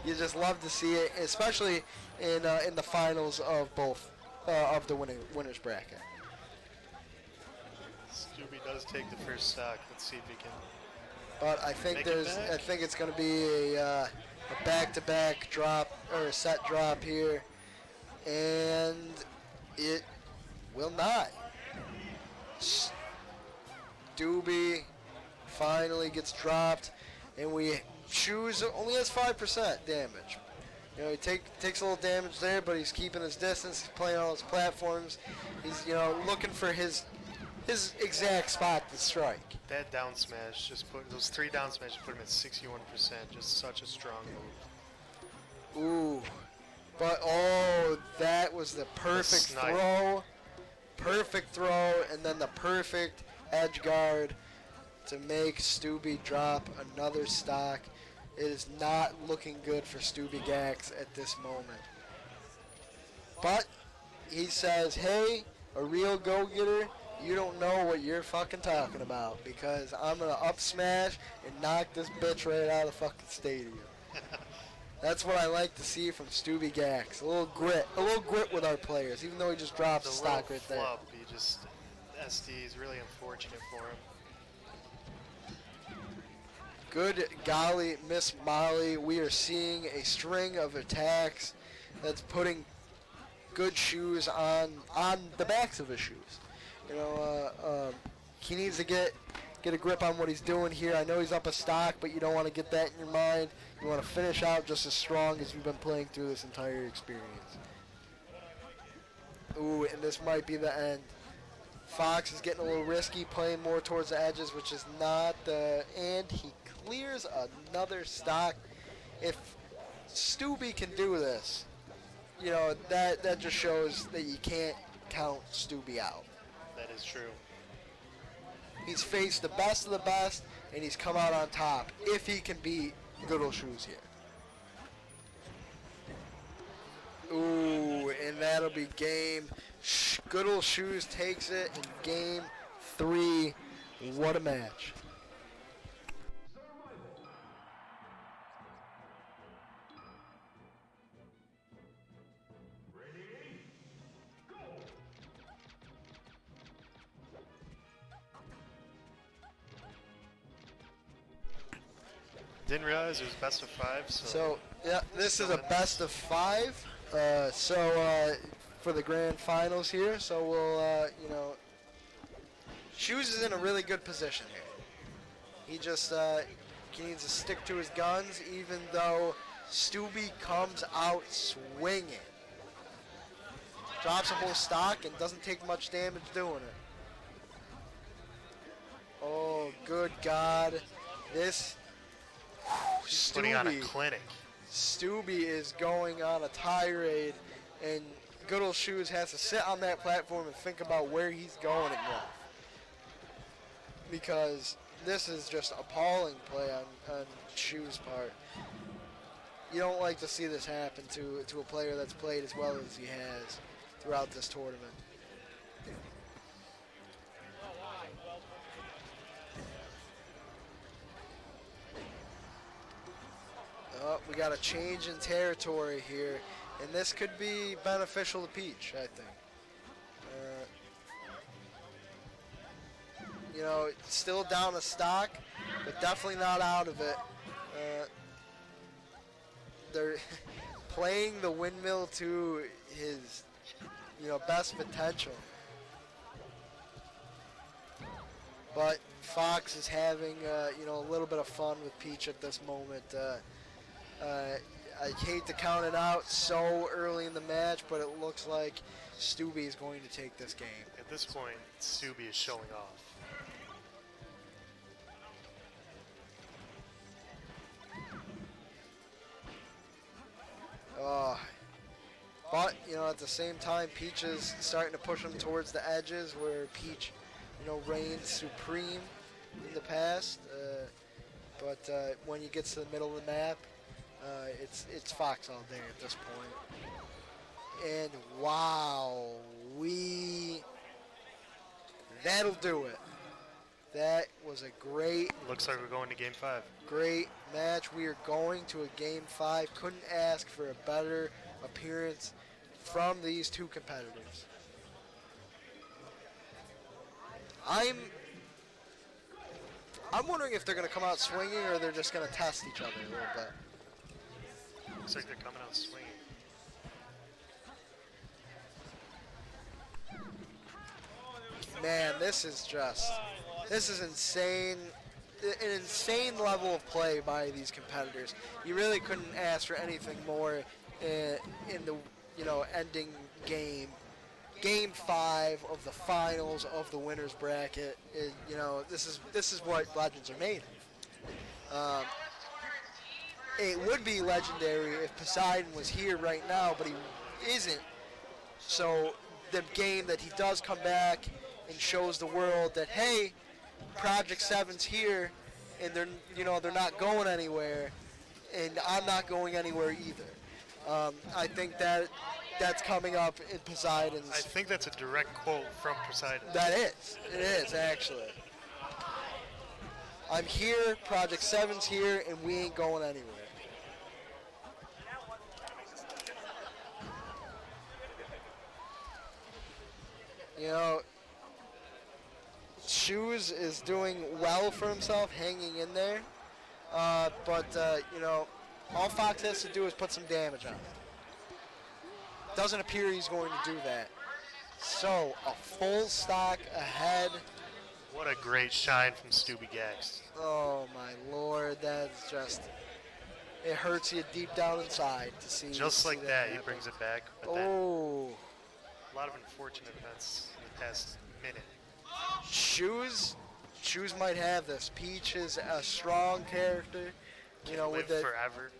You just love to see it, especially in the finals of both of the winners bracket. Stubby does take the first stock. Let's see if he can. But I think Make it back. I think it's going to be a back-to-back drop or a set drop here, and it will not. Doobie finally gets dropped, and Shoes only has 5% damage. He takes a little damage there, but he's keeping his distance. He's playing on his platforms. He's looking for his exact spot to strike. That down smash, those 3 down smashes put him at 61%. Just such a strong move. Ooh, but that was the perfect snipe. throw. Perfect throw, and then the perfect edge guard to make Stubby drop another stock. It is not looking good for Stubby Gax at this moment. But he says, hey, a real go-getter, you don't know what you're fucking talking about, because I'm going to up smash and knock this bitch right out of the fucking stadium. That's what I like to see from Stubby Gax. A little grit with our players, even though he just drops The a stock little right there. flub, SD is really unfortunate for him. Good golly, Miss Molly. We are seeing a string of attacks that's putting good Shoes on the backs of his shoes. He needs to get a grip on what he's doing here. I know he's up a stock, but you don't want to get that in your mind. You want to finish out just as strong as you've been playing through this entire experience. Ooh, and this might be the end. Fox is getting a little risky, playing more towards the edges, which is not and he clears another stock. If Stubby can do this, that just shows that you can't count Stubby out. That is true. He's faced the best of the best, and he's come out on top if he can beat good old Shoes here. Ooh, and that'll be game. Good old Shoes takes it in game 3. What a match. Didn't realize it was best of 5. So, yeah, this is a best of 5. For the grand finals here. So we'll, Shoes is in a really good position here. He just he needs to stick to his guns, even though Stubby comes out swinging. Drops a whole stock and doesn't take much damage doing it. Oh, good God. This She's putting on a Stubby. clinic. Stubby is going on a tirade, and good old Shoes has to sit on that platform and think about where he's going next. Because this is just appalling play on Shoes' part. You don't like to see this happen to a player that's played as well as he has throughout this tournament. Oh, we got a change in territory here, and this could be beneficial to Peach, I think. Still down a stock, but definitely not out of it. They're playing the windmill to his, best potential. But Fox is having, a little bit of fun with Peach at this moment. I hate to count it out so early in the match, but it looks like Stubby is going to take this game. At this point, Stubby is showing off. But, at the same time, Peach is starting to push him towards the edges where Peach, reigned supreme in the past. But when he gets to the middle of the map, it's Fox all day at this point. And wow, that'll do it. That was a great. Looks like we're going to Game 5. Great match. We are going to a Game 5. Couldn't ask for a better appearance from these two competitors. I'm wondering if they're going to come out swinging or they're just going to test each other a little bit. Looks like they're coming out swinging. Man, this is insane. An insane level of play by these competitors. You really couldn't ask for anything more in the ending game. Game 5 of the finals of the winners bracket. This is what legends are made of. It would be legendary if Poseidon was here right now, but he isn't. So the game that he does come back and shows the world that, hey, Project 7's here, and they're not going anywhere, and I'm not going anywhere either. I think that's coming up in Poseidon's. I think that's a direct quote from Poseidon. It is actually. I'm here, Project 7's here, and we ain't going anywhere. Shoes is doing well for himself, hanging in there. But all Fox has to do is put some damage on it. Doesn't appear he's going to do that. So, a full stock ahead. What a great shine from Stubby Gax. Oh, my Lord. That's just... It hurts you deep down inside to see. Just like that, he happen. brings it back. But Oh. a lot of unfortunate events in the past minute. Shoes might have this. Peach is a strong character, Live with the forever.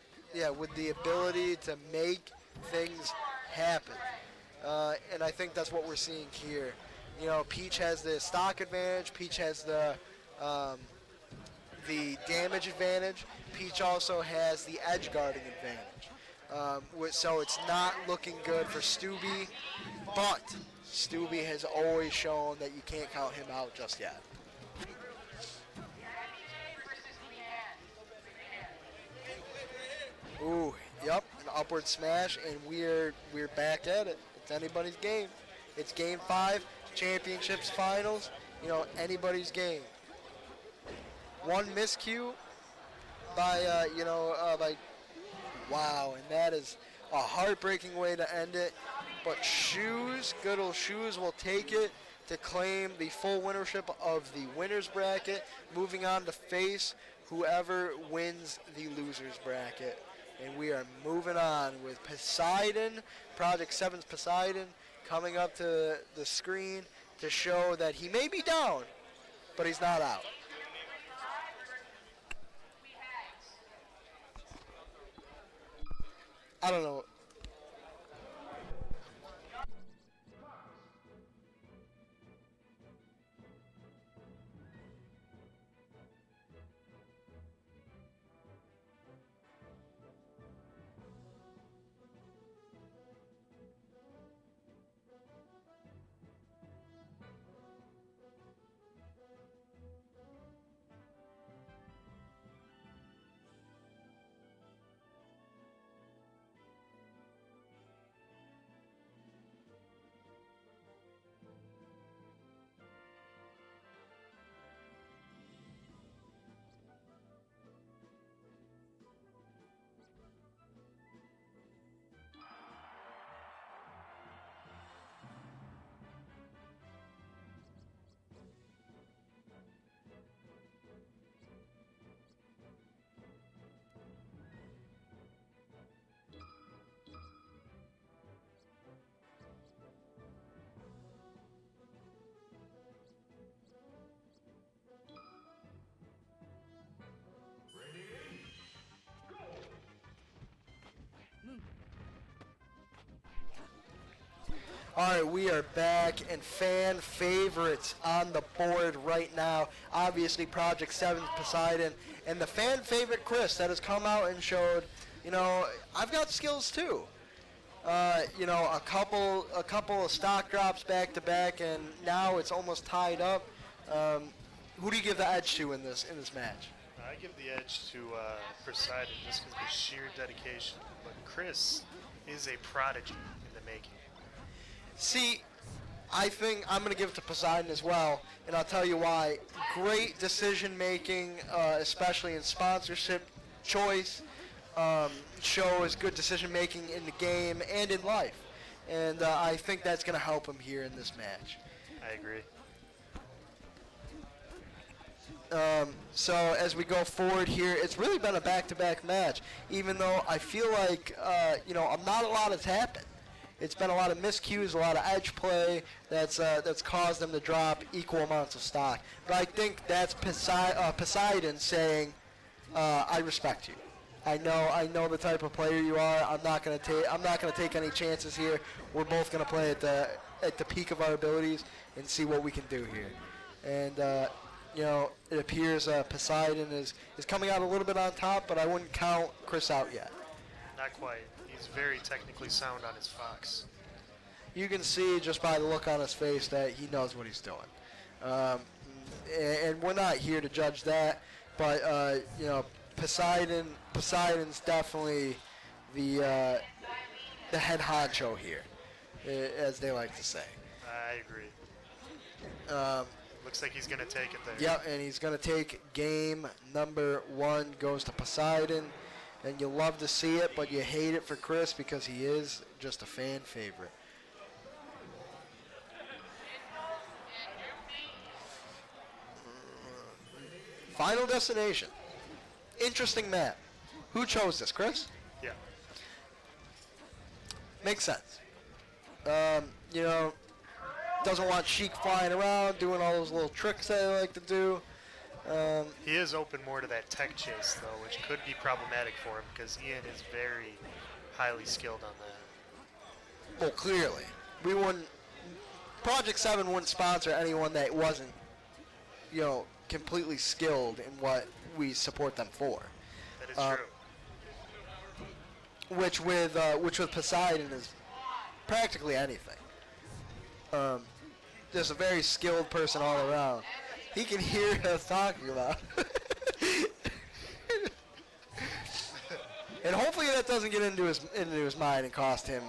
with the ability to make things happen. And I think that's what we're seeing here. Peach has the stock advantage. Peach has the damage advantage. Peach also has the edge guarding advantage. So it's not looking good for Stubby, but Stubby has always shown that you can't count him out just yet. Ooh, yep, an upward smash, and we're back at it. It's anybody's game. It's Game 5, championships, finals. Anybody's game. One miscue, by wow, and that is a heartbreaking way to end it. But Shoes, good old Shoes, will take it to claim the full winnership of the winner's bracket, moving on to face whoever wins the loser's bracket. And we are moving on with Poseidon, Project 7's Poseidon, coming up to the screen to show that he may be down, but he's not out. I don't know. All right, we are back, and fan favorites on the board right now. Obviously, Project 7's Poseidon, and the fan favorite Chris that has come out and showed, I've got skills too. A couple of stock drops back to back, and now it's almost tied up. Who do you give the edge to in this match? I give the edge to Poseidon just because of the sheer dedication. But Chris is a prodigy in the making. See, I think I'm going to give it to Poseidon as well, and I'll tell you why. Great decision making, especially in sponsorship choice, shows good decision making in the game and in life. And I think that's going to help him here in this match. I agree. So as we go forward here, it's really been a back-to-back match, even though I feel like, not a lot has happened. It's been a lot of miscues, a lot of edge play that's caused them to drop equal amounts of stock. But I think that's Poseidon saying, "I respect you. I know the type of player you are. I'm not gonna take any chances here. We're both gonna play at the peak of our abilities and see what we can do here." And it appears Poseidon is coming out a little bit on top, but I wouldn't count Chris out yet. Not quite. He's very technically sound on his fox. You can see just by the look on his face that he knows what he's doing. And we're not here to judge that, but Poseidon's definitely the head honcho here, as they like to say. I agree. Looks like he's going to take it there. Yep, and he's going to take game number 1, goes to Poseidon. And you love to see it, but you hate it for Chris because he is just a fan favorite. Final destination. Interesting map. Who chose this, Chris? Yeah. Makes sense. Doesn't want Sheik flying around, doing all those little tricks that they like to do. He is open more to that tech chase, though, which could be problematic for him because Ian is very highly skilled on that. Well, clearly. Project 7 wouldn't sponsor anyone that wasn't, completely skilled in what we support them for. That is true. Which with Poseidon is practically anything. There's a very skilled person all around. He can hear us talking about. And hopefully that doesn't get into his mind and cost him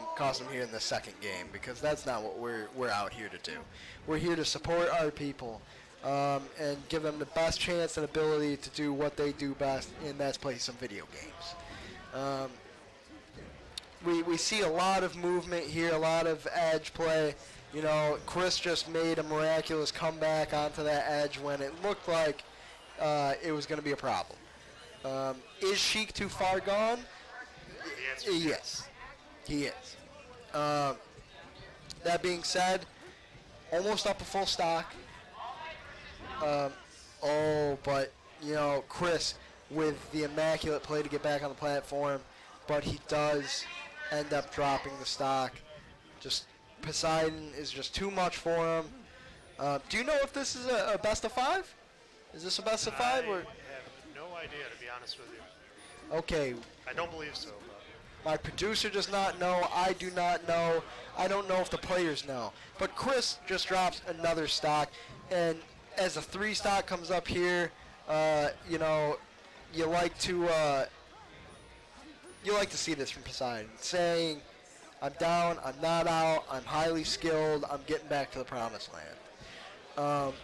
here in the second game, because that's not what we're out here to do. We're here to support our people, and give them the best chance and ability to do what they do best, and that's play some video games. We see a lot of movement here, a lot of edge play. You know, Chris just made a miraculous comeback onto that edge when it looked like it was going to be a problem. Is Sheik too far gone? Yes, he is. That being said, almost up a full stock. But, you know, Chris with the immaculate play to get back on the platform, but he does end up dropping the stock. Just Poseidon is just too much for him. Do you know if this is a best of 5? Is this a best of 5? I Or? have no idea, to be honest with you. Okay, I don't believe so. my producer does not know. I do not know. I don't know if the players know. But Chris just drops another stock, and as a 3 stock comes up here, you know, you like to see this from Poseidon, saying, "I'm down. I'm not out. I'm highly skilled. I'm getting back to the promised land."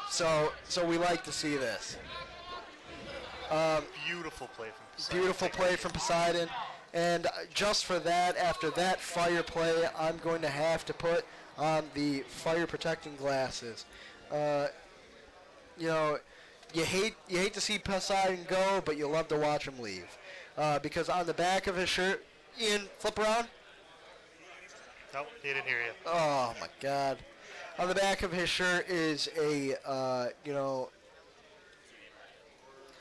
So we like to see this. Beautiful play from Poseidon. Beautiful play from Poseidon. And just for that, after that fire play, I'm going to have to put on the fire protecting glasses. You know, you hate to see Poseidon go, but you love to watch him leave. Because on the back of his shirt, Ian, flip around. Nope, he didn't hear you. Oh my God! On the back of his shirt is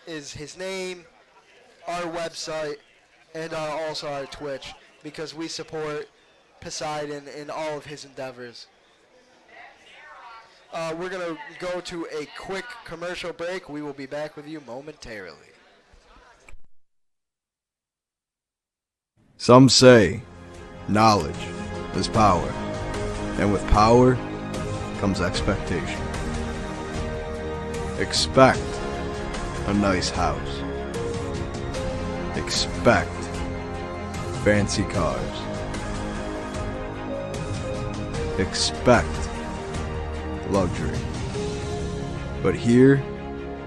is his name, our website, and also our Twitch, because we support Poseidon in all of his endeavors. We're going to go to a quick commercial break. We will be back with you momentarily. Some say knowledge is power, and with power comes expectation. Expect a nice house. Expect fancy cars. Expect luxury. But here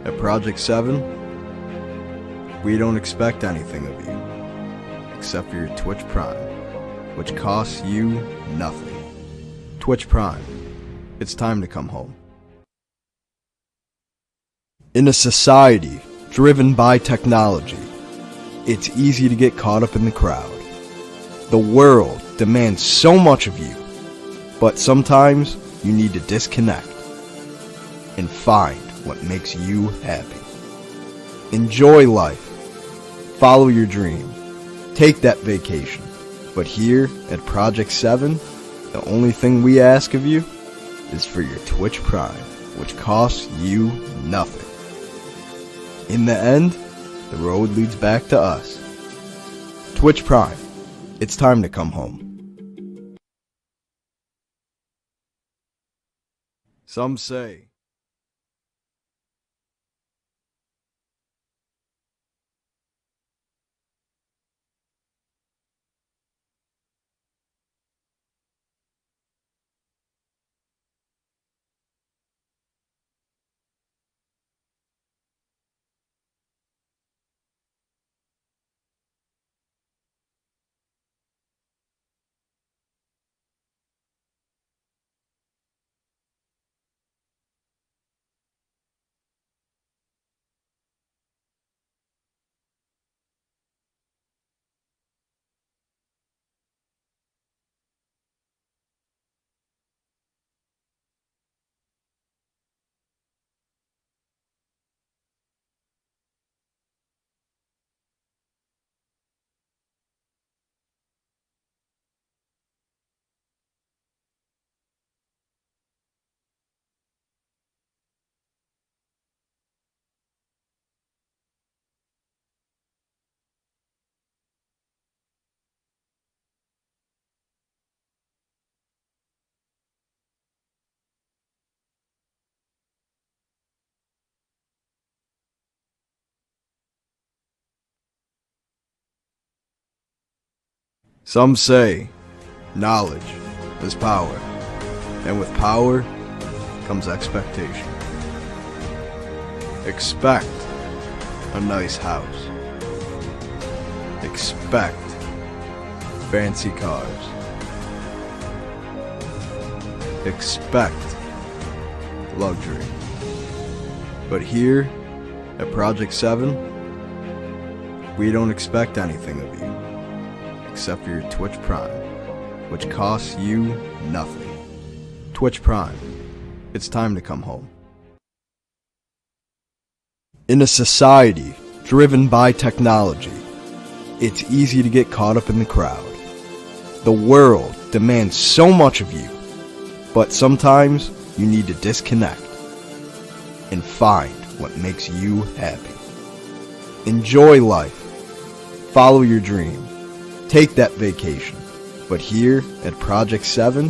at Project 7, we don't expect anything of you except for your Twitch Prime, which costs you nothing. Twitch Prime, it's time to come home. In a society driven by technology, it's easy to get caught up in the crowd. The world demands so much of you, but sometimes you need to disconnect and find what makes you happy. Enjoy life. Follow your dream. Take that vacation. But here at Project 7, the only thing we ask of you is for your Twitch Prime, which costs you nothing. In the end, the road leads back to us. Twitch Prime, it's time to come home. Some say knowledge is power, and with power comes expectation. Expect a nice house. Expect fancy cars. Expect luxury. But here at Project 7, we don't expect anything of you except for your Twitch Prime, which costs you nothing. Twitch Prime, it's time to come home. In a society driven by technology, it's easy to get caught up in the crowd. The world demands so much of you, but sometimes you need to disconnect and find what makes you happy. Enjoy life. Follow your dream. Take that vacation. But here at Project 7,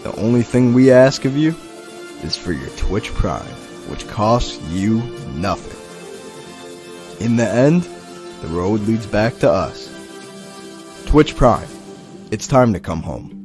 the only thing we ask of you is for your Twitch Prime, which costs you nothing. In the end, the road leads back to us. Twitch Prime, it's time to come home.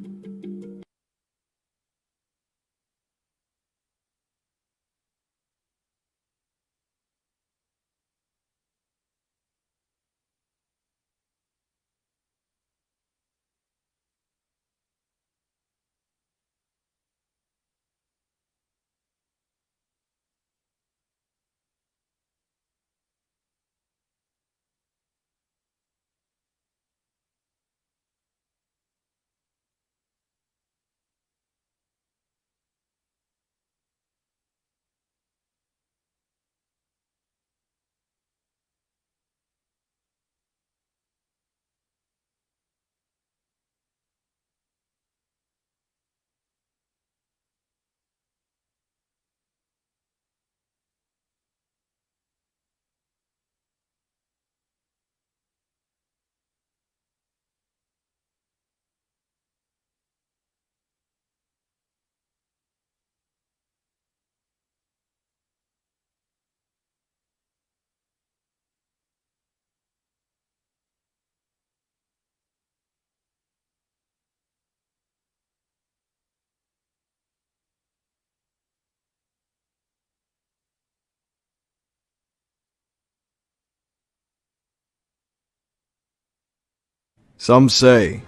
Some say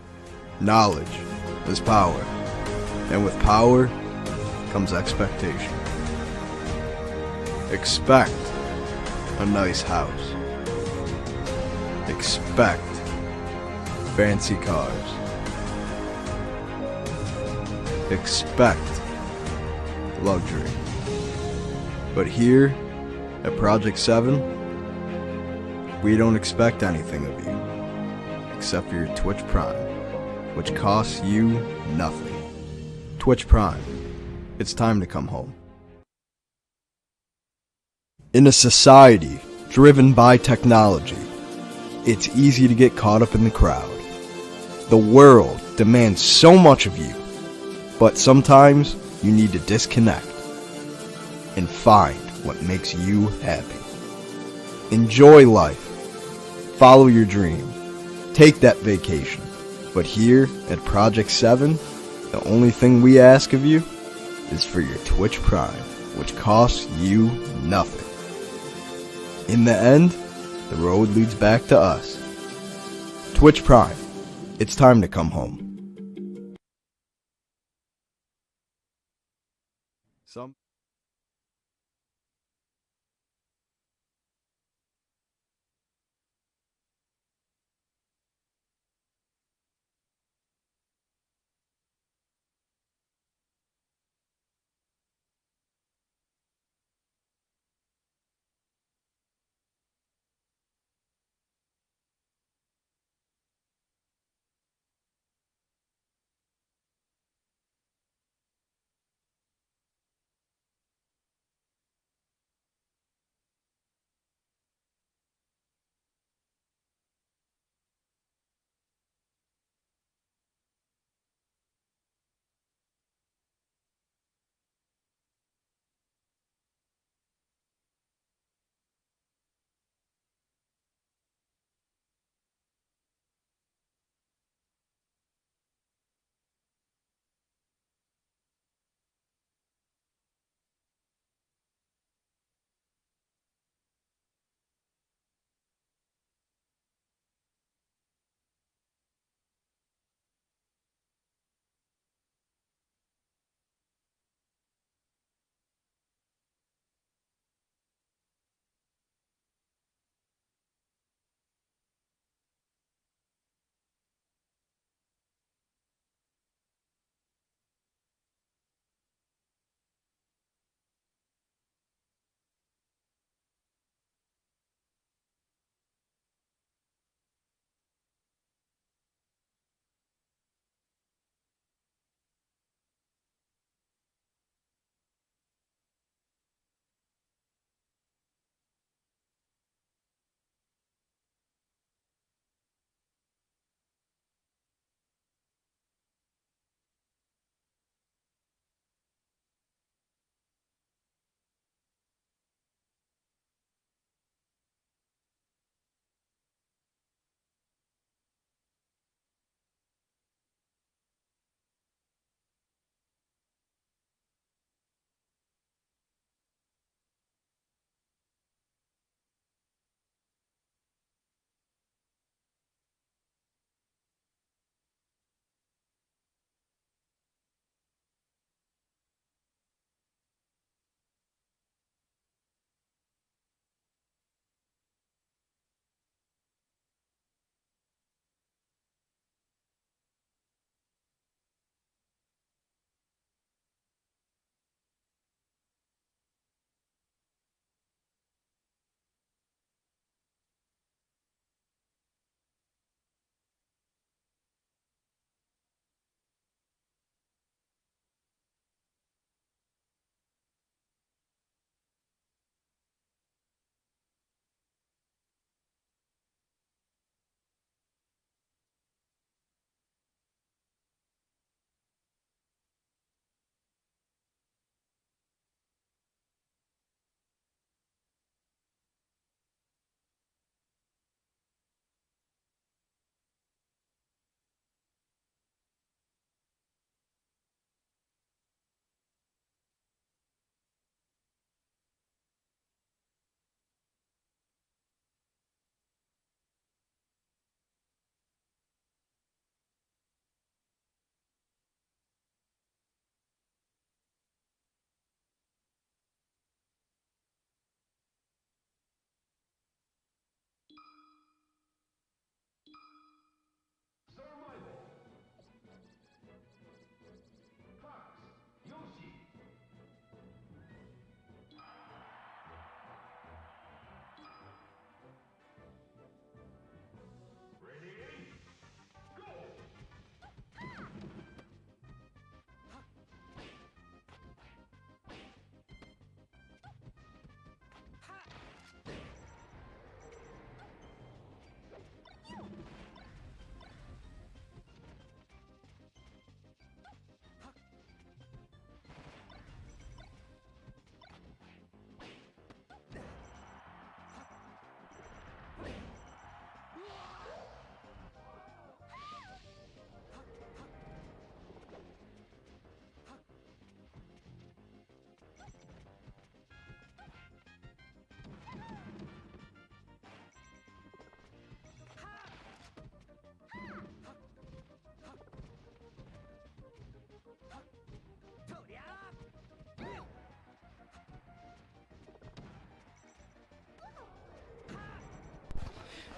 knowledge is power, and with power comes expectation. Expect a nice house. Expect fancy cars. Expect luxury. But here at Project 7, we don't expect anything of you except for your Twitch Prime, which costs you nothing. Twitch Prime, it's time to come home. In a society driven by technology, it's easy to get caught up in the crowd. The world demands so much of you, but sometimes you need to disconnect and find what makes you happy. Enjoy life. Follow your dream. Take that vacation. But here at Project 7, the only thing we ask of you is for your Twitch Prime, which costs you nothing. In the end, the road leads back to us. Twitch Prime, it's time to come home. Some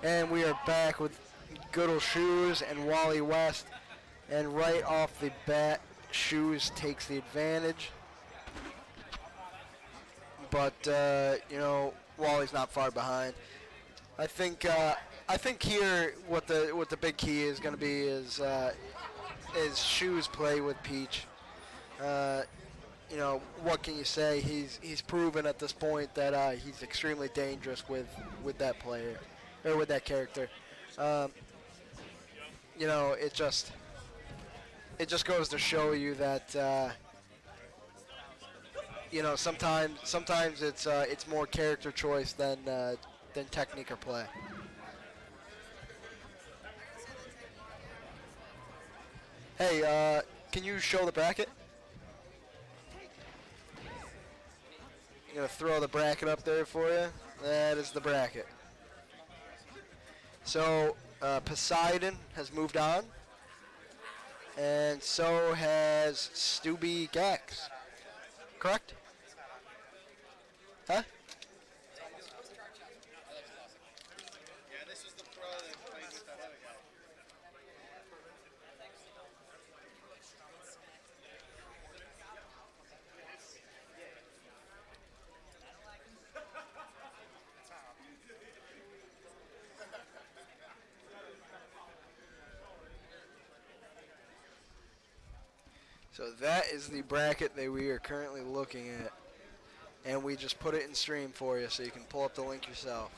And we are back with good old Shoes and Wally West. And right off the bat, Shoes takes the advantage. But, you know, Wally's not far behind. I think here what the big key is going to be is Shoes play with Peach. You know, what can you say? He's proven at this point that he's extremely dangerous with that player or with that character. You know, it just goes to show you that you know, sometimes it's more character choice than technique or play. Hey, can you show the bracket? I'm going to throw the bracket up there for you. That is the bracket. So, Poseidon has moved on. And so has Stubby Gax. Correct? Huh? Yeah, this was the pro that played with that other guy. So that is the bracket that we are currently looking at. And we just put it in stream for you so you can pull up the link yourself.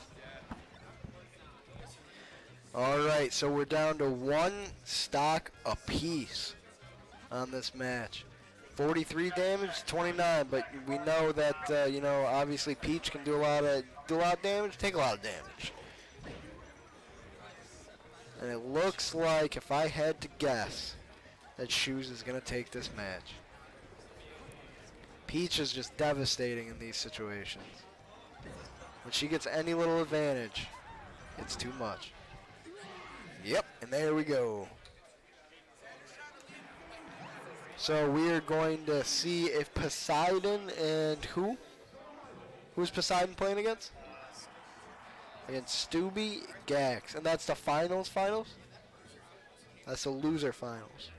Alright, so we're down to one stock apiece on this match. 43 damage, 29, but we know that, you know, obviously Peach can do a lot of damage, take a lot of damage. And it looks like, if I had to guess, that Shoes is going to take this match. Peach is just devastating in these situations. When she gets any little advantage, it's too much. Yep, and there we go. So we are going to see if Poseidon and who? Who's Poseidon playing against? Against Stubby Gax. And that's the finals? That's the loser finals.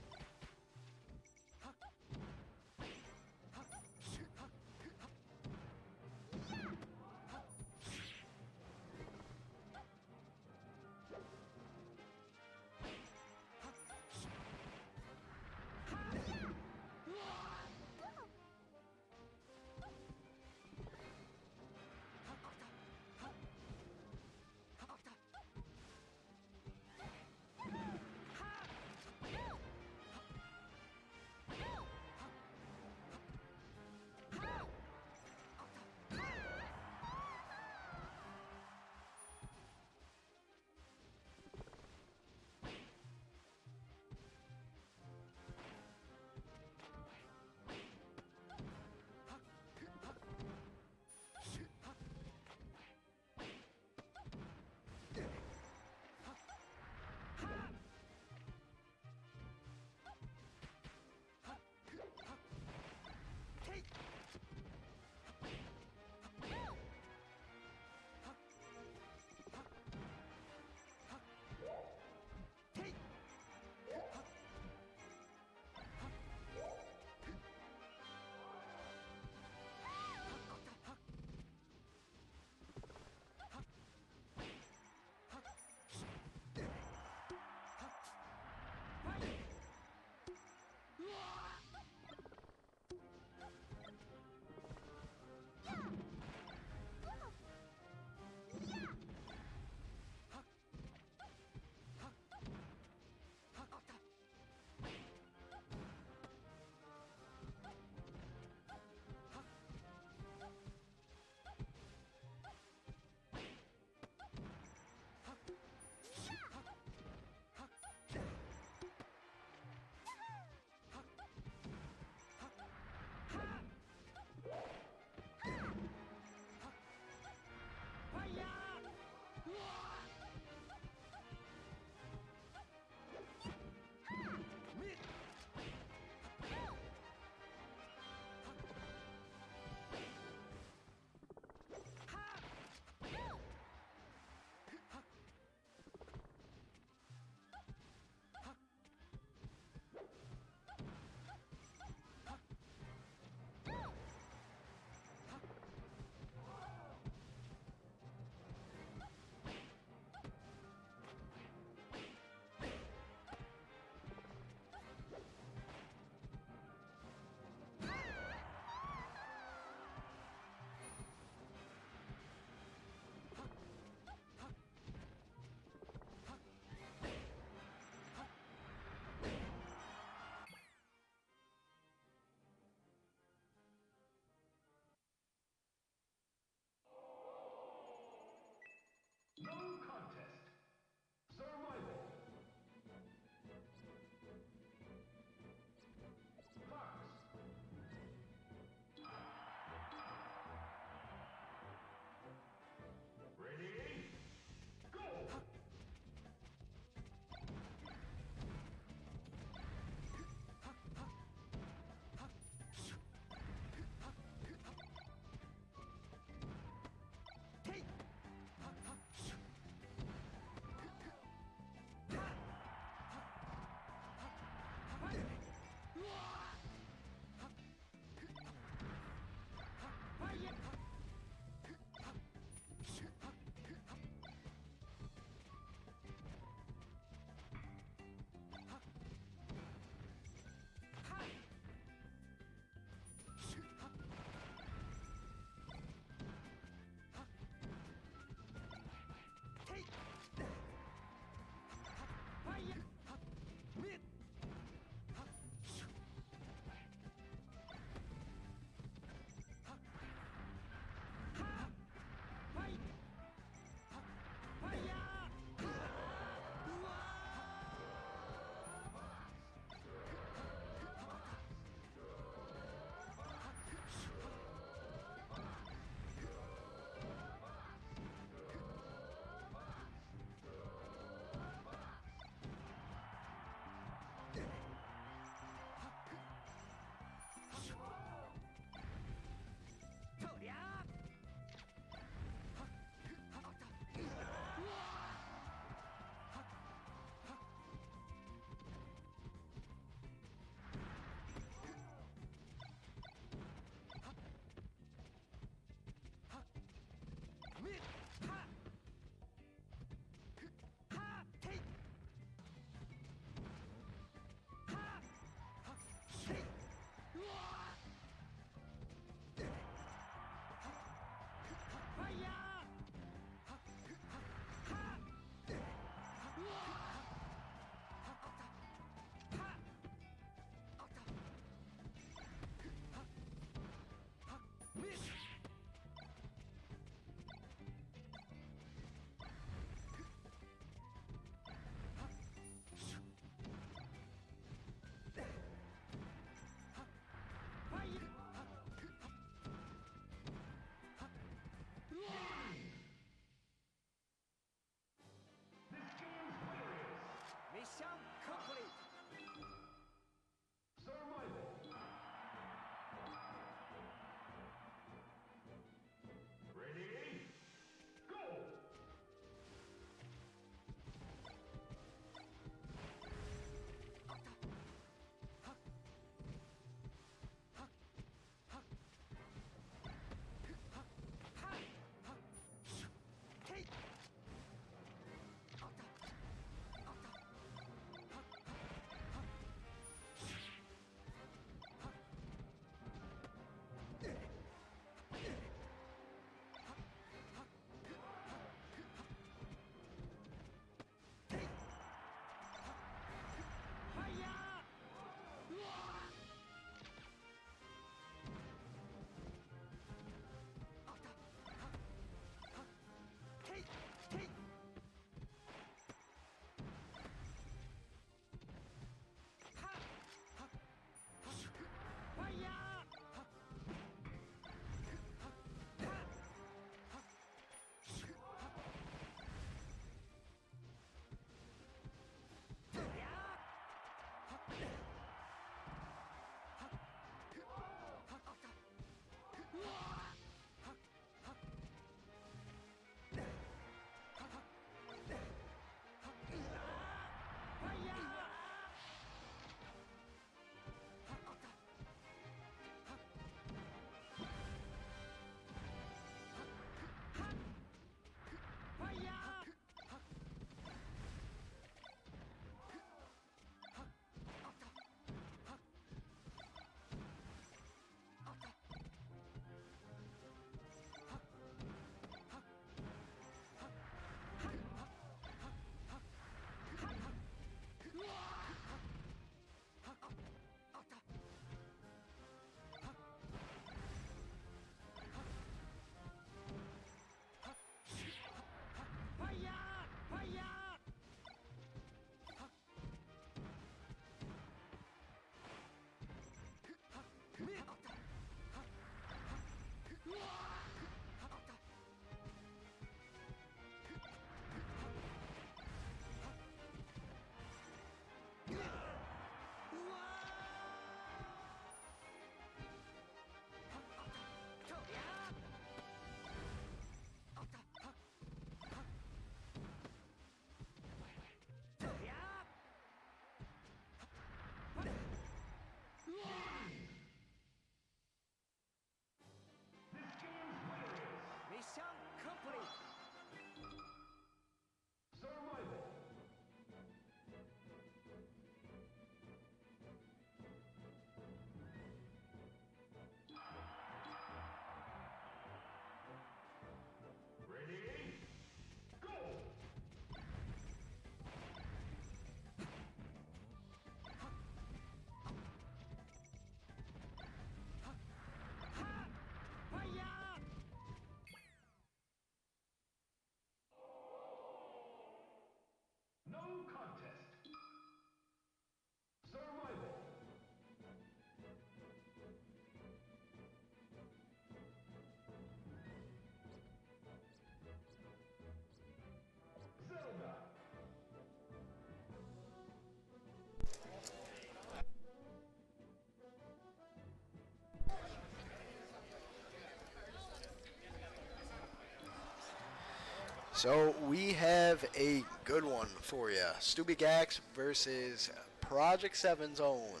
So we have a good one for you. Stubigax versus Project 7's own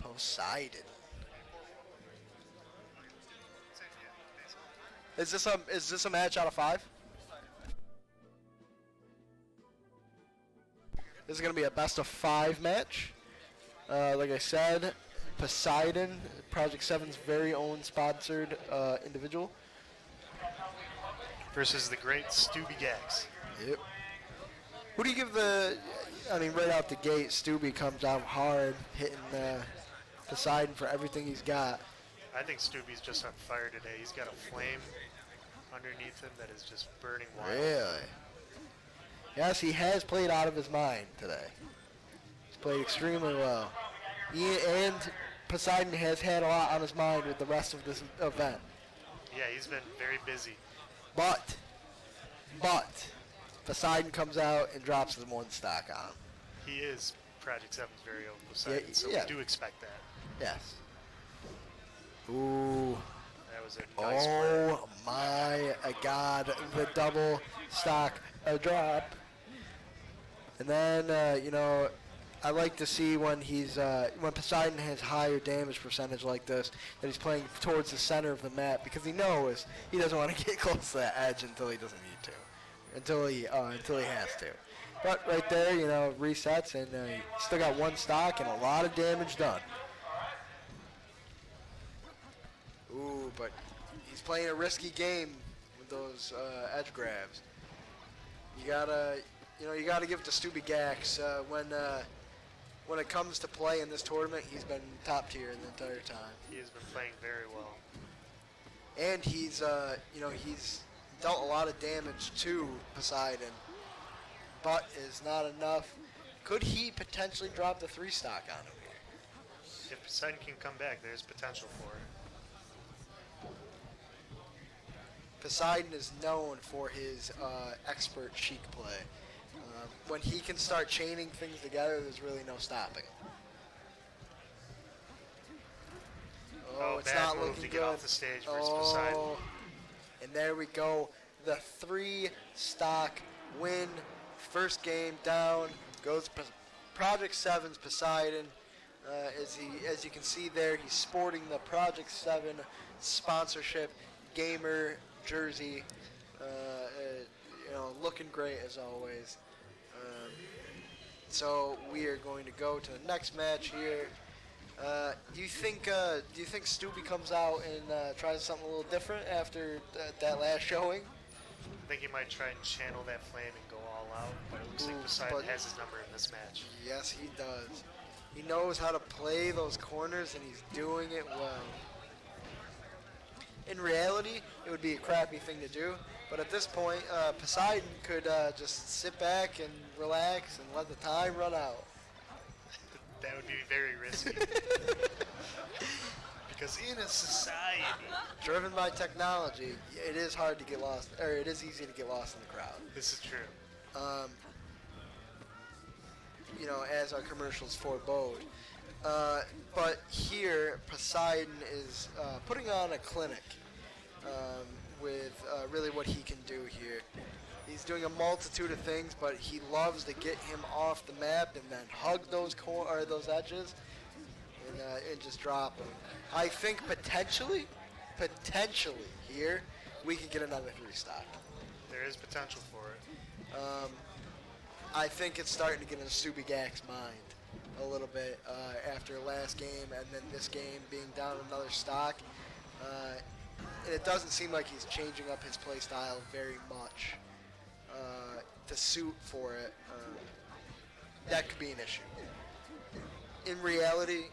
Poseidon. Is this a match out of 5? This is going to be a best of 5 match. Like I said, Poseidon, Project 7's very own sponsored individual. Versus the great Stubigax. Yep. Who do you give right out the gate, Stubby comes out hard, hitting Poseidon for everything he's got. I think Stubby's just on fire today. He's got a flame underneath him that is just burning wild. Really? Yes, he has played out of his mind today. He's played extremely well. And Poseidon has had a lot on his mind with the rest of this event. Yeah, he's been very busy. But, Poseidon comes out and drops the 1 stock on him. He is Project 7's very own Poseidon, so yeah. we do expect that. Yes. Ooh. That was a nice work. Oh my God, the double stock drop. And then, I like to see when when Poseidon has higher damage percentage like this, that he's playing towards the center of the map because he knows he doesn't want to get close to that edge until he doesn't need to, until he has to. But right there, resets and still got 1 stock and a lot of damage done. Ooh, but he's playing a risky game with those edge grabs. You gotta give it to Stubigax when it comes to play in this tournament. He's been top tier the entire time. He has been playing very well. And he's dealt a lot of damage to Poseidon, but is not enough. Could he potentially drop the 3 stock on him here? If Poseidon can come back, there's potential for it. Poseidon is known for his expert cheek play. When he can start chaining things together, there's really no stopping. Oh, it's bad not move looking to good. get off the stage versus Poseidon. And there we go. The 3 stock win. First game down goes Project 7's Poseidon. As you can see there, he's sporting the Project 7 sponsorship gamer jersey. Looking great as always. So we are going to go to the next match here. Do you think Stubby comes out and tries something a little different after that last showing? I think he might try and channel that flame and go all out, but it looks like Poseidon has his number in this match. Yes, he does. He knows how to play those corners, and he's doing it well. In reality, it would be a crappy thing to do, but at this point, Poseidon could just sit back and relax and let the time run out. That would be very risky. Because in a society driven by technology, it is hard to get lost, or it is easy to get lost in the crowd. This is true. As our commercials forebode. But here, Poseidon is putting on a clinic with really what he can do here. He's doing a multitude of things, but he loves to get him off the map and then hug those edges and just drop them. I think potentially here we can get another 3 stock. There is potential for it. I think it's starting to get in Stubigak's mind a little bit after last game and then this game being down another stock. And it doesn't seem like he's changing up his play style very much to suit for it. That could be an issue. In reality,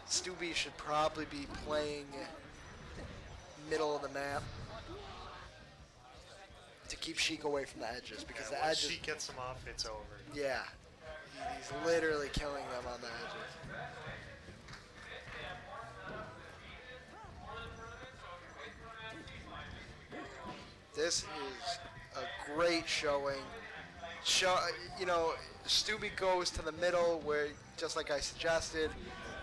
Stubby should probably be playing middle of the map to keep Sheik away from the edges, because the once edges. Sheik gets him off, it's over. Yeah, he's literally killing them on the edges. This is a great showing. Stubby goes to the middle where, just like I suggested,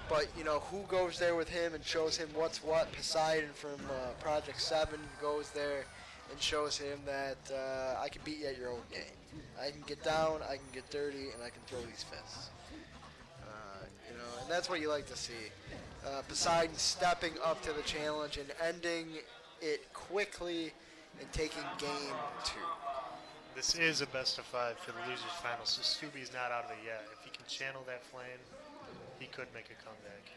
but who goes there with him and shows him what's what? Poseidon from Project 7 goes there and shows him that I can beat you at your own game. I can get down, I can get dirty, and I can throw these fists. And that's what you like to see. Poseidon stepping up to the challenge and ending it quickly and taking game 2. This is a best of 5 for the losers final, so Scooby's not out of it yet. If he can channel that flame, he could make a comeback.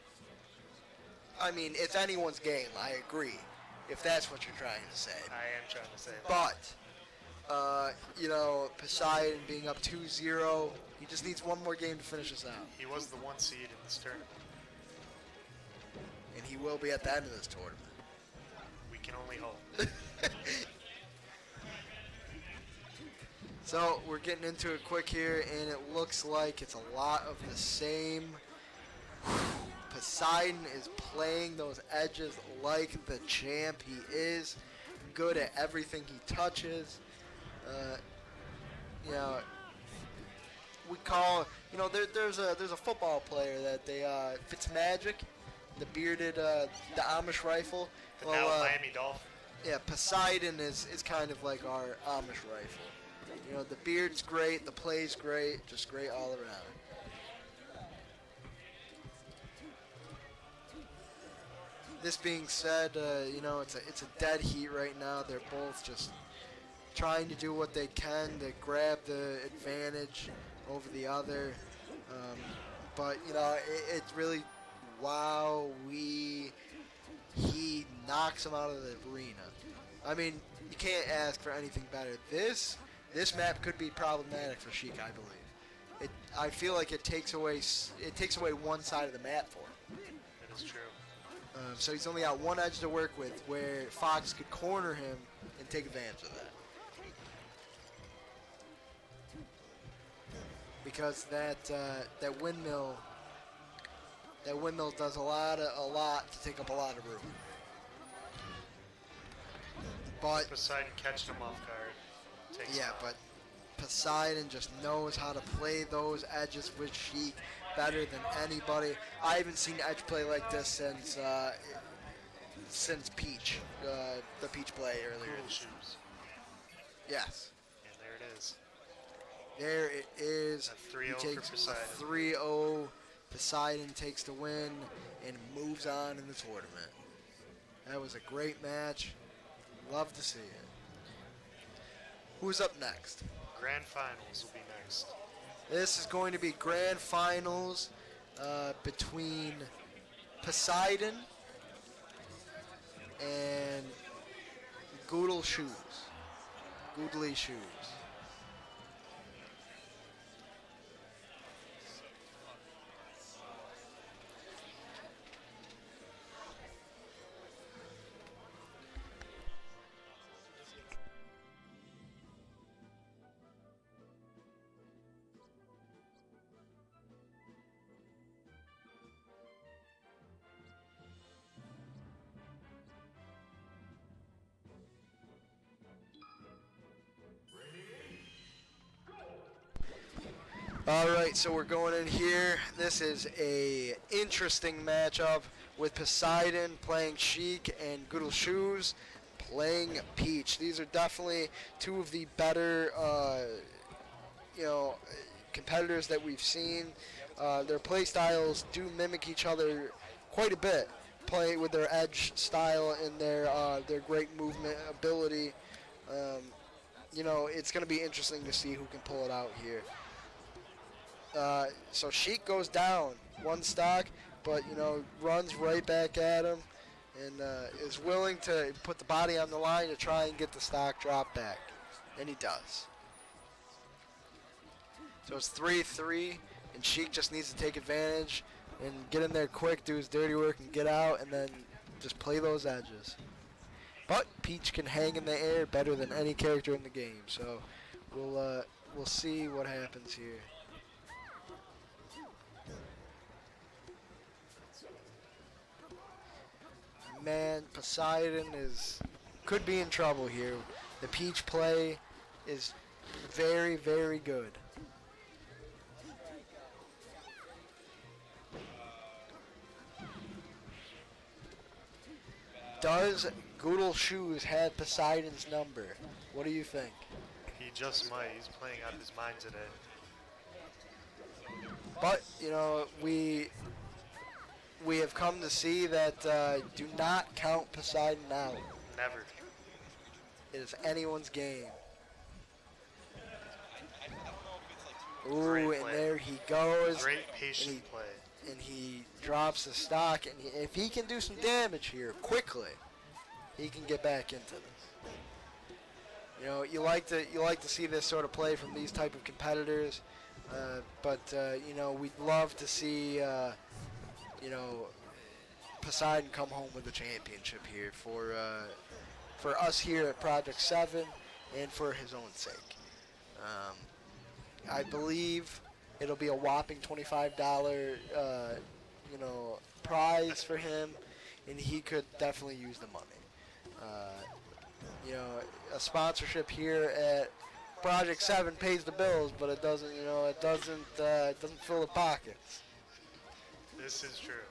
I mean, it's anyone's game, I agree, if that's what you're trying to say. I am trying to say that. But, Poseidon being up 2-0, he just needs one more game to finish this out. He was the 1 seed in this tournament. And he will be at the end of this tournament. We can only hope. So we're getting into it quick here, and it looks like it's a lot of the same. Poseidon is playing those edges like the champ he is. Good at everything he touches. We call, there's a football player that they Fitzmagic, the bearded, the Amish rifle. The now Miami Dolphin. Yeah, Poseidon is kind of like our Amish rifle. The beard's great, the play's great, just great all around. This being said, it's a dead heat right now. They're both just trying to do what they can to grab the advantage over the other. But it's really, he knocks him out of the arena. I mean, you can't ask for anything better. This map could be problematic for Sheik, I believe. I feel like it takes away one side of the map for him. That is true. So he's only got one edge to work with, where Fox could corner him and take advantage of that. Because that windmill does a lot to take up a lot of room. But Poseidon catching him off guard. Takes him out. but Poseidon just knows how to play those edges with Sheik better than anybody. I haven't seen edge play like this since Peach, the Peach play earlier. Cool shoes. Yes. And there it is. There it is. A 3-0 He takes for Poseidon. a 3-0. Poseidon takes the win and moves on in the tournament. That was a great match. Love to see it. Who's up next? Grand Finals will be next. This is going to be grand finals between Poseidon and Goodly Shoes. All right, so we're going in here. This is a interesting matchup with Poseidon playing Sheik and Goodly Shoes playing Peach. These are definitely two of the better, competitors that we've seen. Their play styles do mimic each other quite a bit. Play with their edge style and their great movement ability. It's going to be interesting to see who can pull it out here. So Sheik goes down one stock, but runs right back at him and is willing to put the body on the line to try and get the stock drop back, and he does. So it's 3-3, and Sheik just needs to take advantage and get in there quick, do his dirty work, and get out, and then just play those edges. But Peach can hang in the air better than any character in the game, so we'll see what happens here. Man, Poseidon could be in trouble here. The Peach play is very, very good. Does Goodle Shoes have Poseidon's number? What do you think? He just might. He's playing out of his mind today. But we have come to see that do not count Poseidon out. Never. It is anyone's game. Ooh, Great and play. there he goes. Great patient play. And he drops the stock. And if he can do some damage here quickly, he can get back into this. You like to see this sort of play from these type of competitors. But we'd love to see Poseidon come home with a championship here for us here at Project 7 and for his own sake. I believe it'll be a whopping $25 prize for him, and he could definitely use the money. A sponsorship here at Project 7 pays the bills, but it doesn't fill the pockets. This is true.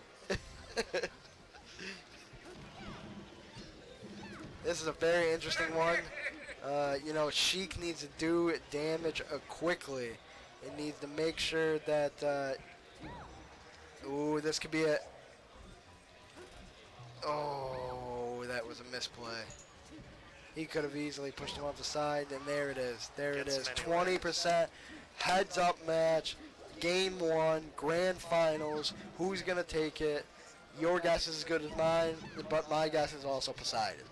This is a very interesting one. Sheik needs to do damage quickly. It needs to make sure that. This could be a. Oh, that was a misplay. He could have easily pushed him off the side, and there it is. There it is. 20% heads-up match. Game 1, grand finals. Who's going to take it? Your guess is as good as mine, but my guess is also Poseidon.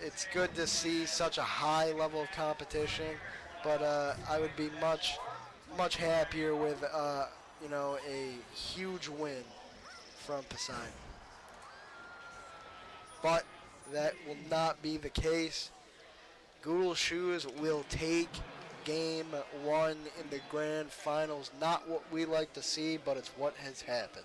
It's good to see such a high level of competition, but I would be much happier with a huge win from Poseidon. But that will not be the case. Goodle Shoes will take game 1 in the grand finals. Not what we like to see, but it's what has happened.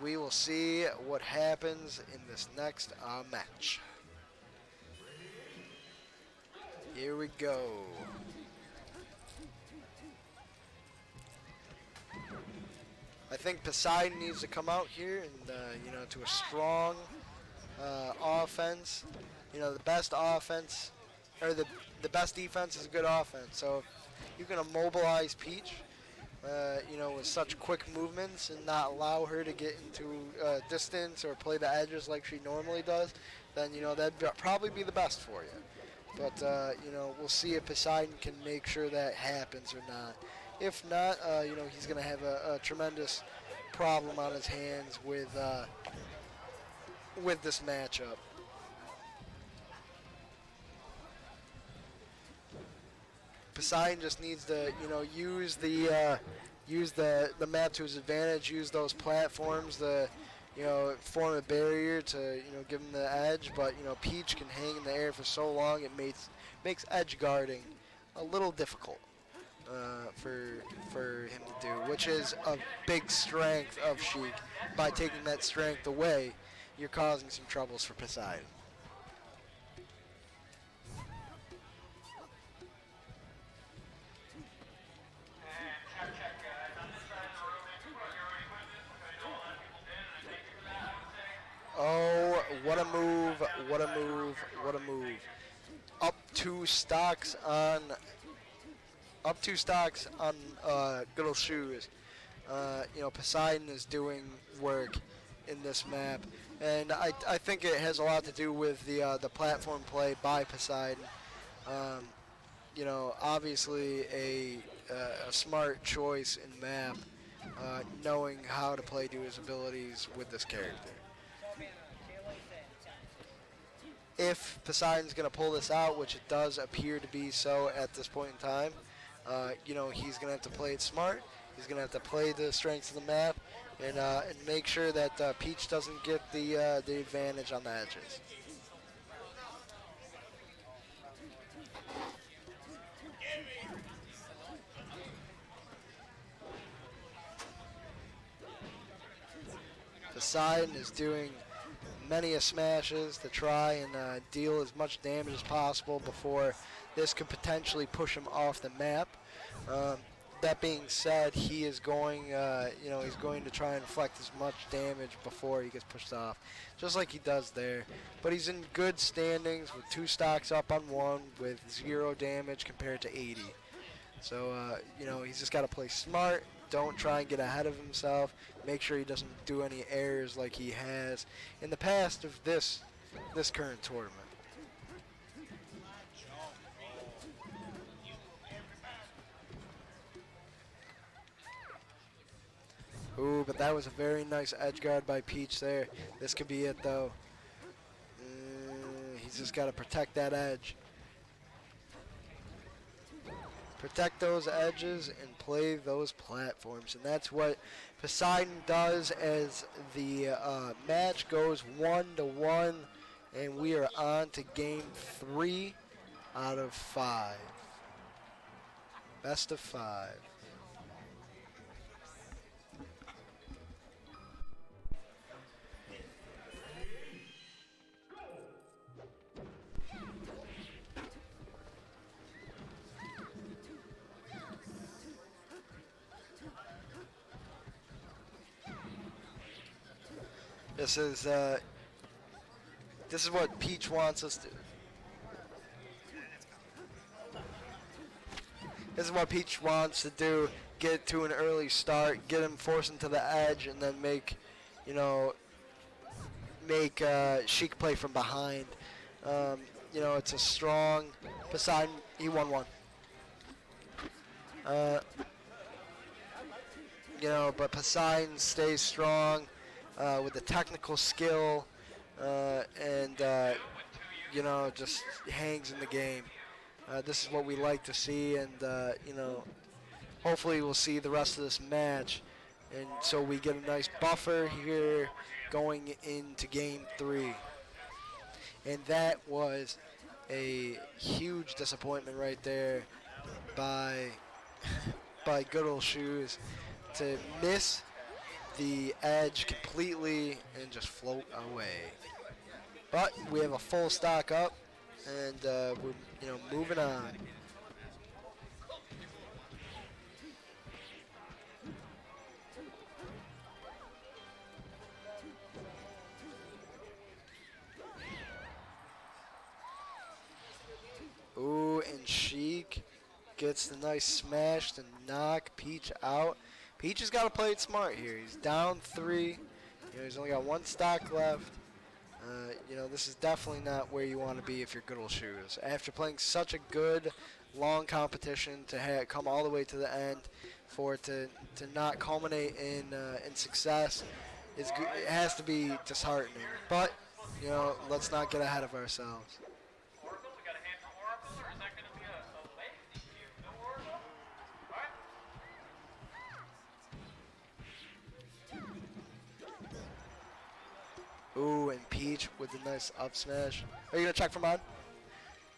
We will see what happens in this next match. Here we go. I think Poseidon needs to come out here and to a strong offense. The best offense or the best defense is a good offense. So if you can immobilize Peach, with such quick movements and not allow her to get into distance or play the edges like she normally does, then that'd probably be the best for you. But we'll see if Poseidon can make sure that happens or not. If not, he's going to have a tremendous problem on his hands with this matchup. Poseidon just needs to, use the map to his advantage. Use those platforms to, form a barrier to, give him the edge. But Peach can hang in the air for so long it makes edge guarding a little difficult for him to do, which is a big strength of Sheik. By taking that strength away, you're causing some troubles for Poseidon. Oh, what a move, what a move, what a move. Up two stocks on Goodle Shoes. Poseidon is doing work in this map, and I think it has a lot to do with the platform play by Poseidon. Obviously a smart choice in map, knowing how to play to his abilities with this character. If Poseidon's going to pull this out, which it does appear to be so at this point in time, he's going to have to play it smart. He's going to have to play the strengths of the map and make sure that Peach doesn't get the advantage on the edges. Poseidon is doing many smashes to try and deal as much damage as possible before this could potentially push him off the map. That being said, he is going, he's going to try and inflict as much damage before he gets pushed off, just like he does there. But he's in good standings with 2 stocks up on 1 with 0 damage compared to 80. So, he's just got to play smart. Don't try and get ahead of himself. Make sure he doesn't do any errors like he has in the past of this current tournament. Ooh, but that was a very nice edge guard by Peach there. This could be it, though. He's just got to protect that edge. Protect those edges and play those platforms. And that's what Poseidon does as the match goes 1-1. And we are on to game 3 out of 5. Best of 5. This is what Peach wants us to. This is what Peach wants to do. Get to an early start, get him forced into the edge, and then make Sheik play from behind. It's a strong Poseidon. He won one. But Poseidon stays strong with the technical skill and just hangs in the game. This is what we like to see, and hopefully we'll see the rest of this match, and so we get a nice buffer here going into game 3. And that was a huge disappointment right there by good old Shoes to miss the edge completely and just float away. But we have a full stock up, and we're moving on. Ooh, and Sheik gets the nice smash to knock Peach out. Peach has got to play it smart here. He's down 3. He's only got 1 stock left. This is definitely not where you want to be if you're good old Shoes. After playing such a good, long competition to come all the way to the end, for it to not culminate in success, it has to be disheartening. But, let's not get ahead of ourselves. Oracle, we got a hand for Oracle, or is that going to be a late? No Oracle? All right. Ooh, and Peach with the nice up smash. Are you going to check for mine?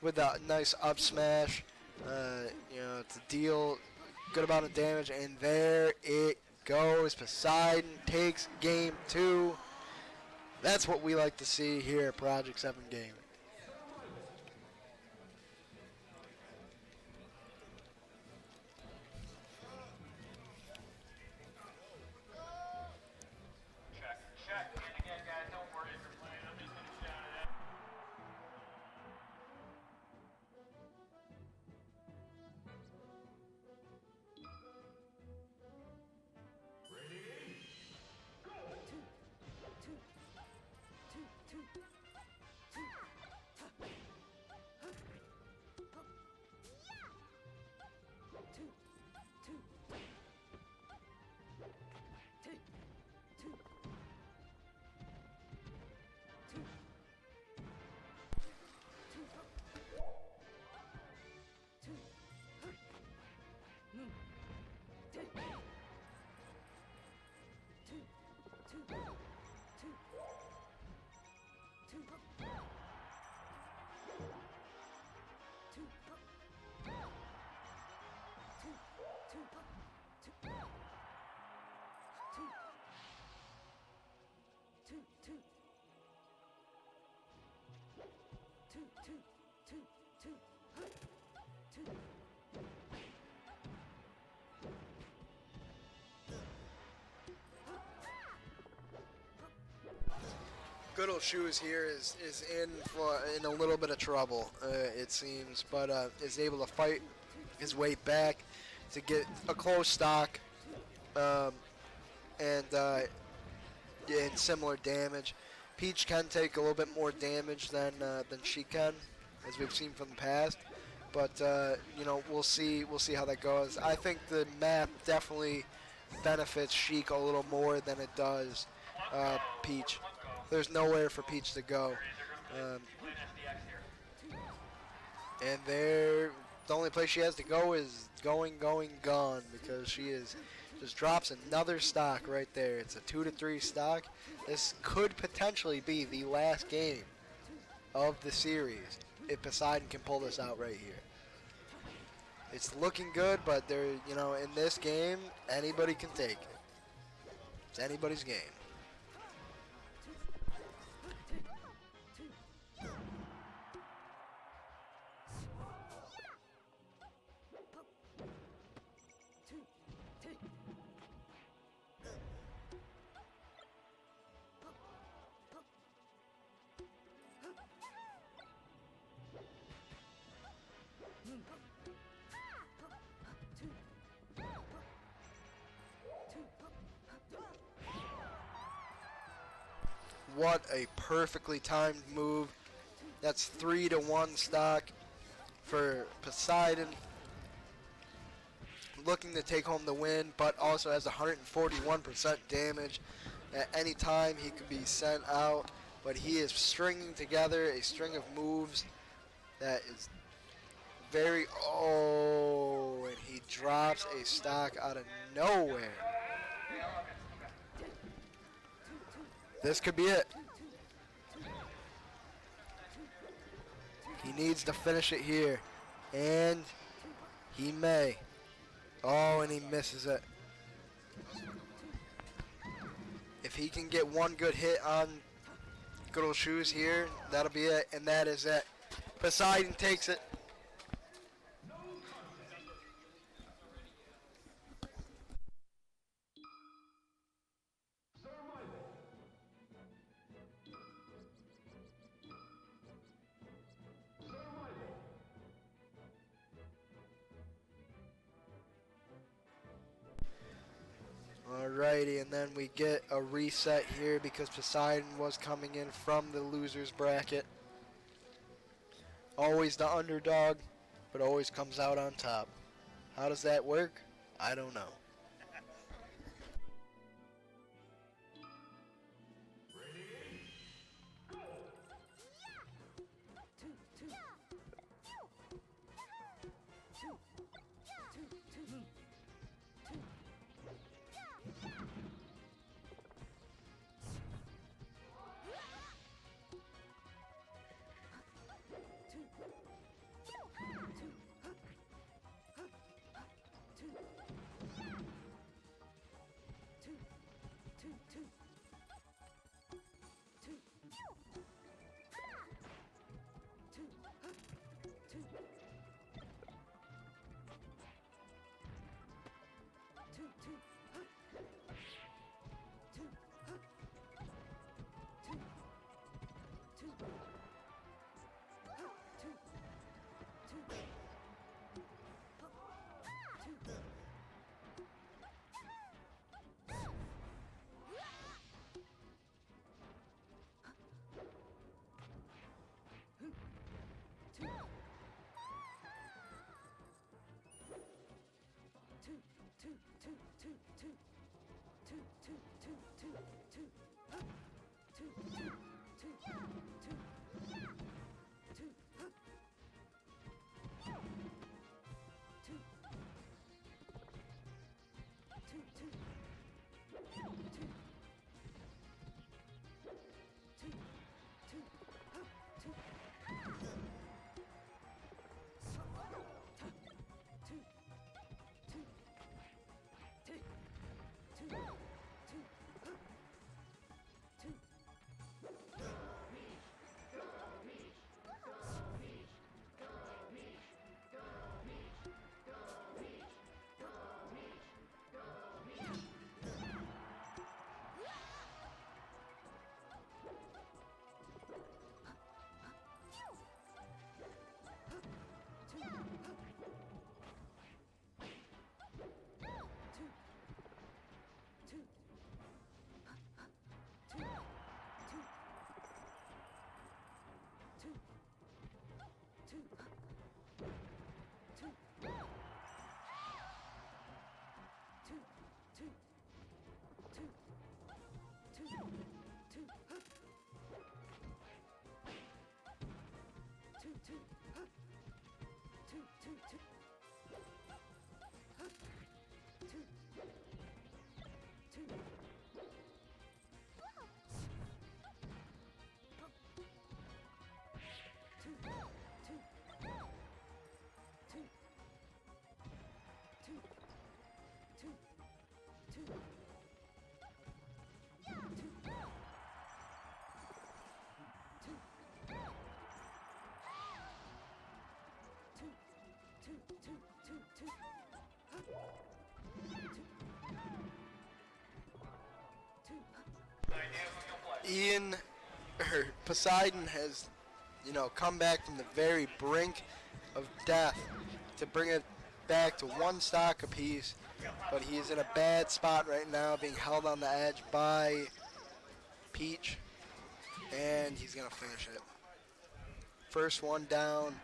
With that nice up smash, to deal good amount of damage. And there it goes. Poseidon takes game 2. That's what we like to see here at Project 7 Gaming. Check. And again, guys, don't worry if you're playing. I'm just going to shout it out. Good old Shoes here is in a little bit of trouble, it seems, but is able to fight his way back to get a close stock and similar damage. Peach can take a little bit more damage than she can, as we've seen from the past. But we'll see how that goes. I think the map definitely benefits Sheik a little more than it does Peach. There's nowhere for Peach to go, and the only place she has to go is gone, because she just drops another stock right there. It's a 2-3 stock. This could potentially be the last game of the series if Poseidon can pull this out right here. It's looking good, but in this game, anybody can take it. It's anybody's game. What a perfectly timed move. That's 3-1 stock for Poseidon. Looking to take home the win, but also has 141% damage. At any time he could be sent out, but he is stringing together a string of moves that is very... Oh, and he drops a stock out of nowhere. This could be it. He needs to finish it here, and he may. Oh, and he misses it. If he can get one good hit on Good Old Shoes here, that'll be it, and that is it. Poseidon takes it. Alrighty, and then we get a reset here because Poseidon was coming in from the loser's bracket. Always the underdog, but always comes out on top. How does that work? I don't know. Poseidon has, come back from the very brink of death to bring it back to one stock apiece. But he's in a bad spot right now, being held on the edge by Peach, and he's going to finish it. First one down.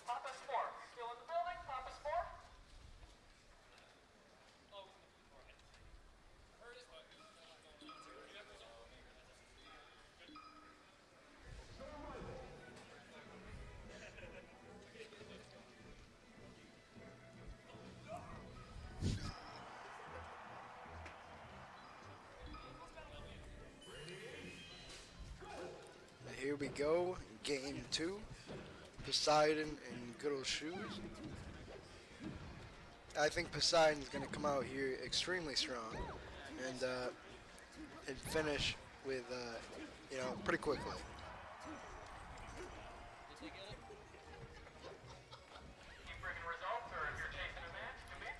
Papa Sport, still in the building? Papa Sport? And here we go, game 2. Poseidon and good old shoes. I think Poseidon's going to come out here extremely strong and finish with, pretty quickly. Keep bringing results, or if you're chasing a match, come in.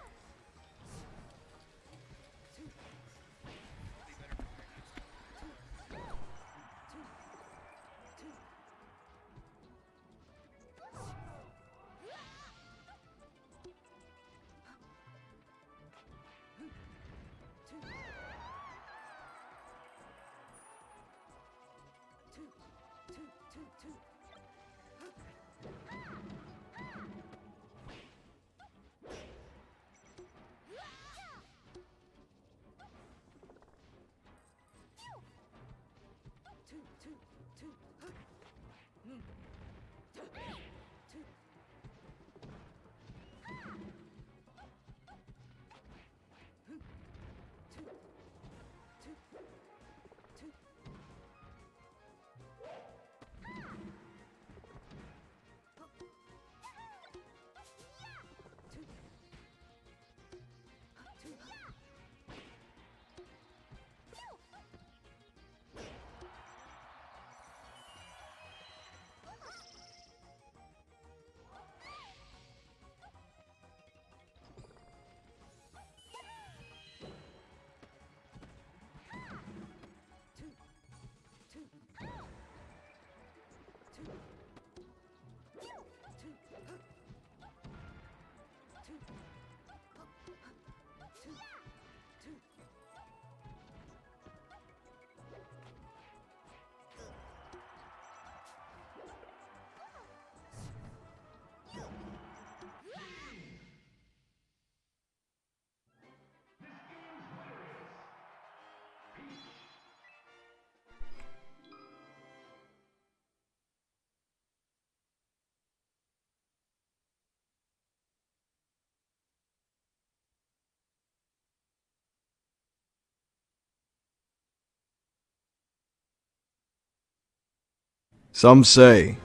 Some say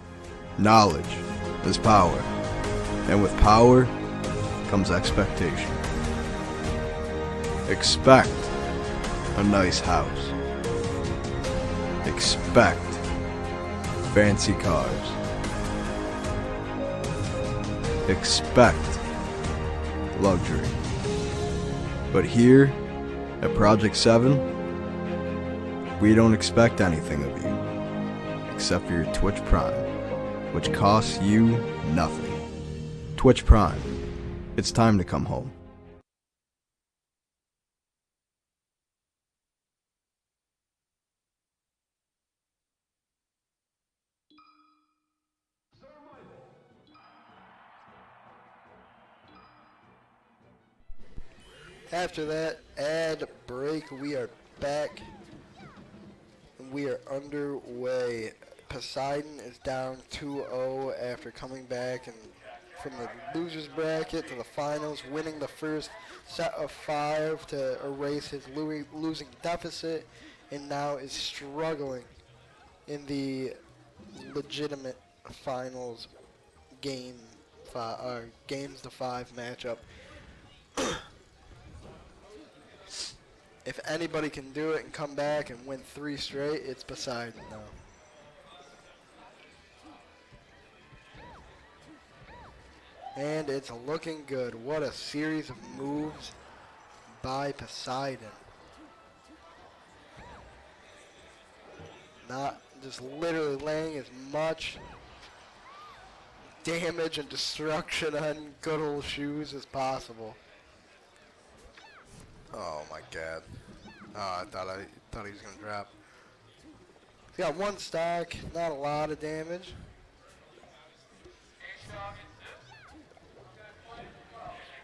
knowledge is power, and with power comes expectation. Expect a nice house. Expect fancy cars. Expect luxury. But here at Project 7, we don't expect anything of you except for your Twitch Prime, which costs you nothing. Twitch Prime, it's time to come home. After that ad break, we are back. We are underway. Poseidon is down 2-0 after coming back and from the losers bracket to the finals, winning the first set of 5 to erase his losing deficit, and now is struggling in the legitimate finals games to 5 matchup If anybody can do it and come back and win 3 straight, it's Poseidon now. And it's looking good. What a series of moves by Poseidon. Not just literally laying as much damage and destruction on good old Shoes as possible. Oh my god. Oh, I thought he was gonna drop. He's got 1 stock, not a lot of damage.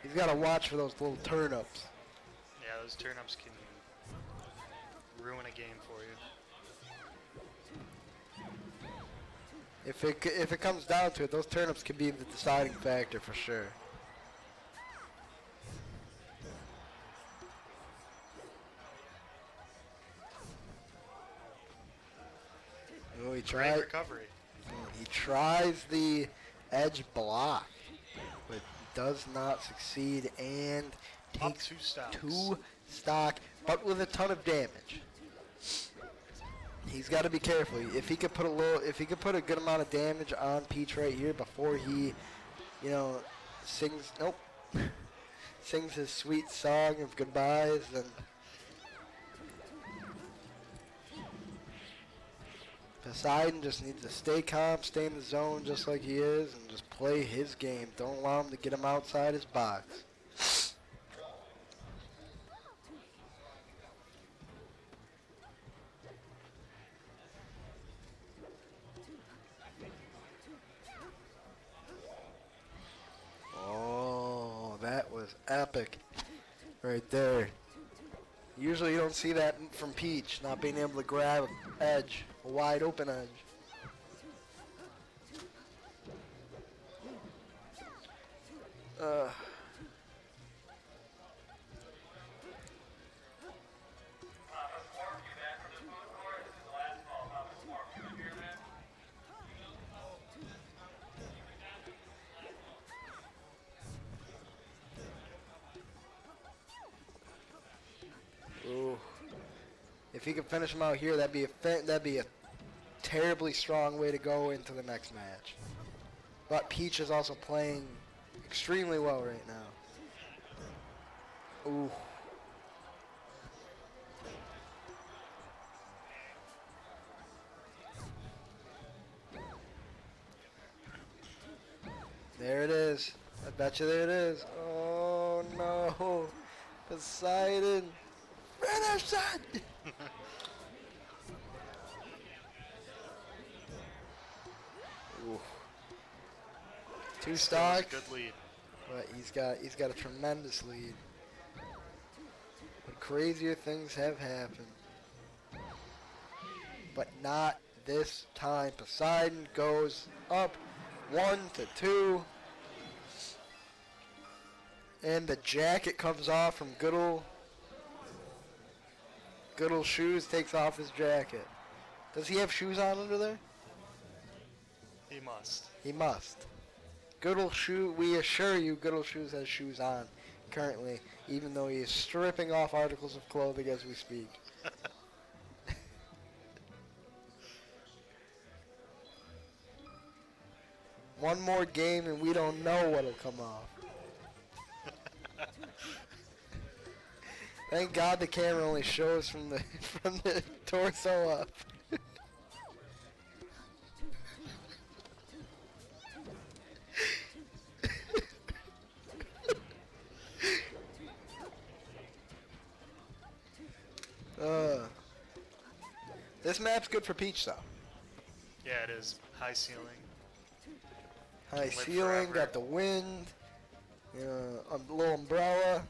He's got to watch for those little turnips. Yeah, those turnips can ruin a game for you. If it comes down to it, those turnips can be the deciding factor for sure. Oh, Great recovery. He tries the edge block, but does not succeed and Up takes 2 stocks. 2 stock, but with a ton of damage. He's got to be careful. If he could put a good amount of damage on Peach right here before he, sings sings his sweet song of goodbyes, then Poseidon just needs to stay calm, stay in the zone just like he is, and just play his game. Don't allow him to get him outside his box. Oh, that was epic right there. Usually you don't see that from Peach, not being able to grab an edge, a wide open edge. Ooh. If he could finish him out here, that'd be a terribly strong way to go into the next match. But Peach is also playing extremely well right now. Ooh. There it is. I bet you there it is. Oh no. Poseidon. Finish it! Ooh. 2 stocks. Good lead. But he's got a tremendous lead. But crazier things have happened. But not this time. Poseidon goes up 1-2. And the jacket comes off from good old Shoes, takes off his jacket. Does he have shoes on under there? He must. He must. Good old Shoe, we assure you, good old Shoes has shoes on currently, even though he is stripping off articles of clothing as we speak. One more game and we don't know what'll come off. Thank God the camera only shows from the torso up. This map's good for Peach though. Yeah, it is. High ceiling. High Live ceiling, forever. got the wind, a little umbrella.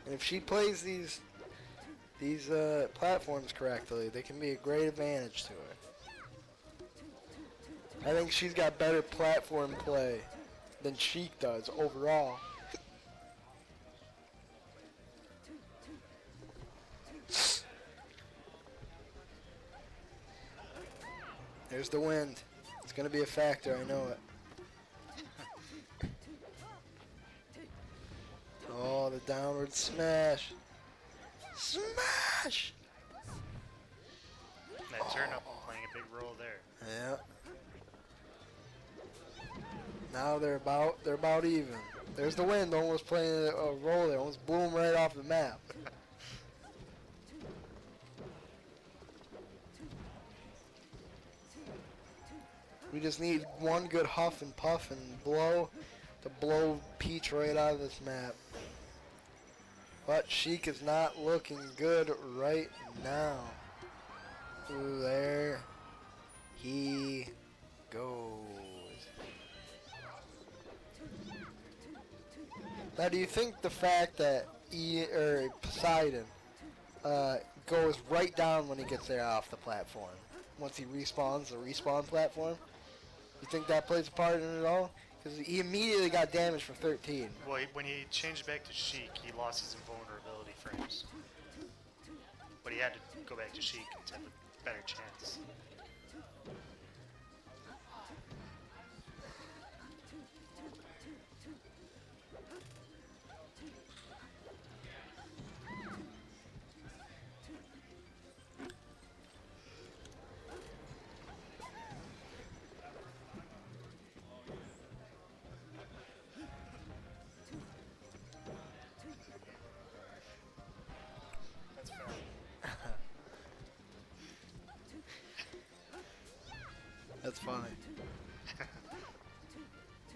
And if she plays these platforms correctly, they can be a great advantage to her. I think she's got better platform play than Sheik does overall. There's the wind. It's going to be a factor, I know it. Oh, the downward smash. Smash! That turnip playing a big role there. Yeah. Now they're about even. There's the wind almost playing a role there. Almost blew him right off the map. We just need one good huff and puff and blow to blow Peach right out of this map. But Sheik is not looking good right now. Ooh, there he goes. Now, do you think the fact that Poseidon goes right down when he gets there off the platform, once he respawns the respawn platform, you think that plays a part in it at all? Because he immediately got damaged for 13. Well, when he changed back to Sheik, he lost his invulnerability frames. But he had to go back to Sheik to have a better chance. That's fair. That's funny.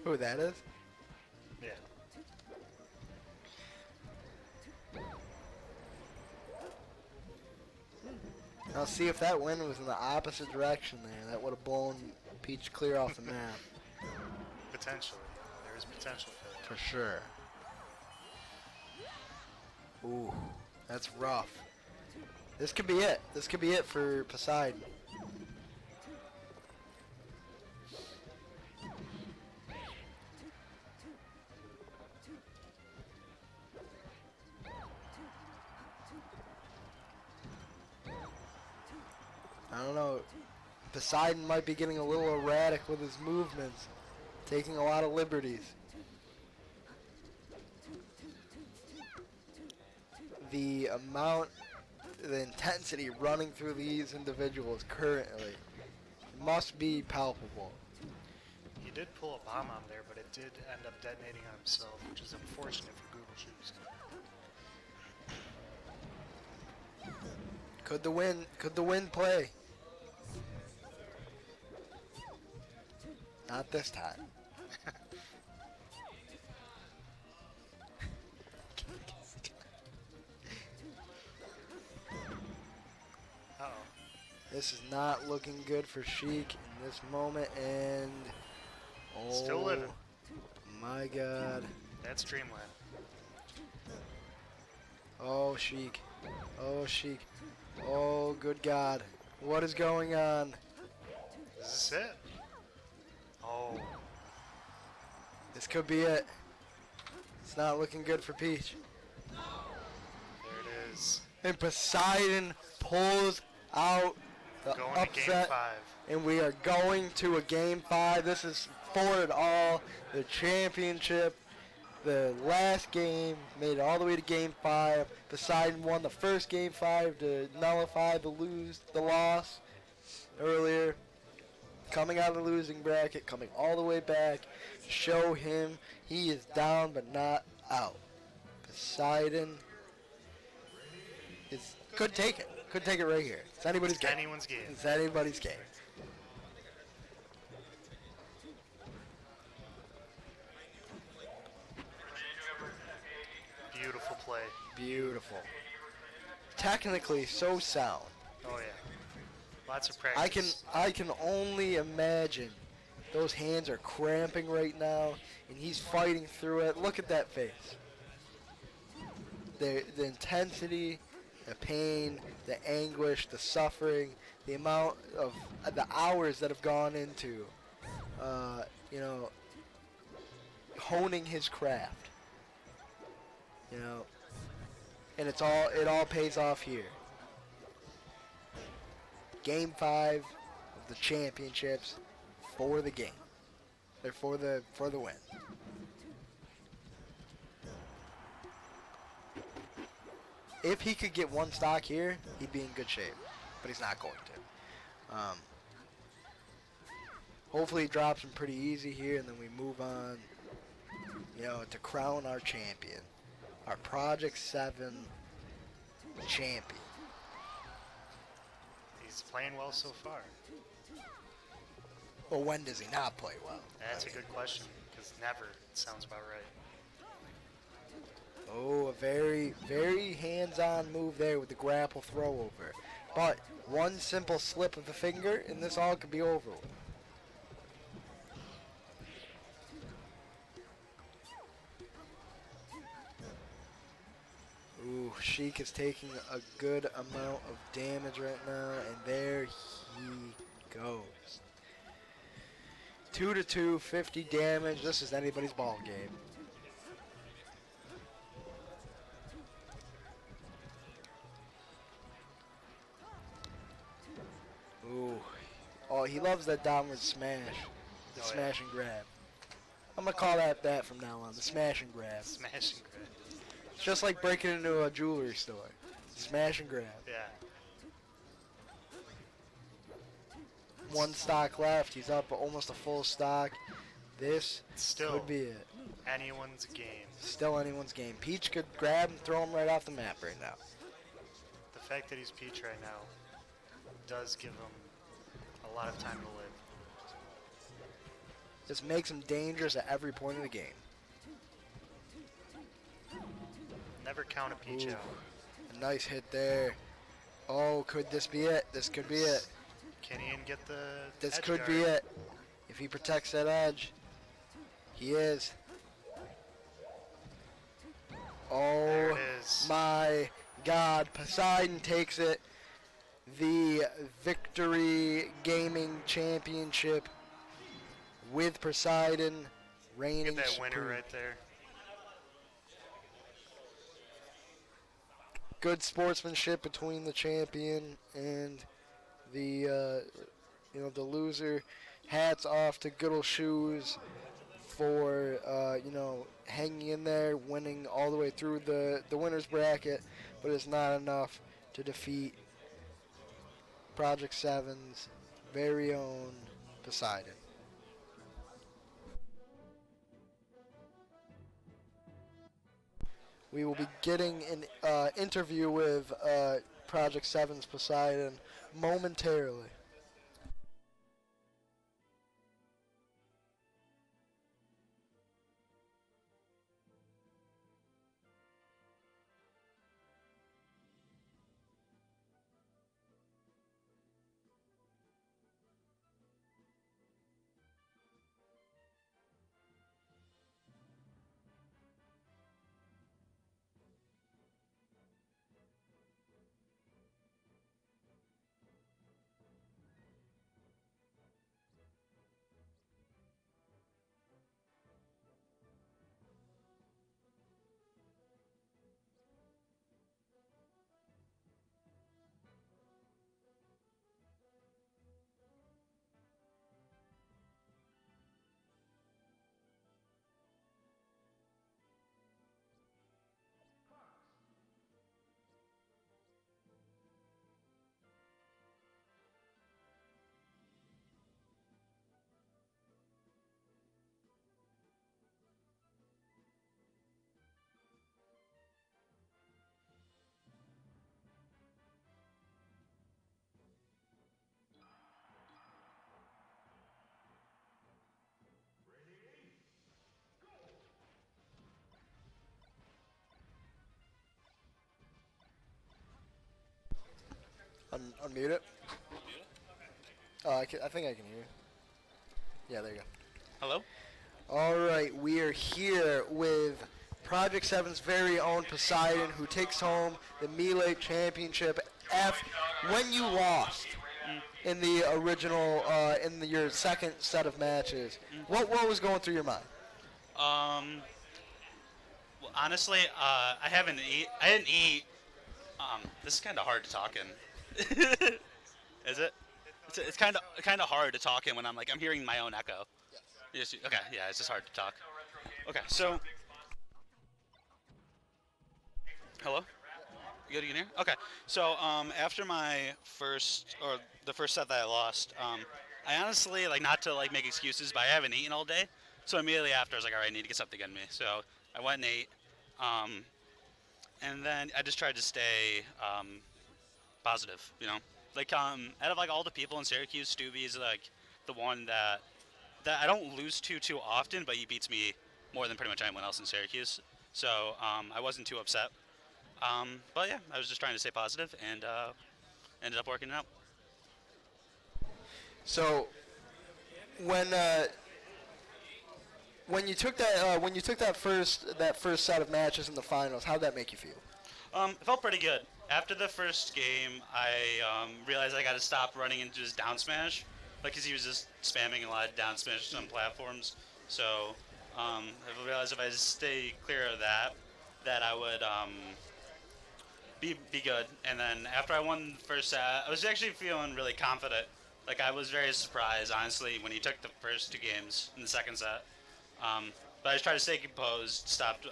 Who that is? Yeah. Now see if that wind was in the opposite direction there. That would have blown Peach clear off the map. Potentially. There is potential for that. For sure. Ooh, that's rough. This could be it. This could be it for Poseidon. I don't know. Poseidon might be getting a little erratic with his movements, taking a lot of liberties. The amount, the intensity running through these individuals currently must be palpable. He did pull a bomb on there, but it did end up detonating on himself, which is unfortunate for Google Shoes. Could the wind play? Not this time. Uh-oh. This is not looking good for Sheik in this moment, and oh Still living. my God! That's Dreamland. Oh Sheik! Oh Sheik! Oh good God! What is going on? Is this it? Oh. This could be it. It's not looking good for Peach. There it is. And Poseidon pulls out the Going to game upset, 5. and we are going to a game 5. This is for it all. The championship, the last game, made it all the way to game 5. Poseidon won the first game 5 to nullify the loss earlier. Coming out of the losing bracket, coming all the way back, show him he is down but not out. Poseidon could take it. Could take it right here. It's anybody's game. Anyone's game. It's anybody's game. Beautiful play. Beautiful. Technically so sound. Oh yeah. Lots of practice. I can only imagine those hands are cramping right now and he's fighting through it. Look at that face. The intensity, the pain, the anguish, the suffering, the amount of the hours that have gone into honing his craft. And it all pays off here. Game 5 of the championships for the game. They're for the win. If he could get one stock here, he'd be in good shape, but he's not going to. Hopefully he drops him pretty easy here, and then we move on, to crown our champion, our Project 7 champion. He's playing well so far. Well, when does he not play well? That's a good question, because never sounds about right. Oh, a very, very hands-on move there with the grapple throw over. But one simple slip of the finger, and this all could be over with. Ooh, Sheik is taking a good amount of damage right now, and there he goes. 2-2, 50 damage. This is anybody's ball game. Ooh. Oh, he loves that downward smash. The smash and grab. I'm going to call that from now on. The smash and grab. Smash and grab. It's just like breaking into a jewelry store. Smash and grab. Yeah. One stock left. He's up almost a full stock. This Still could be it. anyone's game. Still anyone's game. Peach could grab and throw him right off the map right now. The fact that he's Peach right now does give him a lot of time to live. This makes him dangerous at every point of the game. Never count a Peach Ooh, out. a nice hit there. Oh, could this be it? This could be it. Can Ian get the This edge could guard? be it. If he protects that edge. He is. There Oh it is. my God. Poseidon takes it. The Victory Gaming Championship with Poseidon reigning Get that winner supreme. right there. Good sportsmanship between the champion and the the loser. Hats off to Good Ol' Shoes for hanging in there, winning all the way through the winners bracket, but it's not enough to defeat Project 7's very own Poseidon. We will be getting an interview with Project 7's Poseidon momentarily. Unmute it. Oh, I think I can hear you. Yeah, there you go. Hello? All right, we are here with Project 7's very own Poseidon, who takes home the Melee Championship. When you lost in the original, your second set of matches, what was going through your mind? Well, honestly, I didn't eat. This is kind of hard to talk in. Is it? It's kind of hard to talk in when I'm hearing my own echo. Yes. Okay. Yeah. It's just hard to talk. Okay. So. Hello. You good? You can hear? Okay. So after my the first set that I lost, I honestly not to make excuses, but I haven't eaten all day. So immediately after, I was like, all right, I need to get something in me. So I went and ate, and then I just tried to stay positive. Out of all the people in Syracuse, Stubby is the one that I don't lose to too often, but he beats me more than pretty much anyone else in Syracuse. So I wasn't too upset. But yeah, I was just trying to stay positive and ended up working it out. So when you took that first set of matches in the finals, how'd that make you feel? It felt pretty good. After the first game, I realized I got to stop running into his down smash, because he was just spamming a lot of down smash on platforms. So I realized if I just stay clear of that I would be good. And then after I won the first set, I was actually feeling really confident. I was very surprised, honestly, when he took the first 2 games in the second set. But I just tried to stay composed, stopped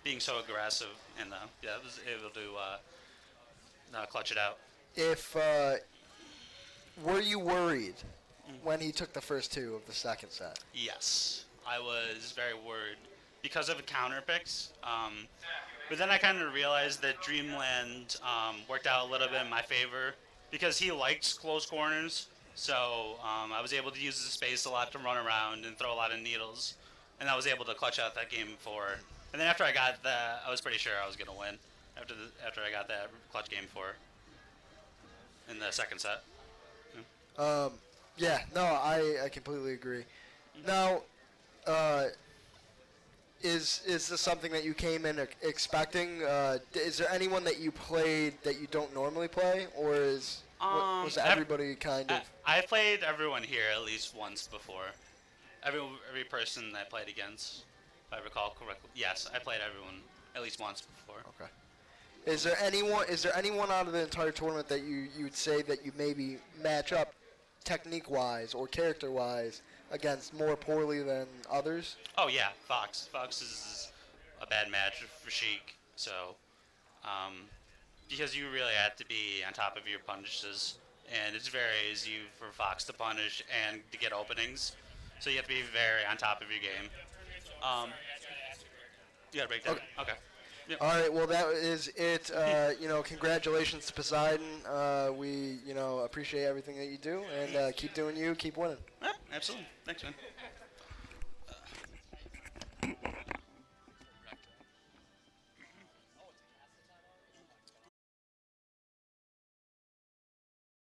being so aggressive, and I was able to clutch it out. If were you worried when he took the first 2 of the second set? Yes, I was very worried because of the counter picks. But then I kind of realized that Dreamland worked out a little bit in my favor because he likes close corners. So I was able to use the space a lot to run around and throw a lot of needles. And I was able to clutch out that game 4. And then after I got that, I was pretty sure I was going to win after I got that clutch game 4 in the second set. Yeah, no, I completely agree. Now, is this something that you came in expecting? Is there anyone that you played that you don't normally play, or was everybody kind of? I played everyone here at least once before. Every person I played against, if I recall correctly. Yes, I played everyone at least once before. Okay. Is there anyone out of the entire tournament that you'd say that you maybe match up technique-wise or character-wise against more poorly than others? Oh yeah, Fox. Fox is a bad match for Sheik. So, because you really have to be on top of your punishes, and it's very easy for Fox to punish and to get openings. So you have to be very on top of your game. You gotta break that. Okay. Yep. All right. Well, that is it. Congratulations to Poseidon. We appreciate everything that you do, and keep doing you. Keep winning. Yeah, absolutely. Thanks, man.